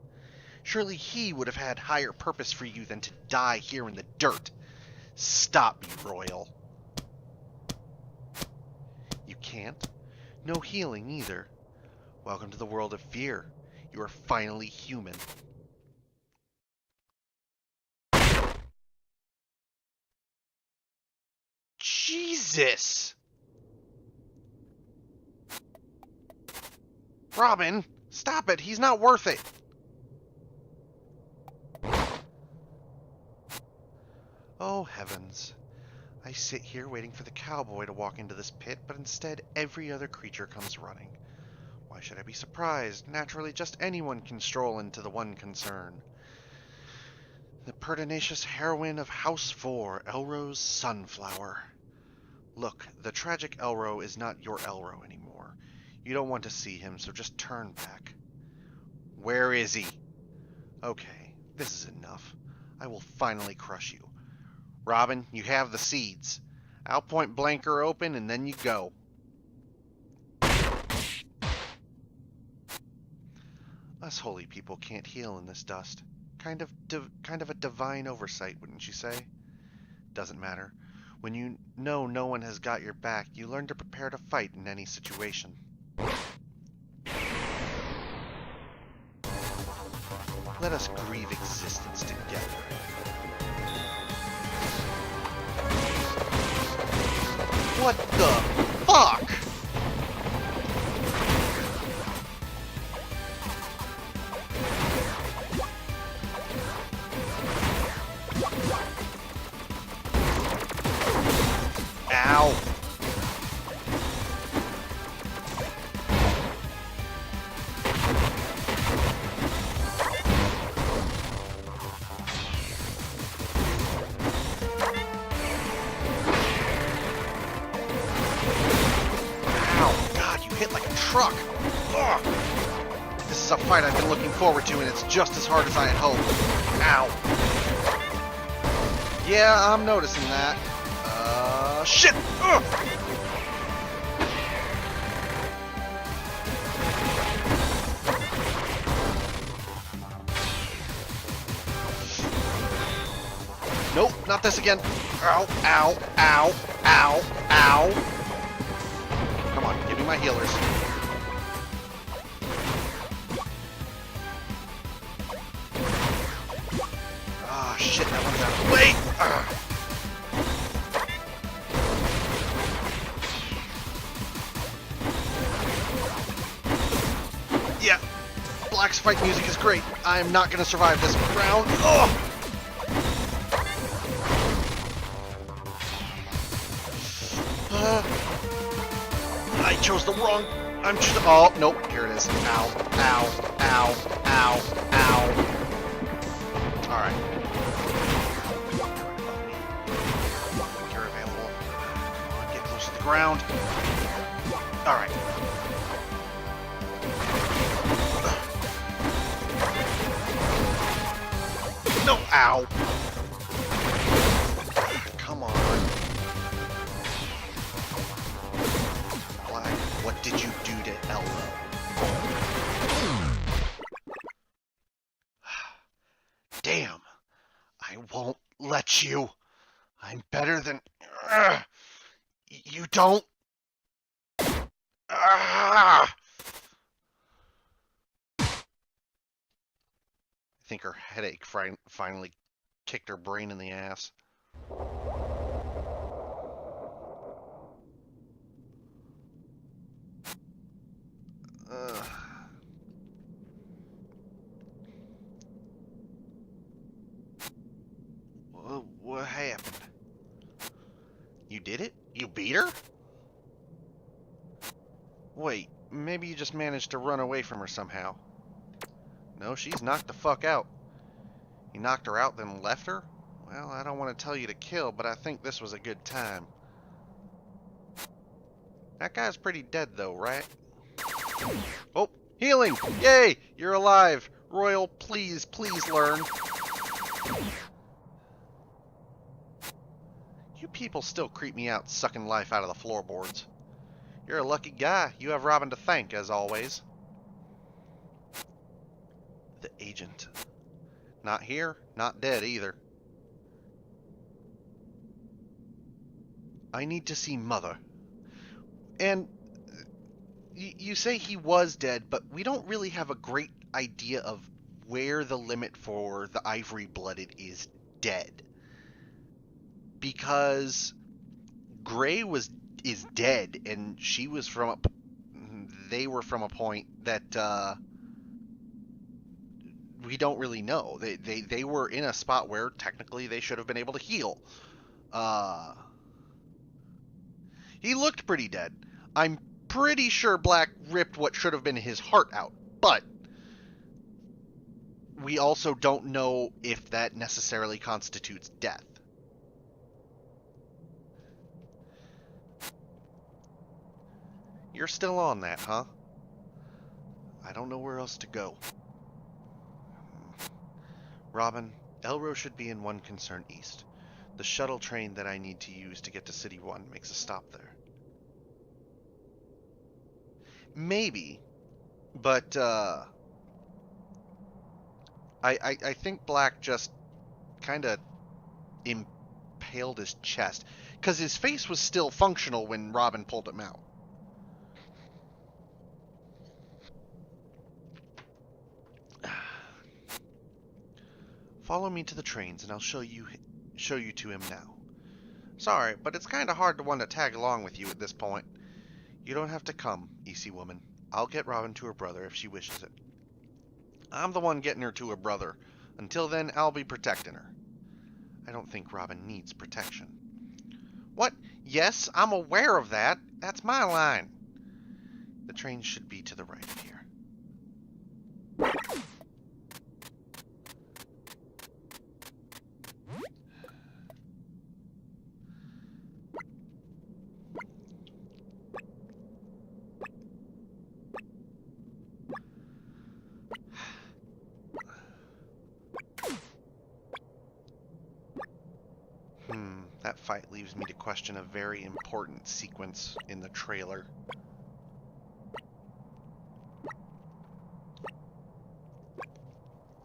Surely he would have had higher purpose for you than to die here in the dirt. Stop me, Royal. You can't? No healing either. Welcome to the world of fear. You are finally human. Jesus! Robin, stop it. He's not worth it. Oh, heavens. I sit here waiting for the cowboy to walk into this pit, but instead every other creature comes running. Why should I be surprised? Naturally, just anyone can stroll into the one concern. The pertinacious heroine of House 4, Elro's Sunflower. Look, the tragic Elro is not your Elro anymore. You don't want to see him, so just turn back. Where is he? Okay, this is enough. I will finally crush you. Robin, you have the seeds. I'll point blank her open, and then you go. Us holy people can't heal in this dust. Kind of a divine oversight, wouldn't you say? Doesn't matter. When you know no one has got your back, you learn to prepare to fight in any situation. Let us grieve existence together. What the fuck? Ow. Hit like a truck. Ugh. This is a fight I've been looking forward to, and it's just as hard as I had hoped. Ow. Yeah, I'm noticing that. Shit! Ugh. Nope, not this again. Ow, ow, ow, ow, ow. Come on, give me my healers. Ah, shit, that one's out of the way. Yeah, Black's fight music is great. I am not going to survive this round. Oh! I chose the wrong. Oh, nope. Here it is. Ow, ow, ow, ow, ow. Alright. You're available. Come on, get close to the ground. Alright. No, ow. Come on. What did you do to Ella? Damn. I won't let you. I'm better than... You don't... I think her headache finally kicked her brain in the ass. What happened? You did it? You beat her? Wait, maybe you just managed to run away from her somehow. No, she's knocked the fuck out. You knocked her out, then left her? Well, I don't want to tell you to kill, but I think this was a good time. That guy's pretty dead, though, right? Oh, healing! Yay! You're alive! Royal, please, please learn. You people still creep me out, sucking life out of the floorboards. You're a lucky guy. You have Robin to thank, as always. The agent. Not here, not dead either. I need to see Mother. And you say he was dead, but we don't really have a great idea of where the limit for the ivory-blooded is dead. Because Gray is dead, and she was they were from a point that we don't really know. They were in a spot where technically they should have been able to heal. He looked pretty dead. I'm pretty sure Black ripped what should have been his heart out, but we also don't know if that necessarily constitutes death. You're still on that, huh? I don't know where else to go. Robin, Elro should be in one concern east. The shuttle train that I need to use to get to City 1 makes a stop there. Maybe, but I think Black just kind of impaled his chest, because his face was still functional when Robin pulled him out. Follow me to the trains, and I'll show you to him now. Sorry, but it's kind of hard to want to tag along with you at this point. You don't have to come, Easy Woman. I'll get Robin to her brother if she wishes it. I'm the one getting her to her brother. Until then, I'll be protecting her. I don't think Robin needs protection. What? Yes, I'm aware of that. That's my line. The train should be to the right of here. That fight leaves me to question a very important sequence in the trailer.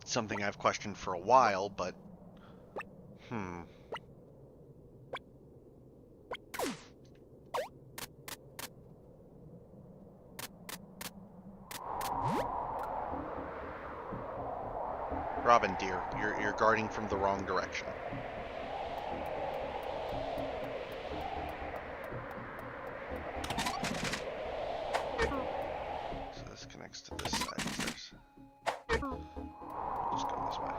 Something I've questioned for a while, but... Robin, dear, you're guarding from the wrong direction. So this connects to this side. Just go this way.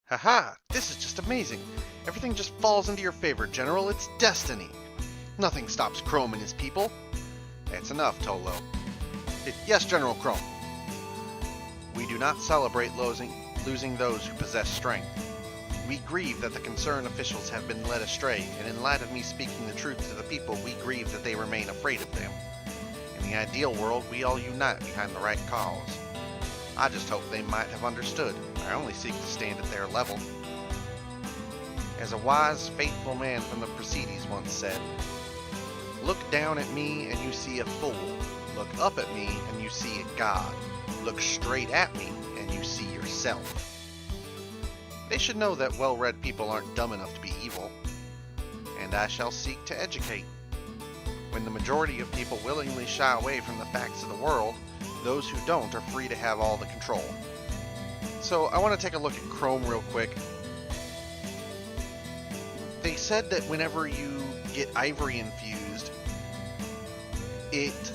Haha! This is just amazing. Everything just falls into your favor, General. It's destiny. Nothing stops Chrome and his people. That's enough, Tolo. Yes, General Chrome. We do not celebrate losing those who possess strength. We grieve that the concerned officials have been led astray, and in light of me speaking the truth to the people, we grieve that they remain afraid of them. In the ideal world, we all unite behind the right cause. I just hope they might have understood. I only seek to stand at their level. As a wise, faithful man from the Proceedings once said, look down at me and you see a fool. Look up at me and you see a god. Look straight at me and you see yourself. They should know that well-read people aren't dumb enough to be evil. And I shall seek to educate. When the majority of people willingly shy away from the facts of the world, those who don't are free to have all the control. So I want to take a look at Chrome real quick. They said that whenever you get ivory infused, it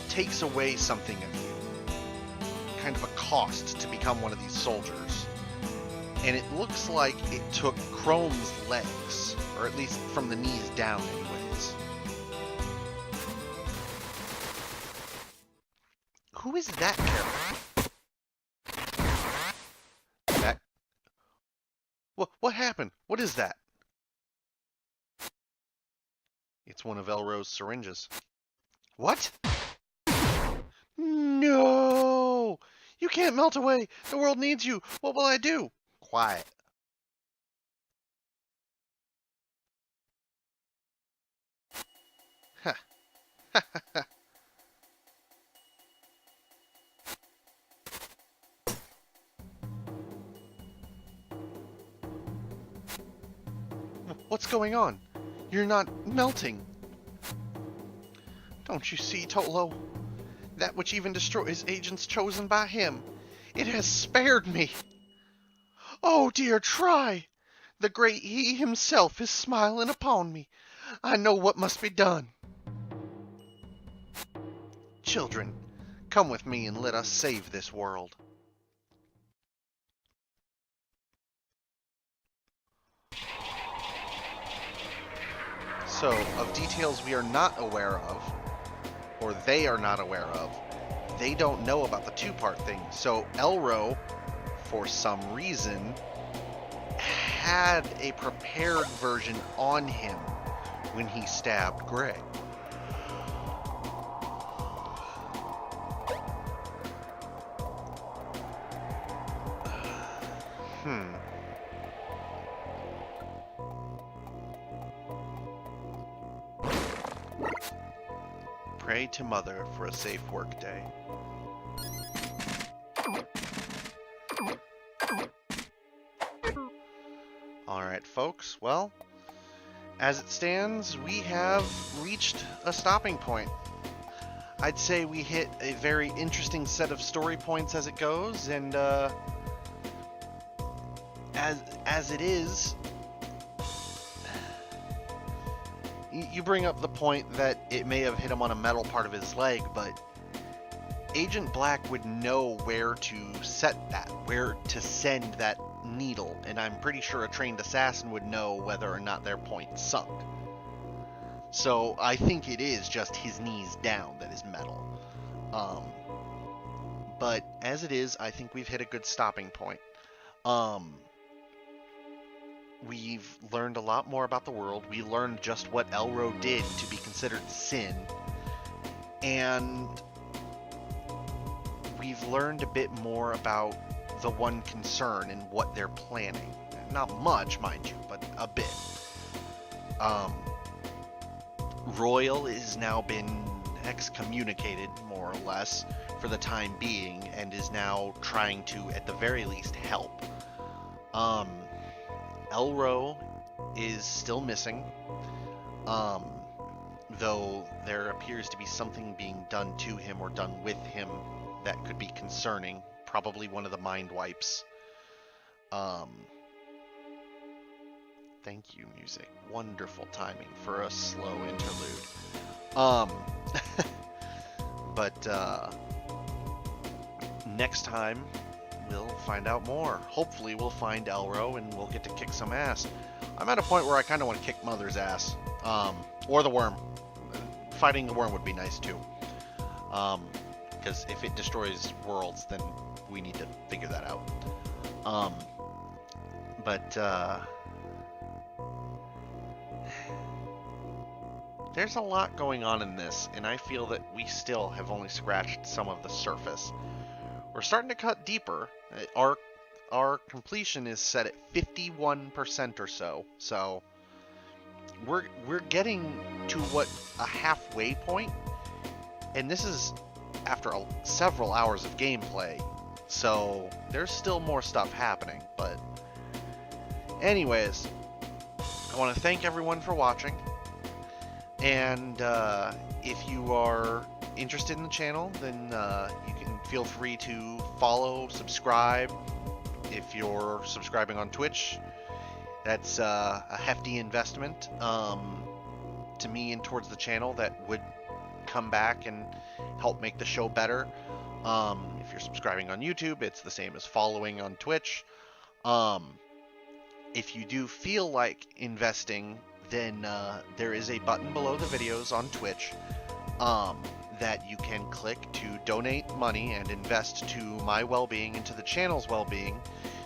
takes away something of you. Kind of a cost to become one of these soldiers. And it looks like it took Chrome's legs, or at least from the knees down anyways. Who is that character? What happened? What is that? It's one of Elro's syringes. What? No! You can't melt away! The world needs you! What will I do? Quiet. Ha. What's going on? You're not melting. Don't you see, Tolo? That which even destroys agents chosen by him. It has spared me. Oh dear, try. The great he himself is smiling upon me. I know what must be done. Children, come with me and let us save this world. So, of details we are not aware of, or they are not aware of. They don't know about the two-part thing. So Elro, for some reason, had a prepared version on him when he stabbed Greg. Pray to Mother for a safe work day. Alright, folks, well, as it stands, we have reached a stopping point. I'd say we hit a very interesting set of story points as it goes, and as it is, you bring up the point that it may have hit him on a metal part of his leg, but Agent Black would know where to set that, where to send that needle, and I'm pretty sure a trained assassin would know whether or not their point sunk. So I think it is just his knees down that is metal. But as it is, I think we've hit a good stopping point. We've learned a lot more about the world. We learned just what Elro did to be considered sin. And we've learned a bit more about the one concern and what they're planning. Not much, mind you, but a bit. Royal has now been excommunicated, more or less, for the time being, and is now trying to, at the very least, help. Elro is still missing, though there appears to be something being done to him or done with him that could be concerning. Probably one of the mind wipes. Thank you, music. Wonderful timing for a slow interlude. But next time we'll find out more. Hopefully we'll find Elro and we'll get to kick some ass. I'm at a point where I kind of want to kick Mother's ass. Or the worm. Fighting the worm would be nice too. Because if it destroys worlds, then we need to figure that out. There's a lot going on in this, and I feel that we still have only scratched some of the surface. We're starting to cut deeper. Our completion is set at 51% or so, so we're getting to what a halfway point, and this is after several hours of gameplay, so there's still more stuff happening. But anyways, I want to thank everyone for watching, and if you are interested in the channel, then you can feel free to follow, subscribe. If you're subscribing on Twitch, that's a hefty investment to me and towards the channel that would come back and help make the show better. If you're subscribing on YouTube, it's the same as following on Twitch. If you do feel like investing, then there is a button below the videos on Twitch that you can click to donate money and invest to my well-being and to the channel's well-being,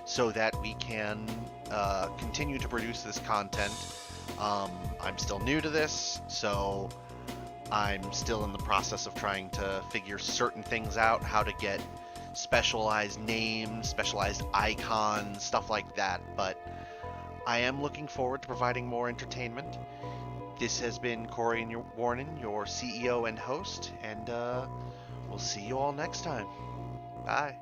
so that we can continue to produce this content. I'm still new to this, so I'm still in the process of trying to figure certain things out, how to get specialized names, specialized icons, stuff like that, but I am looking forward to providing more entertainment. This has been Corey Warren, your CEO and host, and we'll see you all next time. Bye.